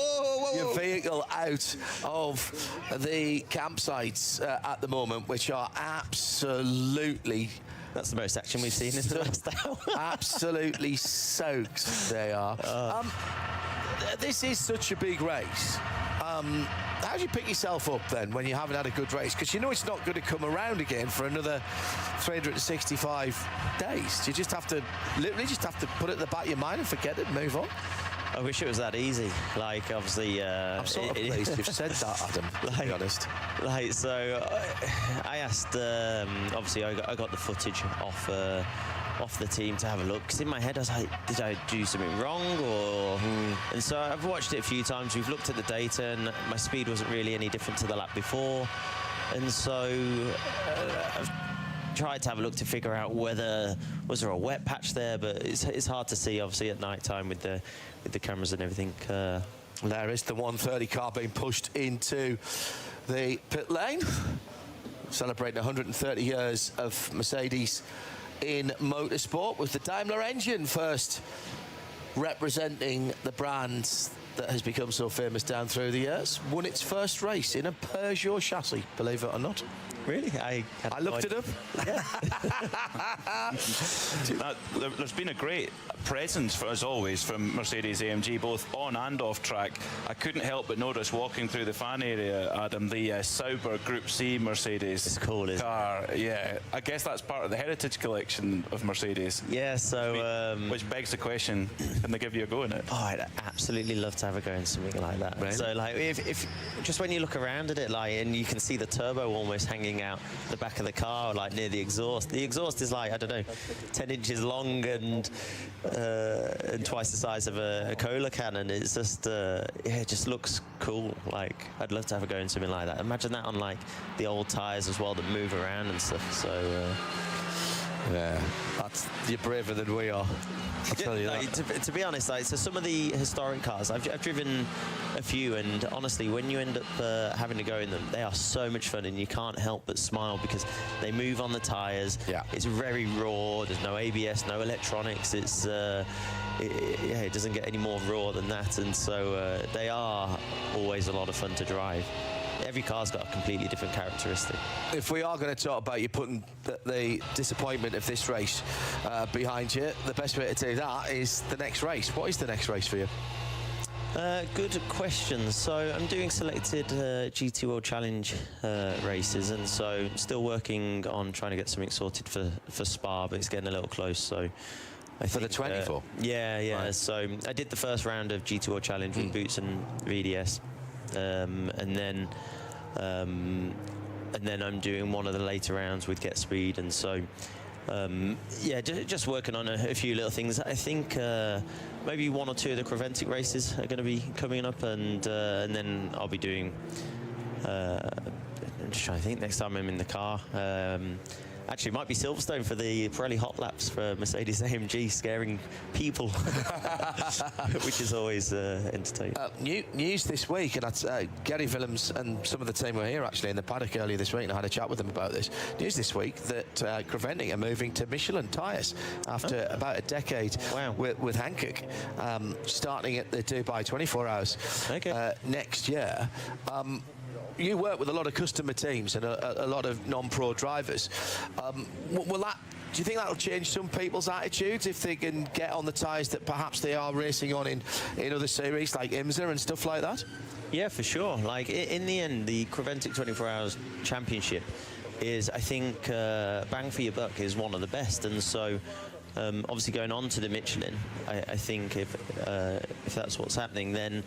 your vehicle out of the campsites at the moment, which are absolutely. That's the most action we've seen in the last hour. Absolutely soaked they are. This is such a big race. How do you pick yourself up then when you haven't had a good race? Because you know it's not going to come around again for another 365 days. You just have to, literally just have to put it at the back of your mind and forget it and move on. I wish it was that easy. Like, obviously... I'm sort of pleased you've said that, Adam, to be honest. Like, so I asked... obviously, I got the footage off the team to have a look. Because in my head, I was like, did I do something wrong? Or... And so I've watched it a few times. We've looked at the data, and my speed wasn't really any different to the lap before. And so... I've tried to have a look to figure out whether was there a wet patch there, but it's hard to see obviously at night time with the cameras and everything. There is the 130 car being pushed into the pit lane, celebrating 130 years of Mercedes in motorsport, with the Daimler engine first representing the brand that has become so famous down through the years. Won its first race in a Peugeot chassis, believe it or not. Really? I looked it up. There's been a great presence, as always, from Mercedes-AMG, both on and off track. I couldn't help but notice walking through the fan area, Adam, the Sauber Group C Mercedes car. Yeah, I guess that's part of the heritage collection of Mercedes. Yeah, so... which begs the question, can they give you a go in it? Oh, I'd absolutely love to have a go in something like that. Really? So, like, if just when you look around at it, like, and you can see the turbo almost hanging out the back of the car, like near the exhaust. The exhaust is like, I don't know, 10 inches long and twice the size of a cola can, and it's just, yeah, it just looks cool. Like, I'd love to have a go in something like that. Imagine that on like the old tyres as well that move around and stuff. So. Yeah, you're braver than we are. I'll tell you like, that. To be honest, like, so some of the historic cars, I've driven a few, and honestly, when you end up having to go in them, they are so much fun, and you can't help but smile because they move on the tyres. Yeah. It's very raw. There's no ABS, no electronics. It's it doesn't get any more raw than that, and so they are always a lot of fun to drive. Every car's got a completely different characteristic. If we are going to talk about you putting the disappointment of this race behind you, the best way to do that is the next race. What is the next race for you? Good question. So I'm doing selected GT World Challenge races, and so still working on trying to get something sorted for Spa, but it's getting a little close. So for the 24? Yeah. Right. So I did the first round of GT World Challenge with Boots and VDS. And then I'm doing one of the later rounds with Get Speed, and so yeah, just working on a few little things. I think maybe one or two of the Creventic races are going to be coming up, and then I'll be doing. I'm just trying to think. Next time I'm in the car. Actually, it might be Silverstone for the Pirelli Hot Laps for Mercedes-AMG, scaring people, which is always entertaining. News this week, and Gary Willems and some of the team were here actually in the paddock earlier this week, and I had a chat with them about this. News this week that Creventic are moving to Michelin tyres after about a decade with Hankook, starting at the Dubai 24 Hours next year. You work with a lot of customer teams and a lot of non-pro drivers. Do you think that'll change some people's attitudes if they can get on the tyres that perhaps they are racing on in other series like IMSA and stuff like that? Yeah, for sure. Like, in the end, the Creventic 24 Hours Championship is, I think, bang for your buck is one of the best, and so Obviously, going on to the Michelin, I think if that's what's happening, then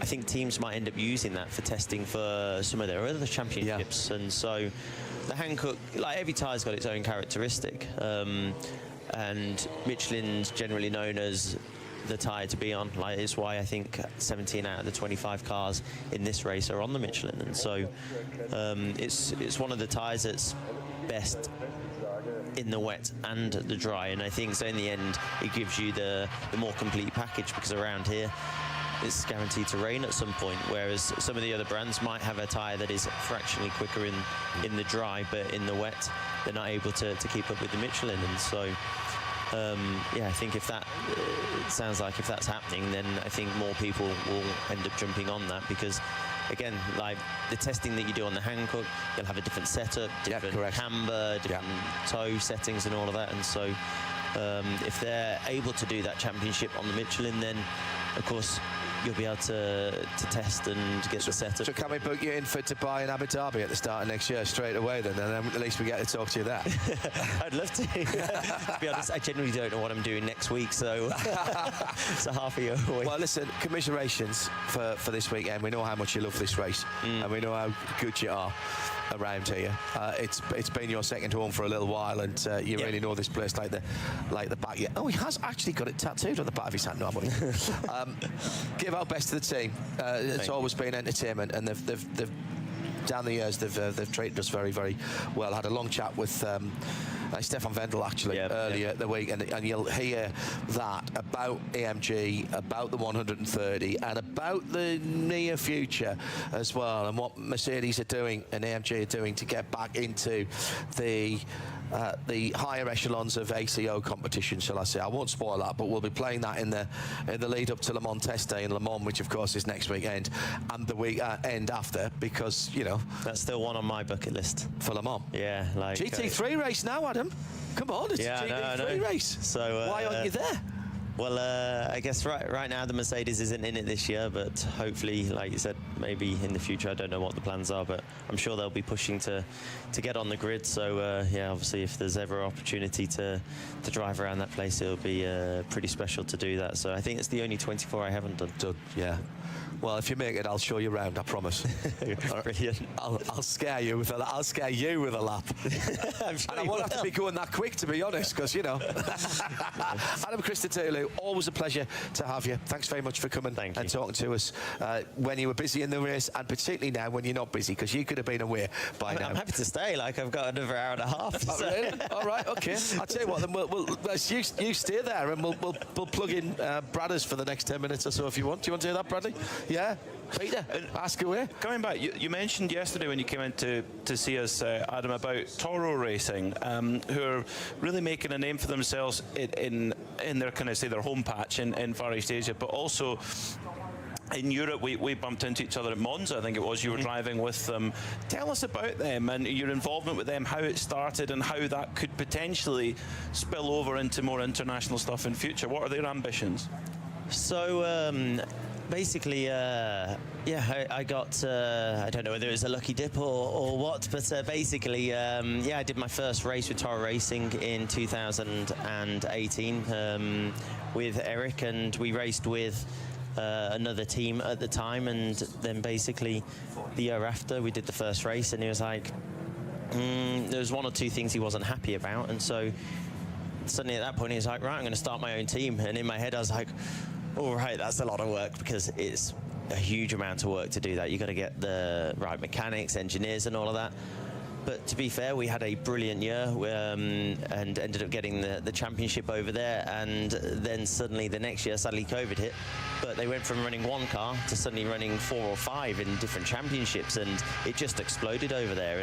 I think teams might end up using that for testing for some of their other championships. And so the Hankook, like every tyre's got its own characteristic, and Michelin's generally known as the tyre to be on. Like, it's why I think 17 out of the 25 cars in this race are on the Michelin, and so it's one of the tyres that's best in the wet and the dry, and I think so in the end it gives you the more complete package, because around here it's guaranteed to rain at some point, whereas some of the other brands might have a tyre that is fractionally quicker in the dry, but in the wet they're not able to keep up with the Michelin. And so I think if that it sounds like if that's happening, then I think more people will end up jumping on that, because again, like the testing that you do on the Hankook, you'll have a different setup, different camber, different toe settings and all of that. And so if they're able to do that championship on the Michelin, then of course you'll be able to test and get the setup. So can we book you in for Dubai and Abu Dhabi at the start of next year straight away then? And then at least we get to talk to you there. I'd love to. To be honest, I genuinely don't know what I'm doing next week, so it's a half a year away. Well, listen, commiserations for this weekend. We know how much you love this race, and we know how good you are around here. It's been your second home for a little while, and you really know this place like the back. Oh, he has actually got it tattooed on the back of his hand. No, give our best to the team. It's always been entertainment, and they've down the years they've treated us very, very well. I had a long chat with Stefan Vendel actually earlier the week, and you'll hear that about AMG, about the 130, and about the near future as well, and what Mercedes are doing and AMG are doing to get back into the higher echelons of ACO competition, shall I say. I won't spoil that, but we'll be playing that in the lead up to Le Mans Test Day in Le Mans, which of course is next weekend, and the weekend after, because that's still one on my bucket list for Le Mans. Yeah, like GT3 race now, Adam. Come on, it's a GT3 race. So why aren't you there? Well, I guess right now the Mercedes isn't in it this year, but hopefully, like you said, maybe in the future. I don't know what the plans are, but I'm sure they'll be pushing to get on the grid. So obviously, if there's ever opportunity to drive around that place, it'll be pretty special to do that. So I think it's the only 24 I haven't done. Yeah. Well, if you make it, I'll show you around. I promise. Brilliant. I'll scare you with a lap. And I won't have to be going that quick, to be honest, because Adam Christodoulou, always a pleasure to have you. Thanks very much for coming and talking to us when you were busy in the race, and particularly now when you're not busy, because you could have been away by now. I'm happy to stay. Like, I've got another hour and a half. Oh, really? All right, okay. I'll tell you what, then you stay there, and we'll plug in Bradders for the next 10 minutes or so if you want. Do you want to do that, Bradley? Yeah, Peter, ask away. Coming back, you mentioned yesterday when you came in to see us, Adam, about Toro Racing, who are really making a name for themselves in their their home patch in Far East Asia, but also in Europe. We bumped into each other at Monza, I think it was. You were driving with them. Tell us about them and your involvement with them, how it started and how that could potentially spill over into more international stuff in future. What are their ambitions? So basically, I got, I don't know whether it was a lucky dip or what, but basically, I did my first race with Toro Racing in 2018 with Eric, and we raced with another team at the time, and then basically the year after we did the first race, and he was like, there was one or two things he wasn't happy about, and so suddenly at that point he was like, right, I'm going to start my own team. And in my head I was like, all right, that's a lot of work, because it's a huge amount of work to do that. You've got to get the right mechanics, engineers and all of that. But to be fair, we had a brilliant year and ended up getting the championship over there. And then suddenly the next year, sadly, COVID hit. But they went from running one car to suddenly running 4 or 5 in different championships. And it just exploded over there.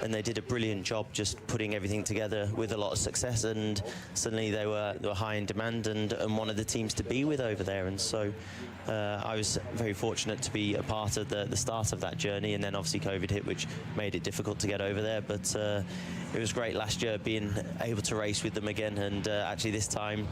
And they did a brilliant job just putting everything together with a lot of success. And suddenly they were high in demand and one of the teams to be with over there. And so I was very fortunate to be a part of the start of that journey, and then obviously COVID hit, which made it difficult to get over there. But it was great last year being able to race with them again, and actually this time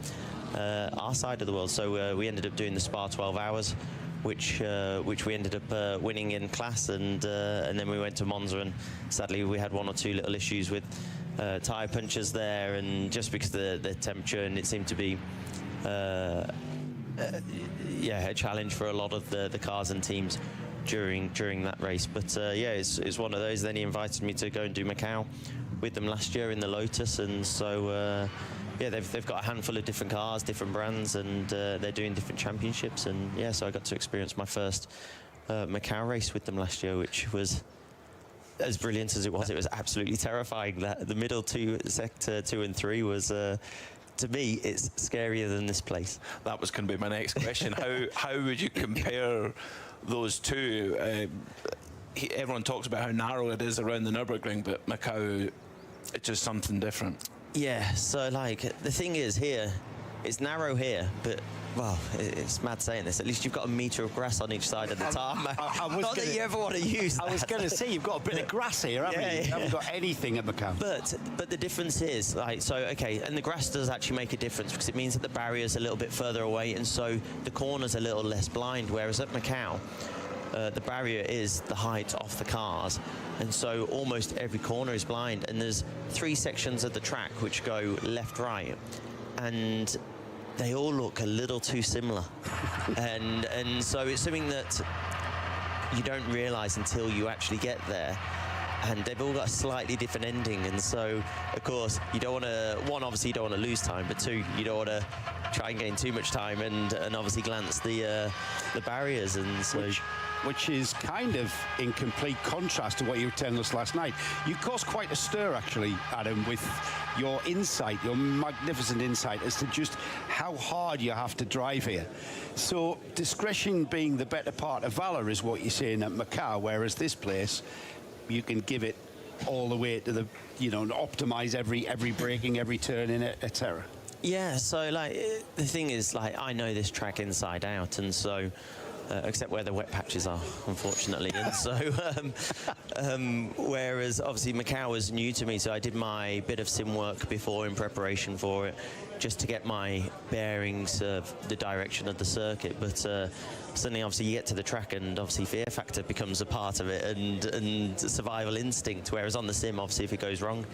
our side of the world. So we ended up doing the Spa 12 hours, which we ended up winning in class, and then we went to Monza, and sadly we had 1 or 2 little issues with tyre punctures there, and just because of the temperature, and it seemed to be a challenge for a lot of the cars and teams during that race. But yeah, it's one of those. Then he invited me to go and do Macau with them last year in the Lotus, and so yeah, they've got a handful of different cars, different brands, and they're doing different championships. And yeah, so I got to experience my first Macau race with them last year, which was as brilliant as it was absolutely terrifying. That the middle sector 2 and 3 was, to me, it's scarier than this place. That was going to be my next question. How would you compare those two? Everyone talks about how narrow it is around the Nürburgring, but Macau, it's just something different. Yeah, so like the thing is here, it's narrow here, but well, it's mad saying this. At least you've got a metre of grass on each side of the tarmac. Not that you ever want to use that. I was going to say, you've got a bit of grass here, haven't you? You haven't got anything at Macau. But the difference is, like, so, okay, and the grass does actually make a difference because it means that the barrier's a little bit further away, and so the corner's a little less blind, whereas at Macau, the barrier is the height off the cars, and so almost every corner is blind, and there's 3 sections of the track which go left-right, and they all look a little too similar. and so it's something that you don't realise until you actually get there. And they've all got a slightly different ending, and so, of course, you don't want to, one, obviously you don't want to lose time, but 2, you don't want to try and gain too much time and obviously glance the barriers, and so... Which is kind of in complete contrast to what you were telling us last night. You caused quite a stir, actually, Adam, with your insight, your magnificent insight as to just how hard you have to drive here. So discretion being the better part of valour is what you're saying at Macau, whereas this place, you can give it all the way to the, you know, optimise every braking, every turn in it, etc. Yeah, so, like, the thing is, like, I know this track inside out, and so... except where the wet patches are, unfortunately. And so, whereas obviously Macau was new to me, so I did my bit of sim work before in preparation for it, just to get my bearings of the direction of the circuit. But suddenly, obviously, you get to the track, and obviously fear factor becomes a part of it, and survival instinct. Whereas on the sim, obviously, if it goes wrong,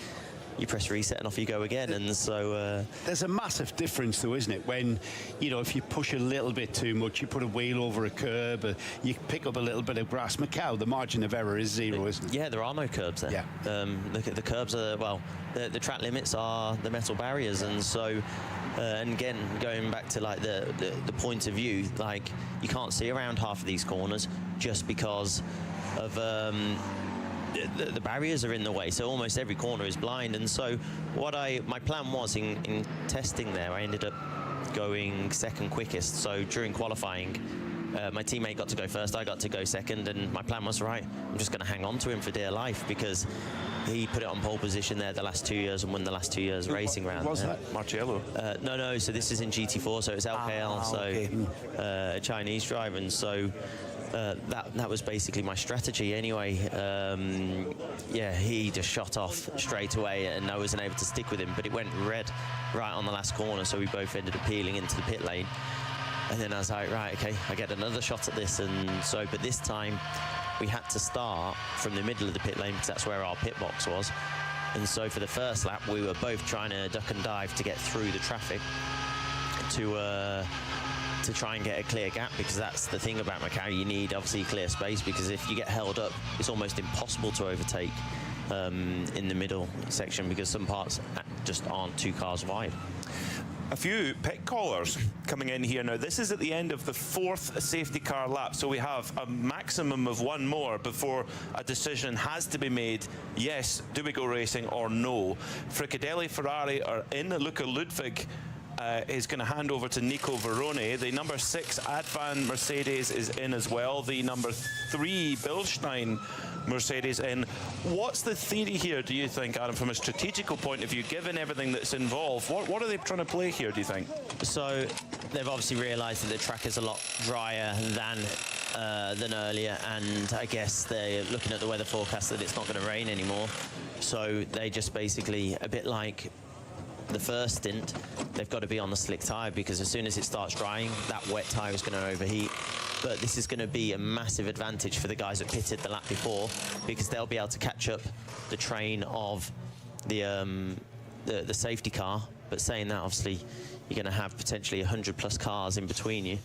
you press reset and off you go again. And so there's a massive difference, though, isn't it, when, you know, if you push a little bit too much, you put a wheel over a curb, you pick up a little bit of grass. Macau, the margin of error is 0, isn't it? Yeah, there are no curbs there. Yeah. The curbs are, well, the track limits are the metal barriers, and so and again, going back to like the point of view, like, you can't see around half of these corners just because of the barriers are in the way, so almost every corner is blind. And so my plan was in testing there, I ended up going second quickest. So during qualifying, my teammate got to go first, I got to go second, and my plan was, right, I'm just going to hang on to him for dear life, because he put it on pole position there the last 2 years and won the last 2 years racing round. Was that Marcello? No, so this is in GT4, so it's LKL, okay. A Chinese driver, and so that was basically my strategy anyway. Yeah, he just shot off straight away, and I wasn't able to stick with him, but it went red right on the last corner, so we both ended up peeling into the pit lane. And then I was like, right, okay, I get another shot at this, and so, but this time we had to start from the middle of the pit lane because that's where our pit box was. And so for the first lap, we were both trying to duck and dive to get through the traffic to try and get a clear gap, because that's the thing about Macau, you need obviously clear space, because if you get held up, it's almost impossible to overtake in the middle section, because some parts just aren't 2 cars wide. A few pit callers coming in here now. This is at the end of the 4th safety car lap, so we have a maximum of 1 more before a decision has to be made. Yes, do we go racing or no? Fricadelli Ferrari are in. Luca Ludwig is going to hand over to Nico Verone. The number 6 Advan Mercedes is in as well. The number 3 Bilstein Mercedes in. What's the theory here, do you think, Adam, from a strategical point of view, given everything that's involved? What are they trying to play here, do you think? So they've obviously realised that the track is a lot drier than earlier, and I guess they're looking at the weather forecast that it's not going to rain anymore. So they just basically, a bit like the first stint, they've got to be on the slick tyre, because as soon as it starts drying, that wet tyre is going to overheat. But this is going to be a massive advantage for the guys that pitted the lap before, because they'll be able to catch up the train of the safety car. But saying that, obviously, you're going to have potentially 100+ cars in between you.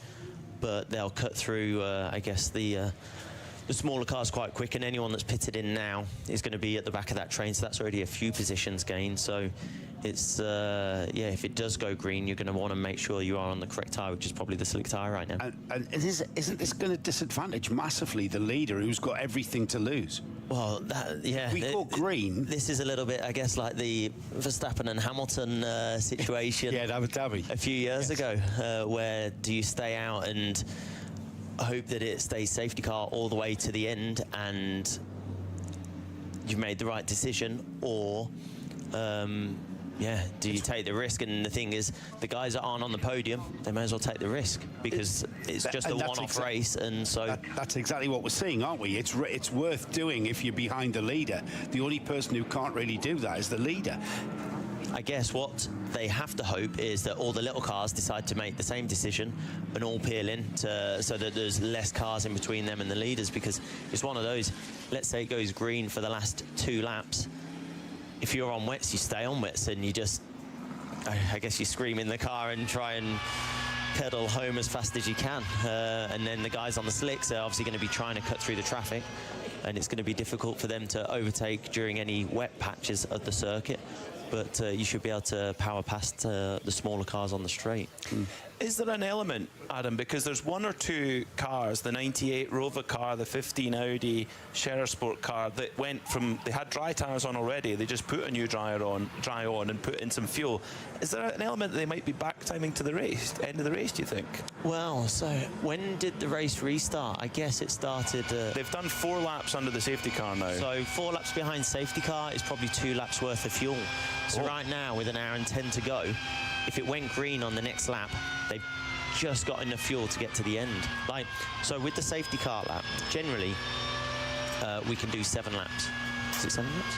But they'll cut through, I guess, the smaller cars quite quick, and anyone that's pitted in now is going to be at the back of that train, so that's already a few positions gained. So it's, yeah, if it does go green, you're going to want to make sure you are on the correct tyre, which is probably the slick tyre right now. And isn't this going to disadvantage massively the leader, who's got everything to lose? Well, yeah. We go green. This is a little bit, I guess, like the Verstappen and Hamilton situation. Yeah, Abu Dhabi. A few years ago, where do you stay out and hope that it stays safety car all the way to the end and you've made the right decision, or yeah, do you take the risk? And the thing is, the guys that aren't on the podium, they may as well take the risk, because it's just a one-off race, and so that's exactly what we're seeing, aren't we? It's worth doing if you're behind the leader. The only person who can't really do that is the leader. I guess what they have to hope is that all the little cars decide to make the same decision and all peel in so that there's less cars in between them and the leaders, because it's one of those, let's say it goes green for the last 2 laps. If you're on wets, you stay on wets, and you just, I guess you scream in the car and try and pedal home as fast as you can. And then the guys on the slicks are obviously going to be trying to cut through the traffic, and it's going to be difficult for them to overtake during any wet patches of the circuit. But you should be able to power past the smaller cars on the straight. Is there an element, Adam, because there's 1 or 2 cars, the 98 Rover car, the 15 Audi Scherer Sport car, that went from, they had dry tyres on already, they just put a new dry on and put in some fuel. Is there an element that they might be back timing to the race, end of the race, do you think? Well, so when did the race restart? I guess it started... They've done 4 laps under the safety car now. So 4 laps behind safety car is probably 2 laps worth of fuel. So right now, with 1 hour and 10 to go, if it went green on the next lap, they've just got enough fuel to get to the end. Like, so with the safety car lap, generally, we can do 7 laps. Is it 7 laps?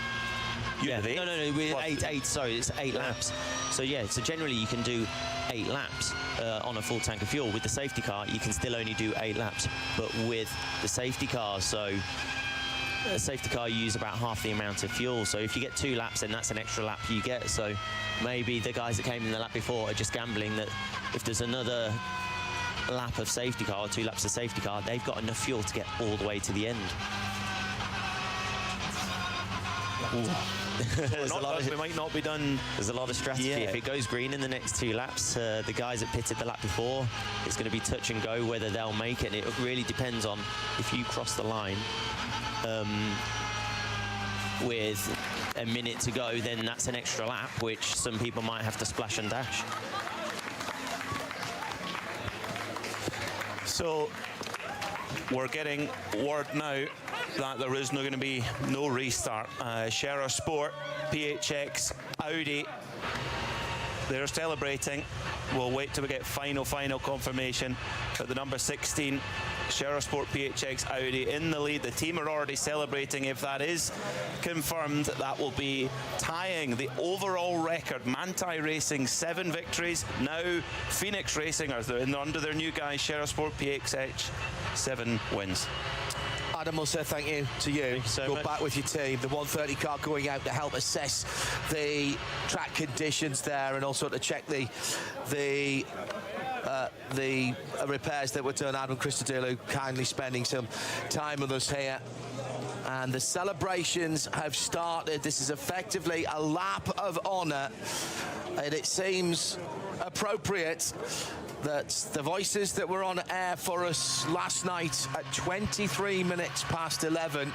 Yeah, no, we're 8, sorry, it's 8 laps. So yeah, so generally you can do 8 laps on a full tank of fuel. With the safety car, you can still only do 8 laps. But with the safety car, so a safety car, you use about half the amount of fuel. So if you get 2 laps, then that's an extra lap you get. So maybe the guys that came in the lap before are just gambling that if there's another lap of safety car or 2 laps of safety car, they've got enough fuel to get all the way to the end. We might not be done. There's a lot of strategy. Yeah. If it goes green in the next 2 laps, the guys that pitted the lap before, it's going to be touch and go whether they'll make it. And it really depends on if you cross the line with a minute to go, then that's an extra lap, which some people might have to splash and dash. So we're getting word now that there is going to be no restart. Scherer Sport, PHX, Audi, they're celebrating. We'll wait till we get final confirmation. But the number 16, Scherer Sport, PHX, Audi in the lead. The team are already celebrating. If that is confirmed, that will be tying the overall record. Manthey Racing, 7 victories. Now Phoenix Racing are under their new guy, Scherer Sport, PHX, 7 wins. Adam, will say thank you to you. Go back with your team. The 130 car going out to help assess the track conditions there, and also to check the repairs that were done. Adam Christodoulou kindly spending some time with us here. And the celebrations have started. This is effectively a lap of honour, and it seems appropriate that the voices that were on air for us last night at 23 minutes past 11,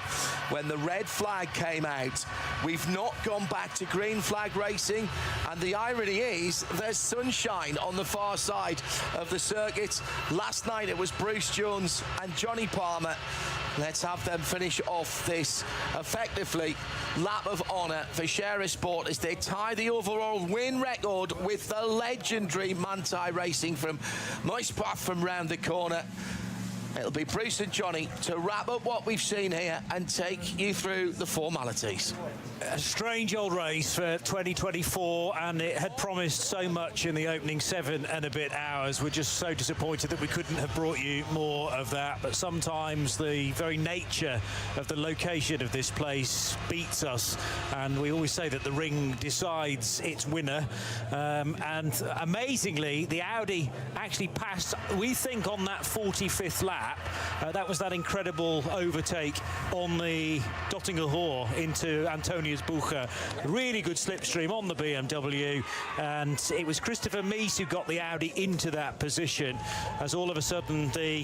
when the red flag came out, we've not gone back to green flag racing, and the irony is there's sunshine on the far side of the circuit. Last night it was Bruce Jones and Johnny Palmer. Let's have them finish off this effectively lap of honour for Scherer Sport as they tie the overall win record with the legendary Manthey Racing from Moispath from round the corner. It'll be Bruce and Johnny to wrap up what we've seen here and take you through the formalities. A strange old race for 2024, and it had promised so much in the opening 7 and a bit hours. We're just so disappointed that we couldn't have brought you more of that, but sometimes the very nature of the location of this place beats us, and we always say that the ring decides its winner. And amazingly, the Audi actually passed, we think, on that 45th lap. That was that incredible overtake on the Dottinger Hoor into Antonius Bucher. Really good slipstream on the BMW, and it was Christopher Mies who got the Audi into that position, as all of a sudden the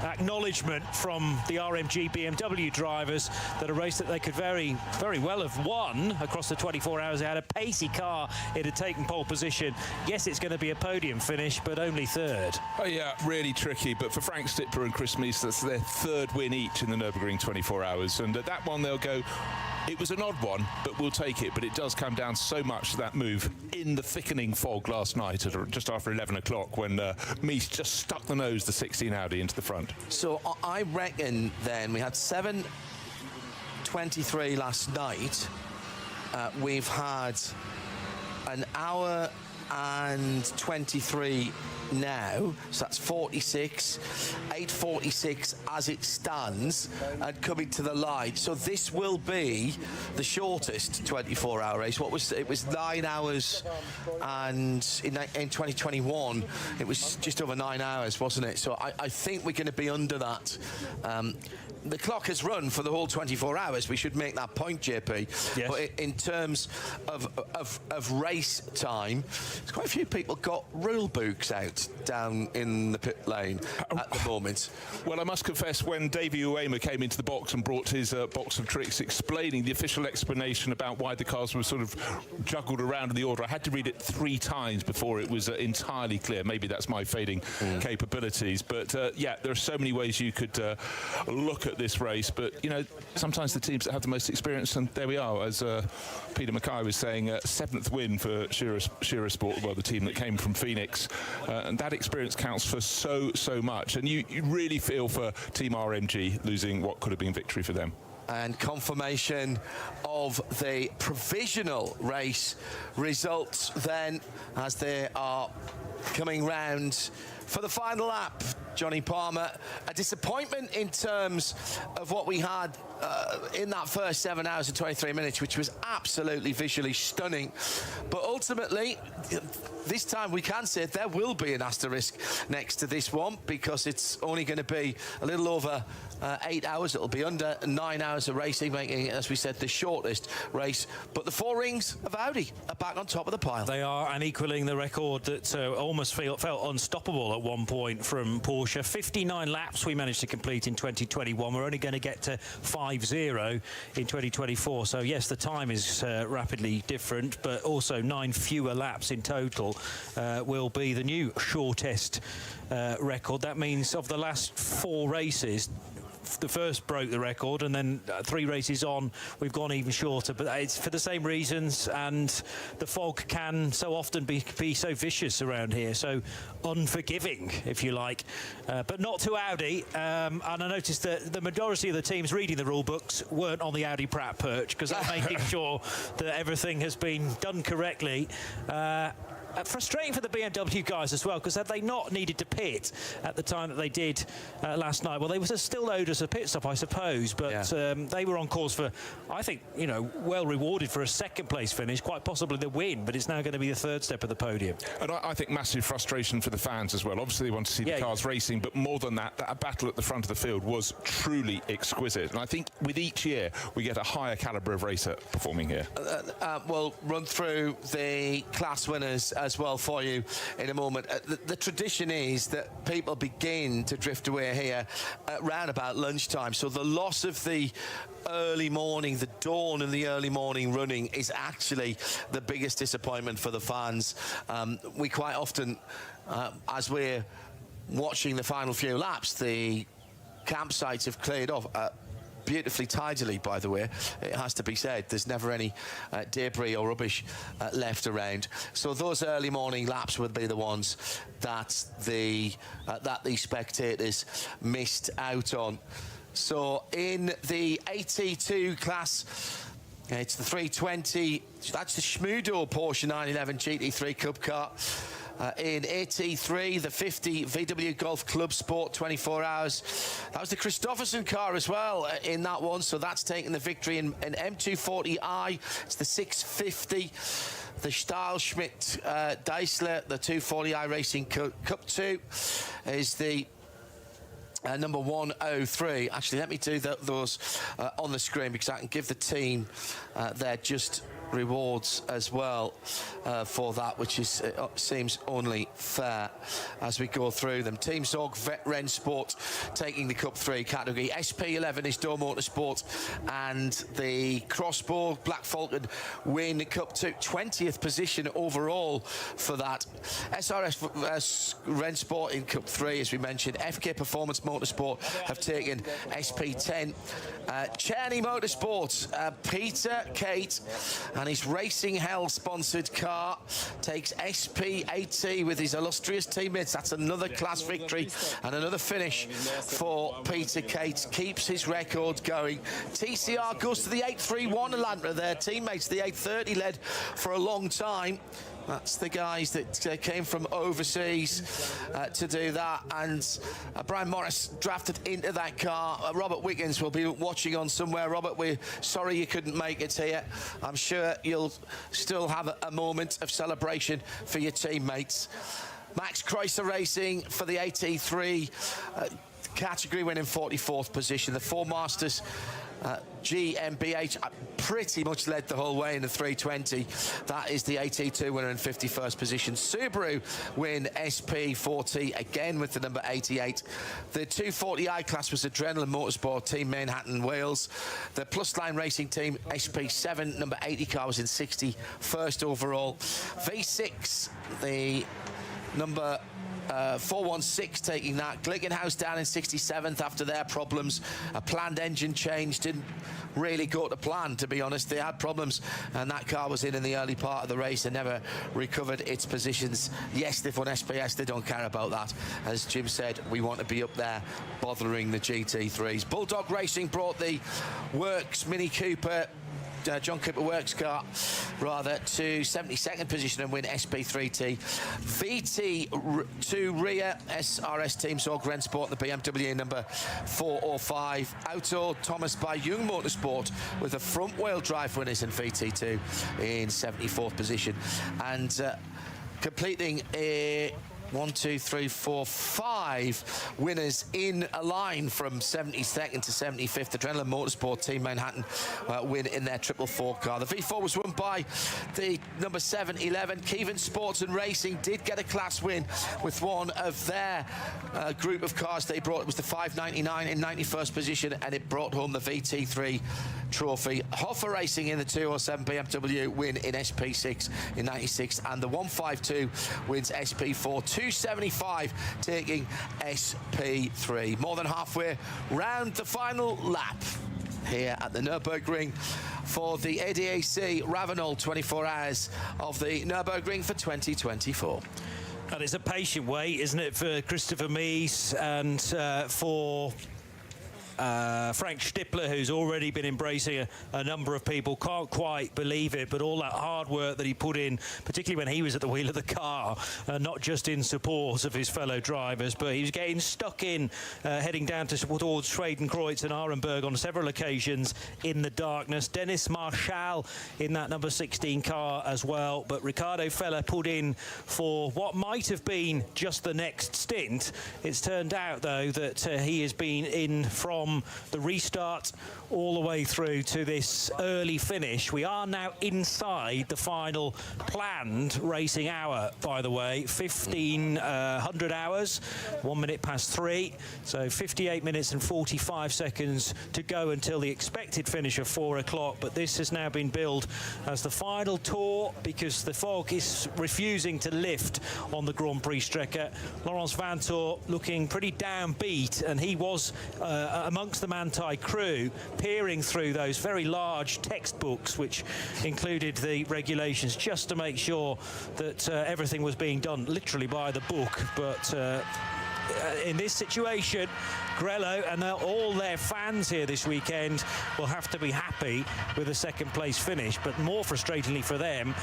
acknowledgement from the RMG BMW drivers that a race that they could very, very well have won across the 24 hours. They had a pacey car, it had taken pole position. Yes, it's going to be a podium finish, but only third. Oh yeah, really tricky, but for Frank Stipper and Chris Mies, that's their third win each in the Nürburgring 24 hours, and at that one they'll go, it was an odd one, but we'll take it. But it does come down so much to that move in the thickening fog last night at just after 11 o'clock when Mies just stuck the nose, the 16 Audi, into the front. So I reckon then we had 7:23 last night. We've had an hour and 23 now, so that's 46, 8:46 as it stands, and coming to the line. So this will be the shortest 24-hour race. What was it? Was 9 hours, and in 2021 it was just over 9 hours, wasn't it? So I think we're going to be under that. The clock has run for the whole 24 hours. We should make that point, JP. Yes. But in terms of race time, there's quite a few people got rule books out down in the pit lane at the moment. Well, I must confess, when Davey Uema came into the box and brought his box of tricks explaining the official explanation about why the cars were sort of juggled around in the order, I had to read it 3 times before it was entirely clear. Maybe that's my fading capabilities. But yeah, there are so many ways you could look at this race. But, you know, sometimes the teams that have the most experience, and there we are, as Peter Mackay was saying, 7th win for Shearer Sport, well, the team that came from Phoenix. And that experience counts for so much. And you really feel for Team RMG losing what could have been victory for them. And confirmation of the provisional race results then, as they are coming round for the final lap. Johnny Palmer, a disappointment in terms of what we had in that first 7 hours and 23 minutes, which was absolutely visually stunning. But ultimately, this time we can say there will be an asterisk next to this one, because it's only going to be a little over 8 hours. It'll be under 9 hours of racing, making it, as we said, the shortest race. But the 4 rings of Audi are back on top of the pile. They are, and equaling the record that almost felt unstoppable at one point from Porsche. 59 laps we managed to complete in 2021. We're only going to get to 5-0 in 2024. So yes, the time is rapidly different, but also 9 fewer laps in total will be the new shortest record. That means of the last 4 races, the first broke the record, and then 3 races on we've gone even shorter, but it's for the same reasons, and the fog can so often be so vicious around here, so unforgiving, if you like, but not to Audi. And I noticed that the majority of the teams reading the rule books weren't on the Audi Pratt perch, because they're making sure that everything has been done correctly. Frustrating for the BMW guys as well, because had they not needed to pit at the time that they did last night, well, they were still owed us a pit stop, I suppose, but they were on course for, I think, you know, well rewarded for a 2nd place finish, quite possibly the win, but it's now going to be the 3rd step of the podium. And I think massive frustration for the fans as well. Obviously they want to see the cars racing, but more than that, that battle at the front of the field was truly exquisite. And I think with each year we get a higher calibre of racer performing here. We'll run through the class winners as well for you in a moment. The tradition is that people begin to drift away here at round about lunchtime, so the loss of the early morning, the dawn of the early morning running is actually the biggest disappointment for the fans. We quite often, as we're watching the final few laps, the campsites have cleared off beautifully tidily, by the way, it has to be said. There's never any debris or rubbish left around. So those early morning laps would be the ones that the spectators missed out on. So in the AT2 class, It's the 320. That's the Schmudor Porsche 911 GT3 Cup car. In AT3, the 50 VW Golf Club Sport 24 hours. That was the Christopherson car as well in that one, so that's taking the victory in M240i. It's the 650. The Stahlschmidt Deisler, the 240i Racing Cup 2, is the number 103. Actually, let me do those on the screen because I can give the team their just rewards as well for that, which is seems only fair as we go through them. Team Zorg Vet Rennsport taking the Cup 3 category. SP11 is Door Motorsport, and the Crossbow Black Falcon win Cup 2, 20th position overall for that. SRS Rennsport in Cup 3, as we mentioned. FK Performance Motorsport have taken SP10. Czerny Motorsport, Peter Kate and his Racing Hell sponsored car takes SP80 with his illustrious teammates. That's another class victory and another finish for Peter Kate. Keeps his record going. TCR goes to the 831 Elantra. Their teammates, the 830, led for a long time. That's the guys that came from overseas to do that. And Brian Morris drafted into that car. Robert Wiggins will be watching on somewhere. Robert, we're sorry you couldn't make it here. I'm sure you'll still have a moment of celebration for your teammates. Max Kreisler Racing for the AT3 category, winning 44th position. The Four Masters GmbH pretty much led the whole way in the 320. That is the AT2 winner in 51st position. Subaru win SP40 again with the number 88. The 240i class was Adrenaline Motorsport Team Manhattan, Wales. The Plus Line Racing Team SP7 number 80 car was in 61st overall. V6, the number 416 taking that. Glickenhaus down in 67th after their problems. A planned engine change didn't really go to plan, to be honest. They had problems and that car was in the early part of the race and never recovered its positions. Yes, they've won SPS, they don't care about that. As Jim said, we want to be up there bothering the GT3s. Bulldog Racing brought the Works Mini Cooper John Cooper Works car rather to 72nd position and win SP3T. VT2 rear SRS Team Zorg Rennsport, the BMW number 405. Auto Thomas by Young Motorsport with the front wheel drive winners in VT2 in 74th position. And completing a 1, 2, 3, 4, 5 winners in a line from 72nd to 75th. Adrenaline Motorsport Team Manhattan win in their 444 car. The V4 was won by the number 711. Keevan Sports and Racing did get a class win with one of their group of cars they brought. It was the 599 in 91st position, and it brought home the VT3 trophy. Hoffer Racing in the 207 BMW win in SP6 in 96, and the 152 wins SP4. 275 taking SP3. More than halfway round the final lap here at the Nürburgring for the ADAC Ravenel 24 hours of the Nürburgring for 2024. And it's a patient wait, isn't it, for Christopher Mies and for Frank Stippler, who's already been embracing a number of people. Can't quite believe it, but all that hard work that he put in, particularly when he was at the wheel of the car, not just in support of his fellow drivers, but he was getting stuck in, heading down towards Schwedenkreuz and Arenberg on several occasions in the darkness. Dennis Marshall in that number 16 car as well, but Ricardo Feller put in for what might have been just the next stint. It's turned out, though, that he has been in from the restart all the way through to this early finish. We are now inside the final planned racing hour, by the way, 1500 hours, 1 minute past 3, so 58 minutes and 45 seconds to go until the expected finish of 4 o'clock. But this has now been billed as the final tour because the fog is refusing to lift on the Grand Prix Strecke. Laurence Vantour looking pretty downbeat, and he was amongst the Manthey crew, peering through those very large textbooks which included the regulations, just to make sure that everything was being done literally by the book. But in this situation, Grello and all their fans here this weekend will have to be happy with a second place finish. But more frustratingly for them,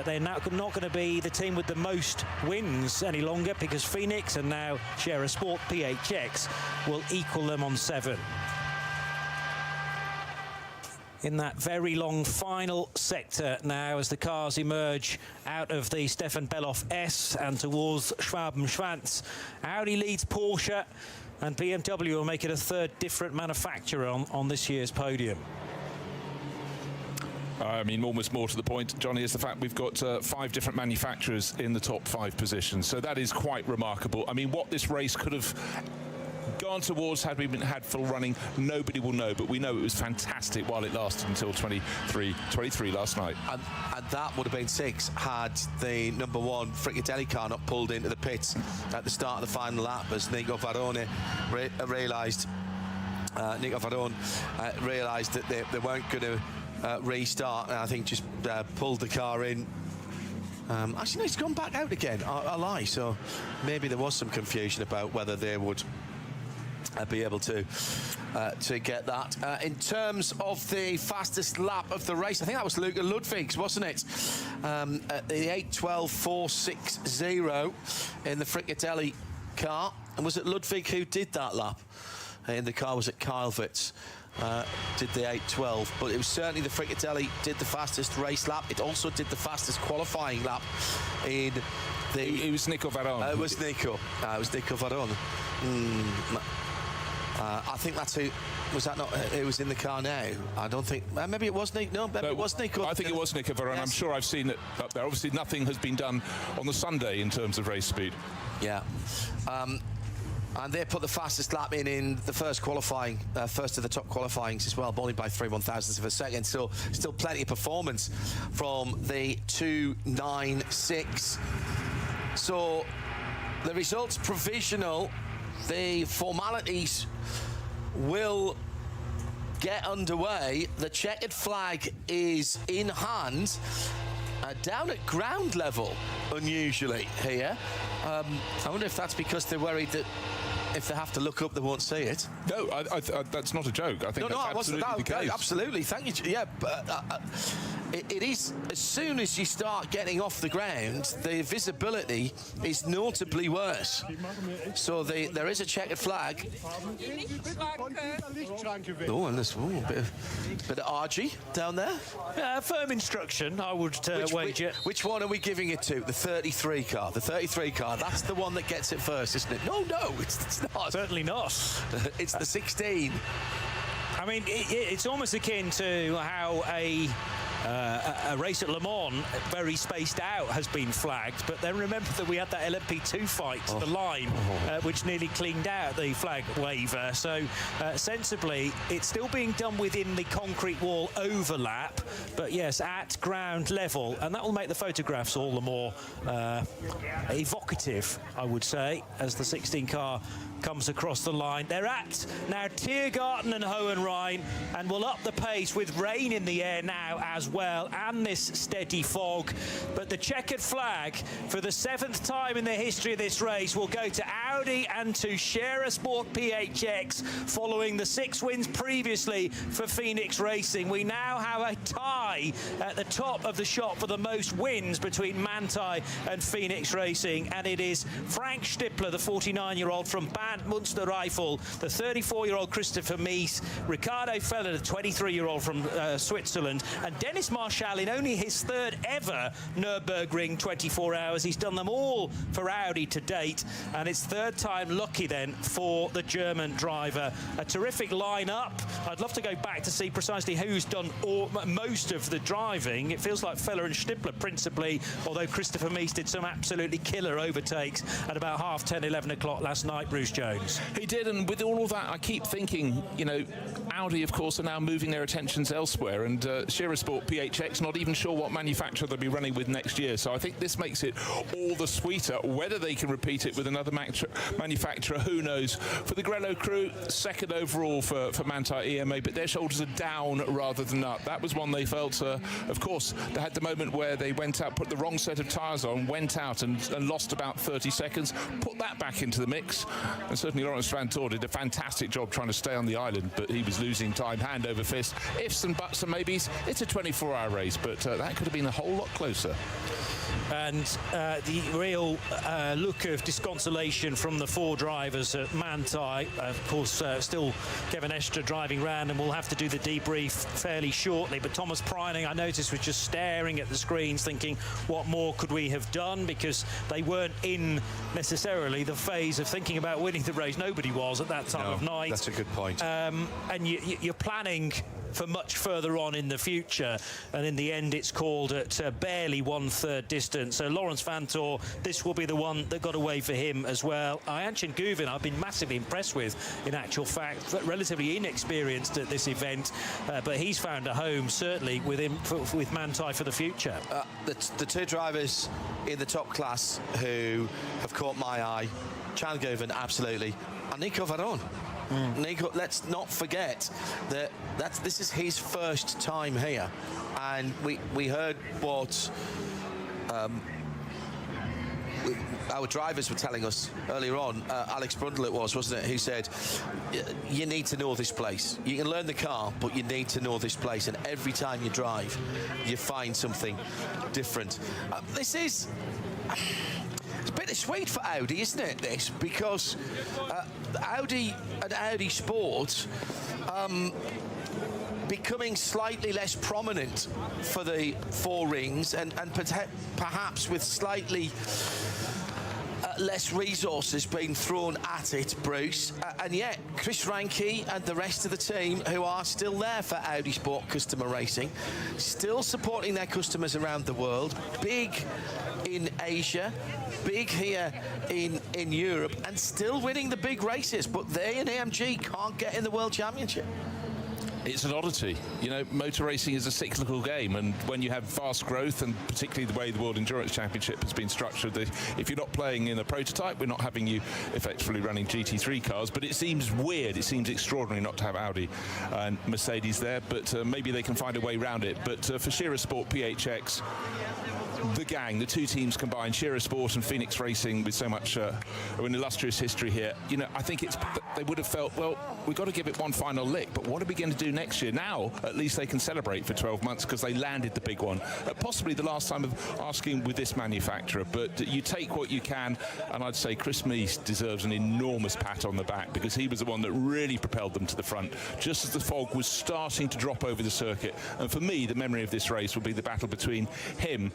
they're not going to be the team with the most wins any longer, because Phoenix and now Share a Sport PHX will equal them on 7. In that very long final sector now, as the cars emerge out of the Stefan Bellof S and towards Schwabenschwanz. Audi leads Porsche, and BMW will make it a third different manufacturer on this year's podium. I mean, almost more to the point, Johnny, is the fact we've got 5 different manufacturers in the top 5 positions. So that is quite remarkable. I mean, what this race could have gone towards had we had full running, nobody will know, but we know it was fantastic while it lasted until 23 last night. And that would have been 6 had the number 1 Frickadelli car not pulled into the pits at the start of the final lap, as Nico Varone realised that they weren't going to restart, and I think just pulled the car in. Actually, no, it's gone back out again. I lie. So maybe there was some confusion about whether they would be able to get that. In terms of the fastest lap of the race, I think that was Luca Ludwig's, wasn't it? At the 8:12.460 in the Frickadelli car. And was it Ludwig who did that lap? In the car was it Kylvitz. Did the 8:12, but it was certainly the Frickadelli did the fastest race lap. It also did the fastest qualifying lap in the... It was Nico Varone. It was Nico. It was Nico Varone. I think that's who... Was that not... It was in the car now. I don't think... maybe it was Nico. No, maybe it was Nico. I think it was Nico Varone. Yes. I'm sure I've seen it up there. Obviously, nothing has been done on the Sunday in terms of race speed. Yeah. And they put the fastest lap in the first qualifying, first of the top qualifyings as well, only by 3/1000ths of a second. So still plenty of performance from the 296. So the results provisional, the formalities will get underway. The checkered flag is in hand. Down at ground level, unusually here. I wonder if that's because they're worried that if they have to look up, they won't see it. No, that's not a joke. I think that's absolutely the case. Absolutely, thank you. Yeah, but it is, as soon as you start getting off the ground, the visibility is notably worse. So there is a checkered flag. Oh, and there's a bit of RG down there. Firm instruction, I would wager. Which one are we giving it to? The 33 car. The 33 car, that's the one that gets it first, isn't it? No, it's not. Certainly not. It's the 16. I mean, it's almost akin to how a race at Le Mans, very spaced out, has been flagged. But then remember that we had that LMP2 fight, the line, which nearly cleaned out the flag waiver. So sensibly, it's still being done within the concrete wall overlap, but yes, at ground level. And that will make the photographs all the more evocative, I would say, as the 16 car comes across the line. They're at now Tiergarten and Hohenrhein, and will up the pace with rain in the air now as well, and this steady fog. But the checkered flag for the 7th time in the history of this race will go to Audi and to Share a Sport PHX, following the 6 wins previously for Phoenix Racing. We now have a tie at the top of the shot for the most wins between Manthey and Phoenix Racing, and it is Frank Stippler, the 49-year-old from Bad Munster Rifle, the 34-year-old Christopher Mies, Ricardo Feller, the 23-year-old from Switzerland, and Dennis Marshall in only his 3rd ever Nürburgring 24 hours. He's done them all for Audi to date, and it's 3rd time lucky then for the German driver. A terrific lineup. I'd love to go back to see precisely who's done most of the driving. It feels like Feller and Stippler principally, although Christopher Mies did some absolutely killer overtakes at about 10:30, 11 o'clock last night, Bruce Jones. He did, and with all of that, I keep thinking, you know, Audi, of course, are now moving their attentions elsewhere, and Share a Sport PHX, not even sure what manufacturer they'll be running with next year. So I think this makes it all the sweeter. Whether they can repeat it with another manufacturer, who knows? For the Grello crew, second overall for Manthey EMA, but their shoulders are down rather than up. That was one they felt, of course, they had the moment where they went out, put the wrong set of tyres on, went out and lost about 30 seconds, put that back into the mix. And certainly Laurens Vanthoor did a fantastic job trying to stay on the island, but he was losing time hand over fist. Ifs and buts and maybes. It's a 24-hour race, but that could have been a whole lot closer. And the real look of disconsolation from the four drivers at Manthey. Of course, still Kevin Estre driving round, and we'll have to do the debrief fairly shortly. But Thomas Preining, I noticed, was just staring at the screens thinking, what more could we have done? Because they weren't in necessarily the phase of thinking about winning the race. Nobody was at that time of night. That's a good point. And you're planning for much further on in the future, and in the end it's called at barely 1/3 distance. So Laurens Vanthoor, this will be the one that got away for him as well. Ayhancan Guven, I've been massively impressed with, in actual fact, relatively inexperienced at this event, but he's found a home certainly with him with Manthey for the future. The two drivers in the top class who have caught my eye, Chan Guven, absolutely, and Nico Varron. Nico, let's not forget that this is his first time here, and we heard what our drivers were telling us earlier on. Alex Brundle wasn't it, who said you need to know this place. You can learn the car, but you need to know this place, and every time you drive you find something different. This is it's bittersweet for Audi, isn't it, this? Because Audi and Audi Sport becoming slightly less prominent for the four rings, and perhaps with slightly less resources being thrown at it, Bruce, and yet Chris Ranke and the rest of the team, who are still there for Audi Sport Customer Racing, still supporting their customers around the world, big in Asia, big here in Europe, and still winning the big races, but they and AMG can't get in the World Championship. It's an oddity. You know, motor racing is a cyclical game, and when you have fast growth, and particularly the way the World Endurance Championship has been structured, if you're not playing in a prototype, we're not having you effectively running GT3 cars, but it seems weird, it seems extraordinary not to have Audi and Mercedes there, but maybe they can find a way around it. But for Shearer Sport PHX, the gang, the two teams combined, Shearer Sport and Phoenix Racing, with so much an illustrious history here, you know, I think they would have felt, well, we've got to give it one final lick, but what are we going to do next year? Now, at least they can celebrate for 12 months because they landed the big one. Possibly the last time of asking with this manufacturer, but you take what you can, and I'd say Chris Meese deserves an enormous pat on the back because he was the one that really propelled them to the front, just as the fog was starting to drop over the circuit. And for me, the memory of this race will be the battle between him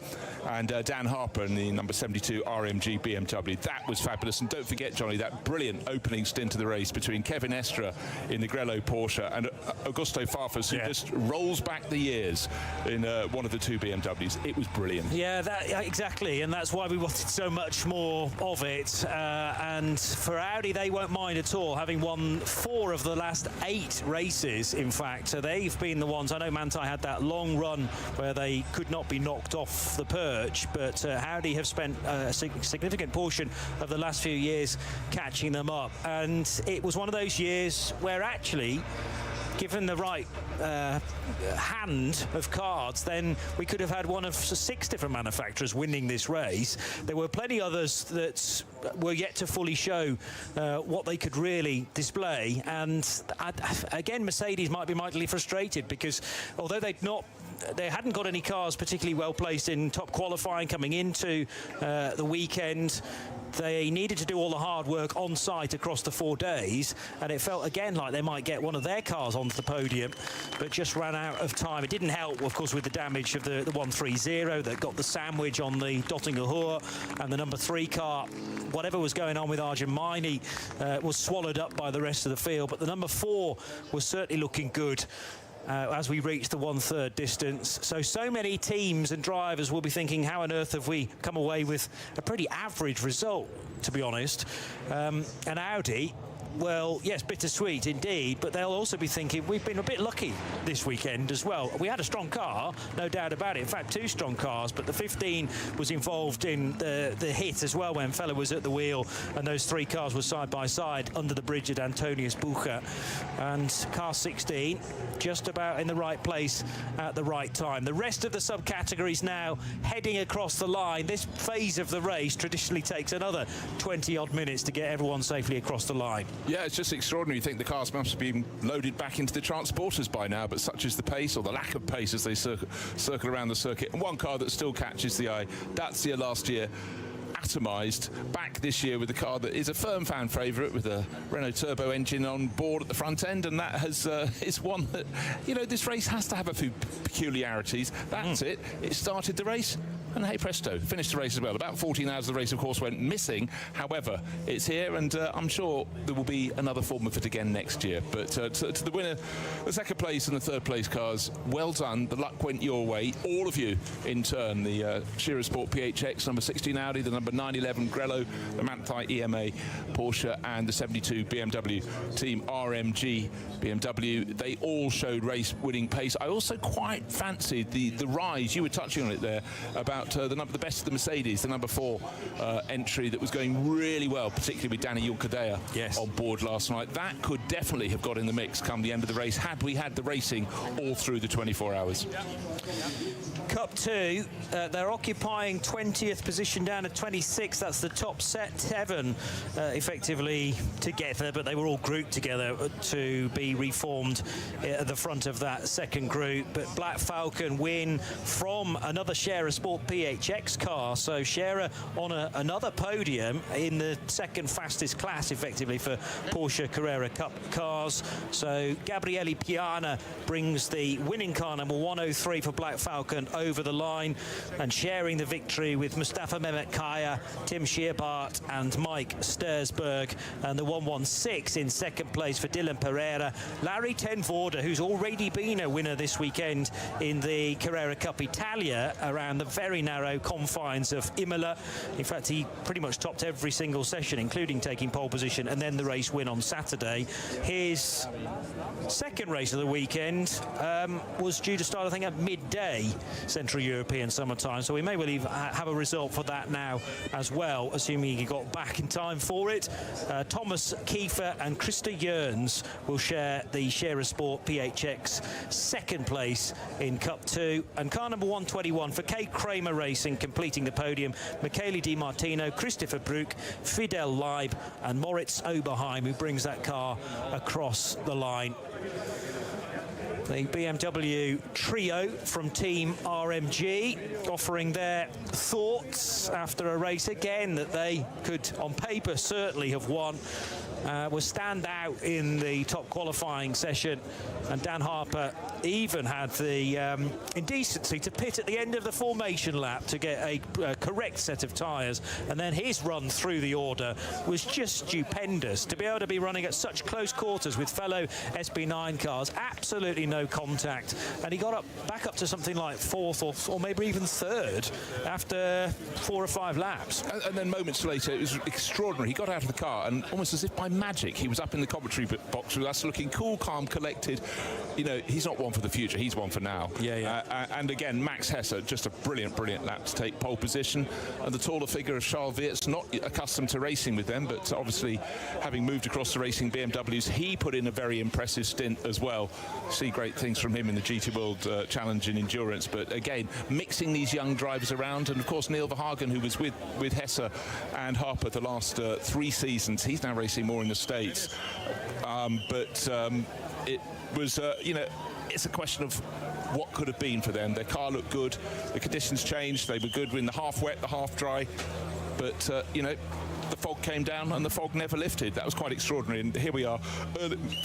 and Dan Harper in the number 72 RMG BMW. That was fabulous. And don't forget, Johnny, that brilliant opening stint of the race between Kevin Estre in the Grello Porsche and Augusto Farfus, who just rolls back the years in one of the two BMWs. It was brilliant. Yeah, exactly, and that's why we wanted so much more of it. And for Audi, they won't mind at all, having won 4 of the last 8 races, in fact. So they've been the ones. I know Manthey had that long run where they could not be knocked off the perch, but Audi have spent a significant portion of the last few years catching them up. And it was one of those years where actually, given the right hand of cards, then we could have had one of 6 different manufacturers winning this race. There were plenty others that were yet to fully show what they could really display. And again, Mercedes might be mightily frustrated because although they hadn't got any cars particularly well placed in top qualifying coming into the weekend, they needed to do all the hard work on site across the 4 days, and it felt again like they might get one of their cars onto the podium, but just ran out of time. It didn't help, of course, with the damage of the 130 that got the sandwich on the Dottinger Hohe, and the number 3 car, whatever was going on with Arjun Maini, was swallowed up by the rest of the field. But the number 4 was certainly looking good as we reach the 1/3 distance. So many teams and drivers will be thinking, how on earth have we come away with a pretty average result, to be honest? And Audi, well, yes, bittersweet indeed, but they'll also be thinking we've been a bit lucky this weekend as well. We had a strong car, no doubt about it. In fact, 2 strong cars, but the 15 was involved in the hit as well when Fella was at the wheel, and those 3 cars were side by side under the bridge at Antonius Bucher. And car 16 just about in the right place at the right time. The rest of the subcategories now heading across the line. This phase of the race traditionally takes another 20-odd minutes to get everyone safely across the line. Yeah, it's just extraordinary. You think the cars must have been loaded back into the transporters by now, but such is the pace, or the lack of pace, as they circle around the circuit. And one car that still catches the eye, Dacia last year, atomised, back this year with a car that is a firm fan favourite with a Renault turbo engine on board at the front end, and that has is one that, you know, this race has to have a few peculiarities. That's it. It started the race, and hey presto, finished the race as well. About 14 hours of the race, of course, went missing. However, it's here, and I'm sure there will be another form of it again next year. But to the winner, the second place and the third place cars, well done. The luck went your way, all of you in turn. The Shearer Sport PHX number 16 Audi, the number 911 Grello, the Manthey EMA Porsche, and the 72 BMW Team RMG BMW. They all showed race-winning pace. I also quite fancied the rise, you were touching on it there, about the best of the Mercedes, the number 4 entry that was going really well, particularly with Danny Juncadella on board last night. That could definitely have got in the mix come the end of the race had we had the racing all through the 24 hours. Cup 2, they're occupying 20th position down at 26. That's the top 7 effectively together, but they were all grouped together to be reformed at the front of that second group. But Black Falcon win from another Shearer Sport PHX car, so Shearer on another podium in the second fastest class effectively for Porsche Carrera Cup cars. So Gabriele Piana brings the winning car number 103 for Black Falcon over the line, and sharing the victory with Mustafa Mehmet Kaya, Tim Scheerbart and Mike Stursberg, and the 116 in second place for Dylan Pereira. Larry Ten Voorde, who's already been a winner this weekend in the Carrera Cup Italia around the very narrow confines of Imola. In fact, he pretty much topped every single session, including taking pole position and then the race win on Saturday. His second race of the weekend was due to start, I think, at midday Central European summertime, so we may well even have a result for that now as well, assuming he got back in time for it. Thomas Kiefer and Krista Jørns will share the Shearer Sport PHX second place in Cup 2, and car number 121 for Kay Kramer Racing completing the podium, Michele Di Martino, Christopher Brook, Fidel Leib and Moritz Oberheim, who brings that car across the line. The BMW trio from Team RMG offering their thoughts after a race again that they could, on paper, certainly have won. Was stand out in the top qualifying session, and Dan Harper even had the indecency to pit at the end of the formation lap to get a correct set of tyres, and then his run through the order was just stupendous. To be able to be running at such close quarters with fellow SB9 cars, absolutely no contact, and he got back up to something like 4th or maybe even 3rd after 4 or 5 laps. And then moments later, it was extraordinary. He got out of the car, and almost as if by magic, he was up in the commentary box with us, looking cool, calm, collected. You know, he's not one for the future, he's one for now. And again, Max Hesse, just a brilliant lap to take pole position. And the taller figure of Charles Weerts, not accustomed to racing with them, but obviously having moved across to racing BMWs, he put in a very impressive stint as well. See great things from him in the GT World Challenge in endurance. But again, mixing these young drivers around, and of course Neil Verhagen, who was with Hesse and Harper the last 3 seasons, he's now racing more in the States. It was, you know, it's a question of what could have been for them. Their car looked good, the conditions changed, they were good in the half wet, the half dry, but you know, the fog came down and the fog never lifted. That was quite extraordinary, and here we are,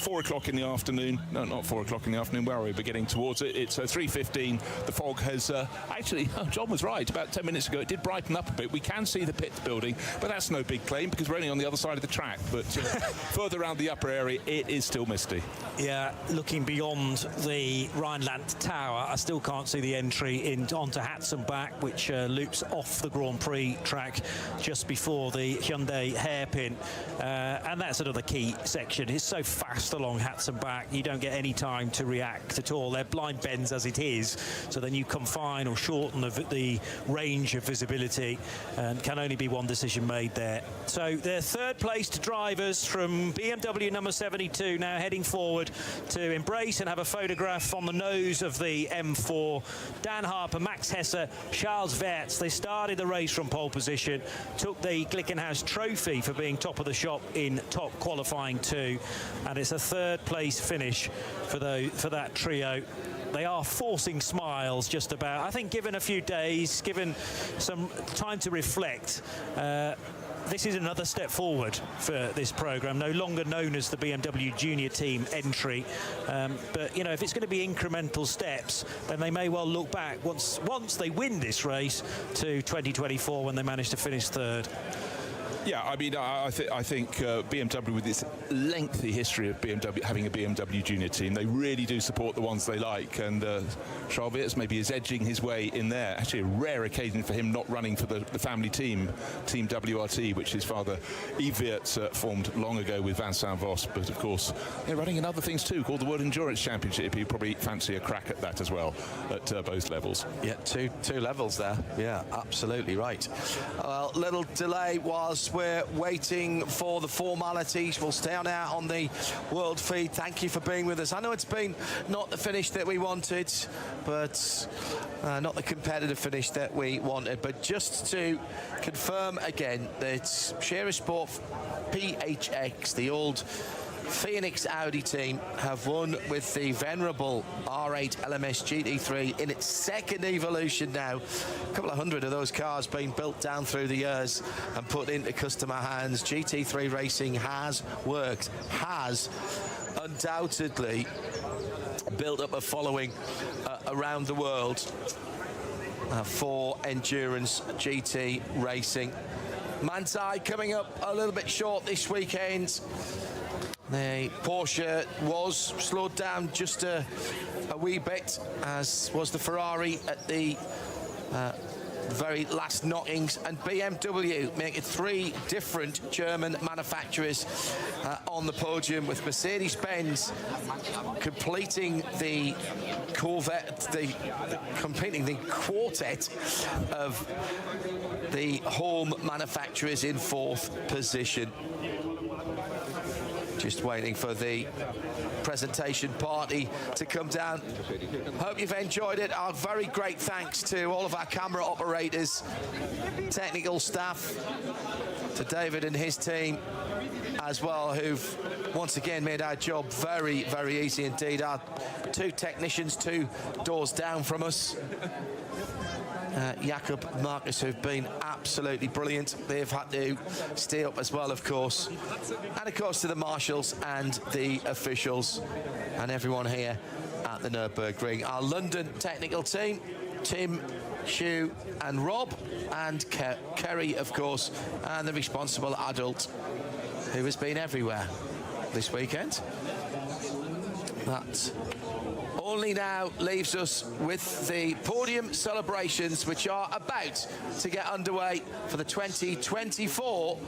4 o'clock in the afternoon. No, not 4 o'clock in the afternoon, where are we? We're getting towards it. It's 3:15. The fog has actually, John was right, about 10 minutes ago it did brighten up a bit. We can see the pit building, but that's no big claim because we're only on the other side of the track, but further around the upper area it is still misty. Yeah, looking beyond the Rhineland Tower, I still can't see the entry onto Hatzenbach, which loops off the Grand Prix track just before the Hyundai Sunday hairpin, and that's another key section. It's so fast along Hatton back, you don't get any time to react at all. They're blind bends as it is, so then you confine or shorten the range of visibility, and can only be one decision made there. So they're third placed drivers from BMW number 72 now heading forward to embrace and have a photograph on the nose of the M4. Dan Harper, Max Hesse, Charles Weerts. They started the race from pole position, took the Glickenhaus trophy for being top of the shop in top qualifying 2, and it's a third place finish for that trio. They are forcing smiles just about. I think given a few days, given some time to reflect, this is another step forward for this programme, no longer known as the BMW Junior Team entry. But, you know, if it's going to be incremental steps, then they may well look back once they win this race to 2024 when they manage to finish third. Yeah, I mean, I think BMW, with its lengthy history of having a BMW junior team, they really do support the ones they like. And Charles Weerts maybe is edging his way in there. Actually, a rare occasion for him not running for the family team, Team WRT, which his father Yves Weerts formed long ago with Vincent Voss. But of course, they're running in other things too, called the World Endurance Championship. You probably fancy a crack at that as well, at both levels. Yeah, two levels there. Yeah, absolutely right. Little delay whilst we're waiting for the formalities. We'll stay on out on the world feed. Thank you for being with us. I know it's been not the finish that we wanted, but not the competitive finish that we wanted. But just to confirm again that Scherer Sport PHX, the old Phoenix Audi team, have won with the venerable R8 LMS GT3 in its second evolution now. A couple of hundred of those cars being built down through the years and put into customer hands. GT3 racing has worked, has undoubtedly built up a following around the world for endurance GT racing. Manthey coming up a little bit short this weekend. The Porsche was slowed down just a wee bit, as was the Ferrari at the very last knockings, and BMW making 3 different German manufacturers on the podium, with Mercedes-Benz completing the completing the quartet of the home manufacturers in 4th position. Just waiting for the presentation party to come down. Hope you've enjoyed it. Our very great thanks to all of our camera operators, technical staff, to David and his team as well, who've once again made our job very, very easy indeed. Our 2 technicians 2 doors down from us, Jakob and Marcus, who've been absolutely brilliant. They've had to stay up as well, of course. And of course to the marshals and the officials and everyone here at the Nürburgring. Our London technical team, Tim, Hugh and Rob, and Kerry, of course, and the responsible adult who has been everywhere this weekend. That only now leaves us with the podium celebrations, which are about to get underway for the 2024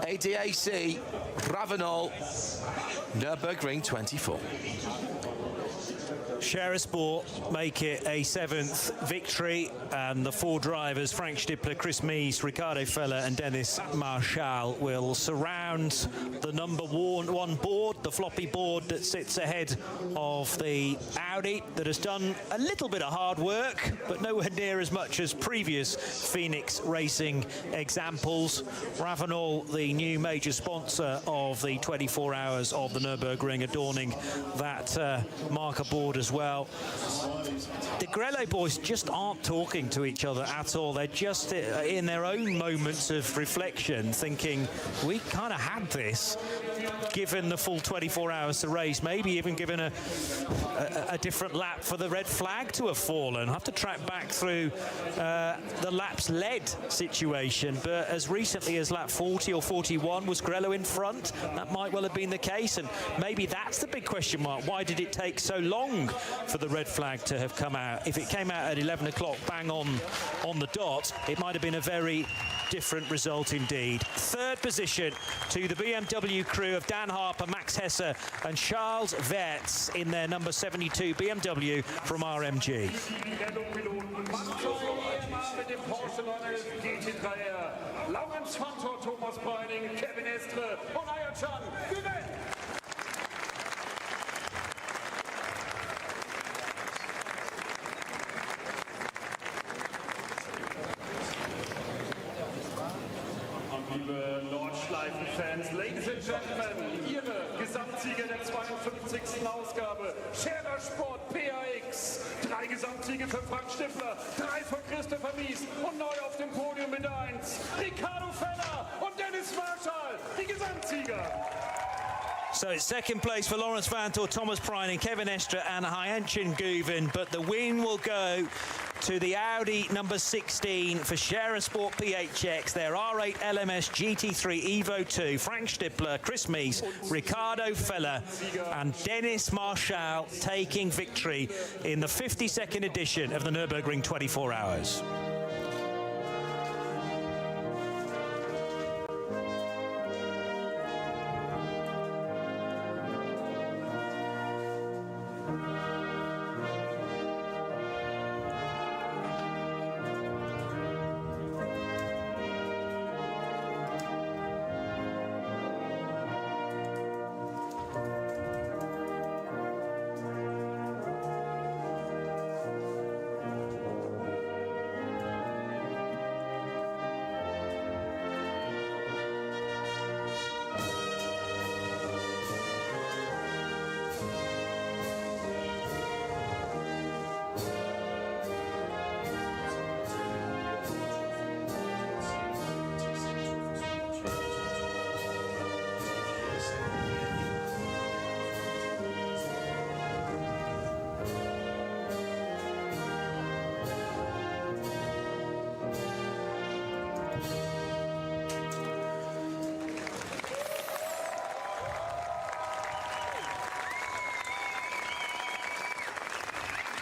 ADAC Ravenol Nürburgring 24. Scherer Sport make it a 7th victory, and the 4 drivers, Frank Stippler, Chris Mees, Ricardo Feller and Dennis Marshall, will surround the number 1 board, the floppy board that sits ahead of the Audi, that has done a little bit of hard work, but nowhere near as much as previous Phoenix Racing examples. Ravenol, the new major sponsor of the 24 hours of the Nürburgring, adorning that marker board as well. The Grello boys just aren't talking to each other at all. They're just in their own moments of reflection, thinking, we kind of had this. given the full 24 hours to race, maybe even given a different lap for the red flag to have fallen. I'll have to track back through the laps led situation, but as recently as lap 40 or 41 was Grello in front. That might well have been the case, and maybe that's the big question mark. Why did it take so long for the red flag to have come out? If it came out at 11 o'clock bang on the dot, it might have been a very different result indeed. Third position to the BMW crew of Dan Harper, Max Hesse and Charles Wertz in their number 72 BMW from RMG. Laurens Fantor, Thomas Breining, Kevin Estre und Ayachan gewinnen. Liebe Nordschleifen-Fans, Ladies and Gentlemen, Ihre Gesamtsieger der 52. Ausgabe, Scherer Sport PAX. 3 Gesamtsiege für Frank Stifler, 3 von Christopher Mies und neu auf dem Podium mit 1, Ricardo Feller und Dennis Marschall, die Gesamtsieger. So it's second place for Laurens Fantor, Thomas Preining, Kevin Estre and Hyanchin Guven, but the win will go to the Audi number 16 for Scherer Sport PHX, their R8 LMS GT3 Evo 2, Frank Stippler, Chris Mies, Ricardo Feller and Dennis Marschall taking victory in the 52nd edition of the Nürburgring 24 Hours.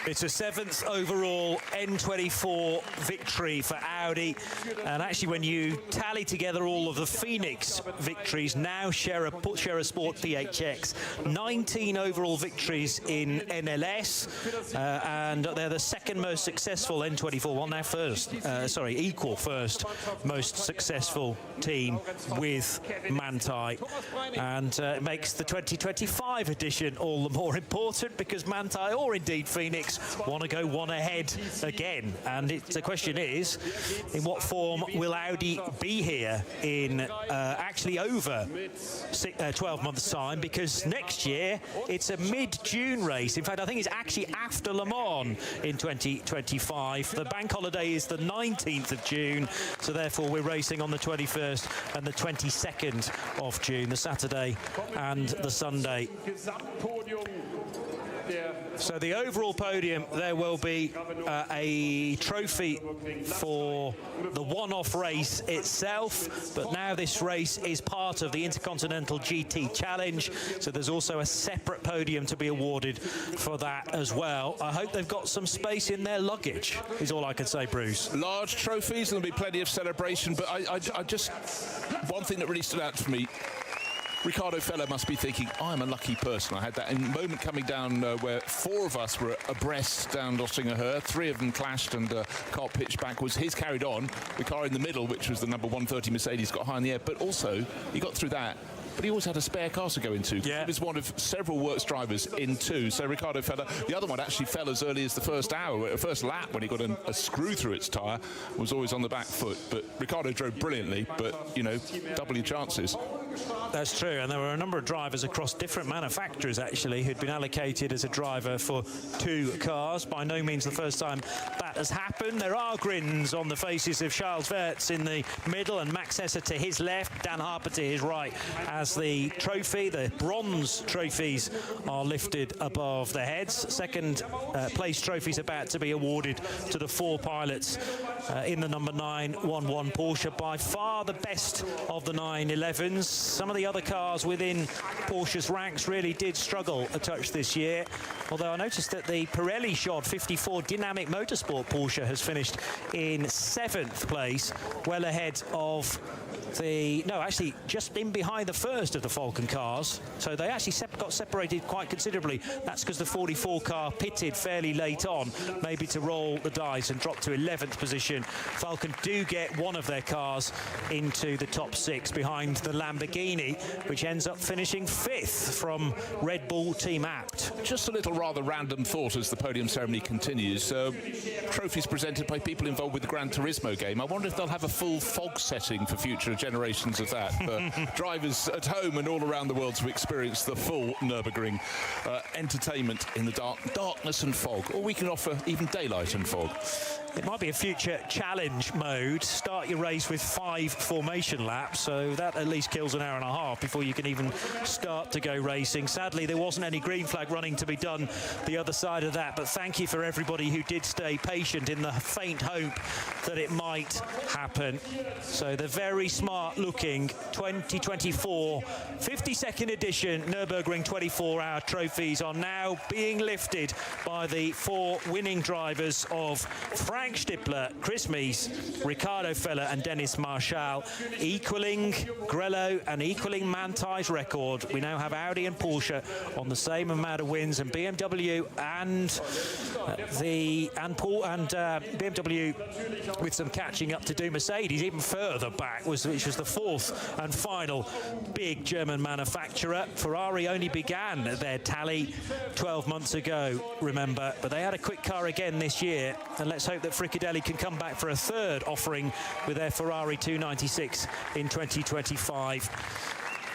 It's a 7th overall N24 victory for Audi. And actually, when you tally together all of the Phoenix victories, now Scherer Sport PHX, 19 overall victories in NLS. And they're the second most successful N24, well, now equal first most successful team with Manthey. And it makes the 2025 edition all the more important because Manthey, or indeed Phoenix, want to go one ahead again. And the question is, in what form will Audi be here in actually over 12 months' time? Because next year it's a mid-June race. In fact, I think it's actually after Le Mans in 2025. The bank holiday is the 19th of June, so therefore we're racing on the 21st and the 22nd of June, the Saturday and the Sunday. So the overall podium, there will be a trophy for the one-off race itself, but now this race is part of the Intercontinental GT Challenge, so there's also a separate podium to be awarded for that as well. I hope they've got some space in their luggage, is all I can say, Bruce. Large trophies, there'll be plenty of celebration, but I just, one thing that really stood out for me, Ricardo Feller must be thinking, I'm a lucky person. I had that moment coming down where 4 of us were abreast down Nottingham. 3 of them clashed and car pitched backwards. His carried on. The car in the middle, which was the number 130 Mercedes, got high in the air. But also, he got through that. But he always had a spare car to go into. Yeah. He was one of several works drivers in 2. So Ricardo Feller, the other one actually fell as early as the first lap when he got a screw through its tyre, was always on the back foot. But Ricardo drove brilliantly, but, you know, double your chances. That's true, and there were a number of drivers across different manufacturers, actually, who'd been allocated as a driver for 2 cars. By no means the first time that has happened. There are grins on the faces of Charles Weerts in the middle and Max Esser to his left, Dan Harper to his right, as the trophy, the bronze trophies, are lifted above their heads. Second place trophies about to be awarded to the 4 pilots in the number 911 Porsche. By far the best of the 911s. Some of the other cars within Porsche's ranks really did struggle a touch this year. Although I noticed that the Pirelli shod 54 Dynamic Motorsport Porsche has finished in 7th place, well ahead of actually just in behind the first of the Falcon cars. So they actually got separated quite considerably. That's because the 44 car pitted fairly late on, maybe to roll the dice, and dropped to 11th position. Falcon do get one of their cars into the top 6 behind the Lamborghini, which ends up finishing 5th from Red Bull Team Abt. Just a little rather random thought as the podium ceremony continues. Trophies presented by people involved with the Gran Turismo game. I wonder if they'll have a full fog setting for future generations of that for drivers at home and all around the world to experience the full Nürburgring entertainment in the darkness and fog. Or we can offer even daylight and fog. It might be a future challenge mode. Start your race with 5 formation laps, so that at least kills an hour and a half before you can even start to go racing. Sadly, there wasn't any green flag running to be done the other side of that, but thank you for everybody who did stay patient in the faint hope that it might happen. So the very smart looking 2024 52nd edition Nürburgring 24-hour trophies are now being lifted by the 4 winning drivers of Frank Stippler, Chris Mies, Ricardo Feller and Dennis Marshall, equaling Grello and equaling Mantai's record. We now have Audi and Porsche on the same amount of wins, and BMW and BMW with some catching up to do. Mercedes even further back, which was the 4th and final big German manufacturer. Ferrari only began their tally 12 months ago, remember, but they had a quick car again this year, and let's hope that Fricadelli can come back for a 3rd offering with their Ferrari 296 in 2025.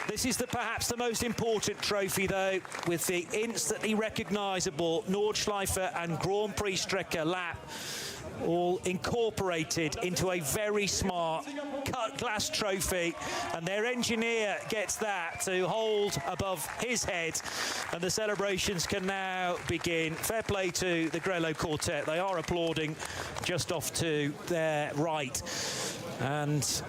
This is perhaps the most important trophy, though, with the instantly recognisable Nordschleife and Grand Prix Strecke lap all incorporated into a very smart cut glass trophy, and their engineer gets that to hold above his head, and the celebrations can now begin. Fair play to the Grello quartet. They are applauding just off to their right, and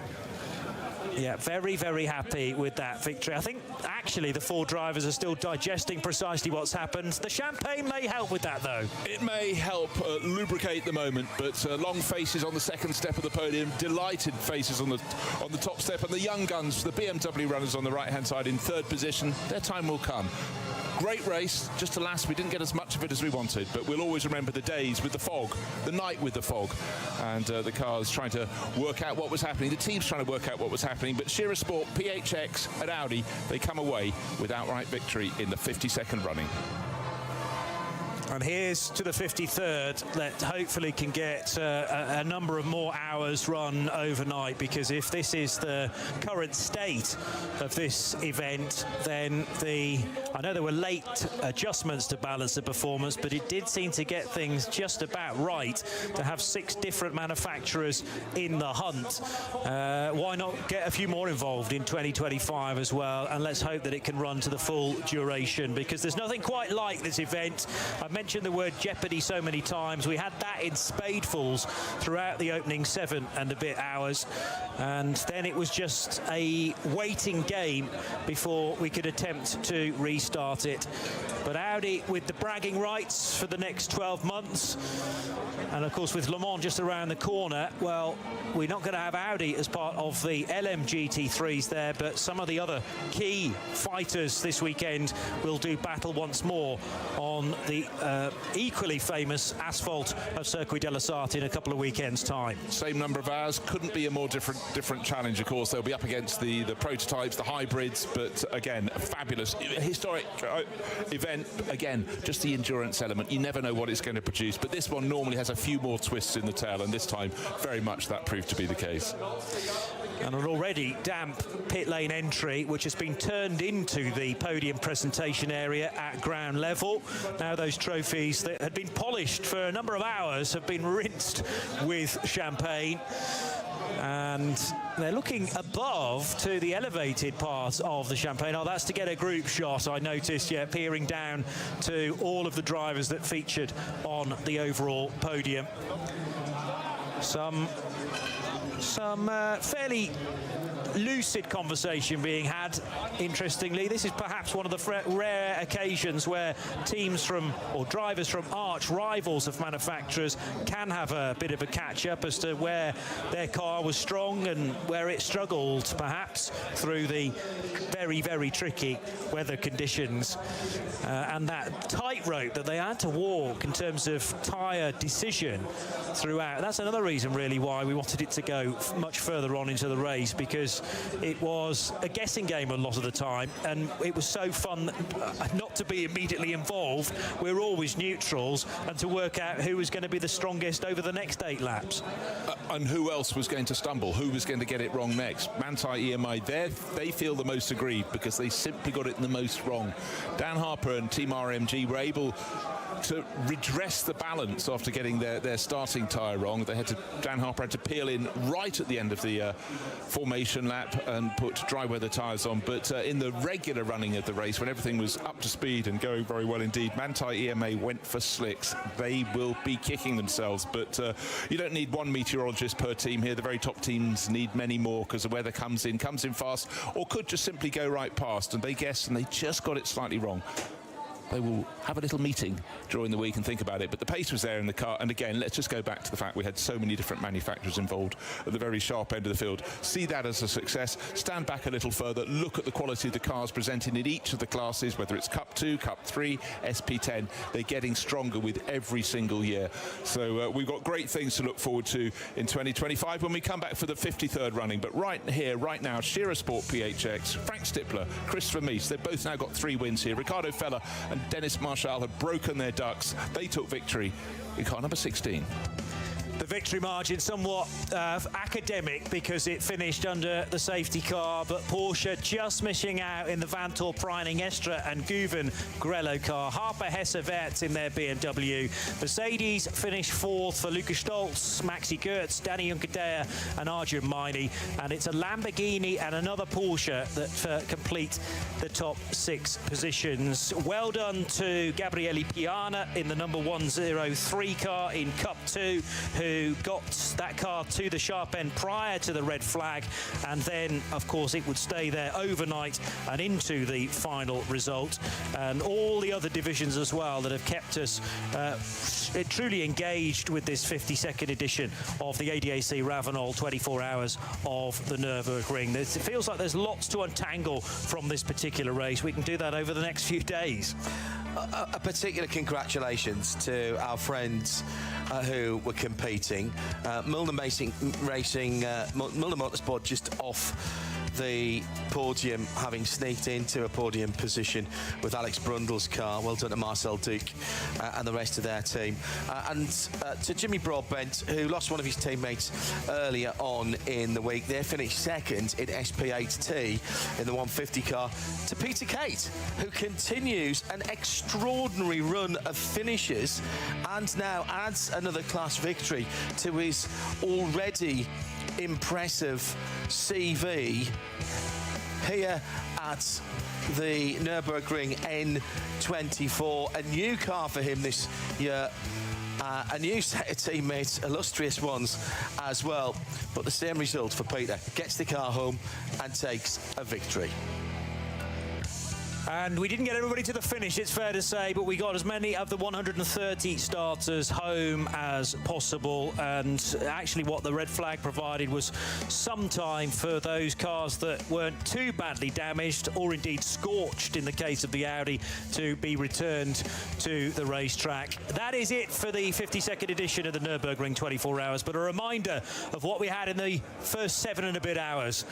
yeah, very, very happy with that victory. I think actually the 4 drivers are still digesting precisely what's happened. The champagne may help with that, though. It may help lubricate the moment, but long faces on the 2nd step of the podium, delighted faces on the top step, and the young guns, the BMW runners on the right-hand side in 3rd position. Their time will come. Great race, just alas we didn't get as much of it as we wanted, but we'll always remember the days with the fog, the night with the fog, and the cars trying to work out what was happening, the teams trying to work out what was happening. But Shearer Sport, PHX and Audi, they come away with outright victory in the 52nd running. And here's to the 53rd that hopefully can get a number of more hours run overnight, because if this is the current state of this event, then I know there were late adjustments to balance the performance, but it did seem to get things just about right to have 6 different manufacturers in the hunt. Why not get a few more involved in 2025 as well, and let's hope that it can run to the full duration, because there's nothing quite like this event. I've mentioned the word jeopardy so many times. We had that in spadefuls throughout the opening 7 and a bit hours, and then it was just a waiting game before we could attempt to restart it. But Audi with the bragging rights for the next 12 months, and of course with Le Mans just around the corner, well, we're not going to have Audi as part of the LMGT3s there, but some of the other key fighters this weekend will do battle once more on the equally famous asphalt of Circuit de la Sarthe in a couple of weekends' time. Same number of hours, couldn't be a more different challenge. Of course, they'll be up against the prototypes, the hybrids, but again, a fabulous, historic event. Again, just the endurance element. You never know what it's going to produce, but this one normally has a few more twists in the tail, and this time, very much that proved to be the case. And an already damp pit lane entry, which has been turned into the podium presentation area at ground level. Now those trophies that had been polished for a number of hours have been rinsed with champagne. And they're looking above to the elevated part of the champagne. Oh, that's to get a group shot, I noticed, yeah, peering down to all of the drivers that featured on the overall podium. Some fairly lucid conversation being had. Interestingly, this is perhaps one of the rare occasions where teams from, or drivers from arch rivals of manufacturers can have a bit of a catch-up as to where their car was strong and where it struggled, perhaps, through the very, very tricky weather conditions. And that tightrope that they had to walk in terms of tyre decision throughout. That's another reason, really, why we wanted it to go much further on into the race, because it was a guessing game a lot of the time, and it was so fun not to be immediately involved. We're always neutrals, and to work out who was going to be the strongest over the next 8 laps. And who else was going to stumble? Who was going to get it wrong next? Manthey, EMI, they feel the most aggrieved because they simply got it the most wrong. Dan Harper and Team RMG were able to redress the balance after getting their starting tyre wrong. Dan Harper had to peel in right at the end of the formation lap and put dry weather tyres on. But in the regular running of the race, when everything was up to speed and going very well indeed, Manthey EMA went for slicks. They will be kicking themselves, but you don't need one meteorologist per team here. The very top teams need many more because the weather comes in fast, or could just simply go right past, and they guessed and they just got it slightly wrong. They will have a little meeting during the week and think about it. But the pace was there in the car. And again, let's just go back to the fact we had so many different manufacturers involved at the very sharp end of the field. See that as a success. Stand back a little further. Look at the quality of the cars presented in each of the classes, whether it's Cup 2, Cup 3, SP10. They're getting stronger with every single year. So we've got great things to look forward to in 2025 when we come back for the 53rd running. But right here, right now, Shearer Sport PHX, Frank Stippler, Christopher Meese, they've both now got 3 wins here. Ricardo Feller and Dennis Marshall have broken their ducks. They took victory in car number 16. The victory margin somewhat academic because it finished under the safety car, but Porsche just missing out in the Vanthoor, Preining, Estra and Guven Grello car. Harper, Hesse, Wertz in their BMW. Mercedes finished 4th for Lucas Stoltz, Maxi Goertz, Danny Juncadea and Arjun Maini. And it's a Lamborghini and another Porsche that complete the top 6 positions. Well done to Gabriele Piana in the number 103 car in Cup 2, who got that car to the sharp end prior to the red flag, and then of course it would stay there overnight and into the final result. And all the other divisions as well that have kept us truly engaged with this 52nd edition of the ADAC Ravenol 24 Hours of the Nürburgring. It feels like there's lots to untangle from this particular race. We can do that over the next few days. A particular congratulations to our friends who were competing. Milner Motorsport just off the podium, having sneaked into a podium position with Alex Brundle's car. Well done to Marcel Duke and the rest of their team. And to Jimmy Broadbent, who lost one of his teammates earlier on in the week. They finished 2nd in SP8T in the 150 car. To Peter Kate, who continues an extraordinary run of finishes and now adds another class victory to his already impressive CV here at the Nürburgring N24. A new car for him this year, a new set of teammates, illustrious ones as well, but the same result for Peter. Gets the car home and takes a victory. And we didn't get everybody to the finish, it's fair to say, but we got as many of the 130 starters home as possible. And actually what the red flag provided was some time for those cars that weren't too badly damaged or indeed scorched in the case of the Audi to be returned to the racetrack. That is it for the 52nd edition of the Nürburgring 24 Hours, but a reminder of what we had in the first 7 and a bit hours.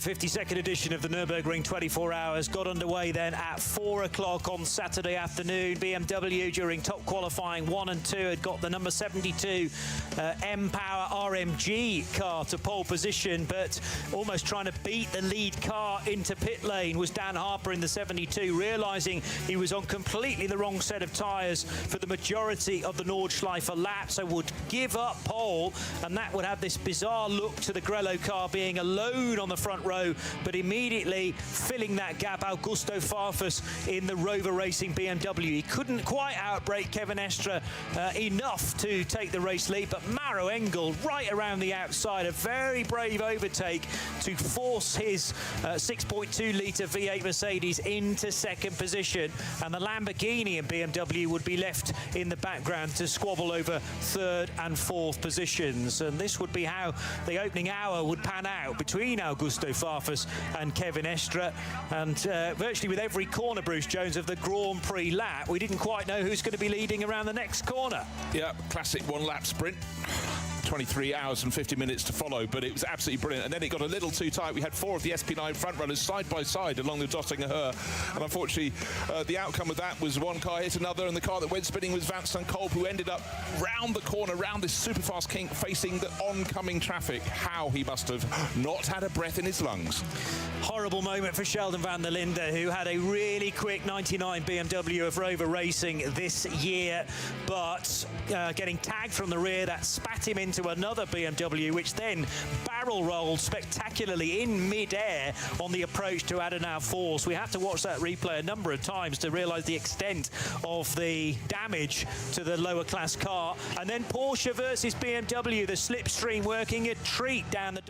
52nd edition of the Nürburgring 24 Hours got underway then at 4 o'clock on Saturday afternoon. BMW during top qualifying 1 and 2 had got the number 72 M-Power RMG car to pole position, but almost trying to beat the lead car into pit lane was Dan Harper in the 72, realising he was on completely the wrong set of tyres for the majority of the Nordschleife lap, so would give up pole, and that would have this bizarre look to the Grello car being alone on the front row, but immediately filling that gap, Augusto Farfus in the Rover Racing BMW. He couldn't quite outbrake Kevin Estre enough to take the race lead, but Maro Engel right around the outside, a very brave overtake to force his 6.2 litre V8 Mercedes into second position, and the Lamborghini and BMW would be left in the background to squabble over third and fourth positions. And this would be how the opening hour would pan out between Augusto Farfus and Kevin Estre, and virtually with every corner, Bruce Jones, of the Grand Prix lap, we didn't quite know who's going to be leading around the next corner. Yeah, classic one-lap sprint. 23 hours and 50 minutes to follow, but it was absolutely brilliant. And then it got a little too tight. We had 4 of the SP9 front runners side by side along the Dottinger Her, and unfortunately the outcome of that was one car hit another, and the car that went spinning was Vincent Kolb, who ended up round the corner, round this super fast kink, facing the oncoming traffic. How he must have not had a breath in his lungs. Horrible moment for Sheldon van der Linde, who had a really quick 99 BMW of Rover Racing this year, but getting tagged from the rear, that spat him into another BMW, which then barrel rolled spectacularly in mid-air on the approach to Adenauer Force. We have to watch that replay a number of times to realise the extent of the damage to the lower class car. And then Porsche versus BMW, the slipstream working a treat down the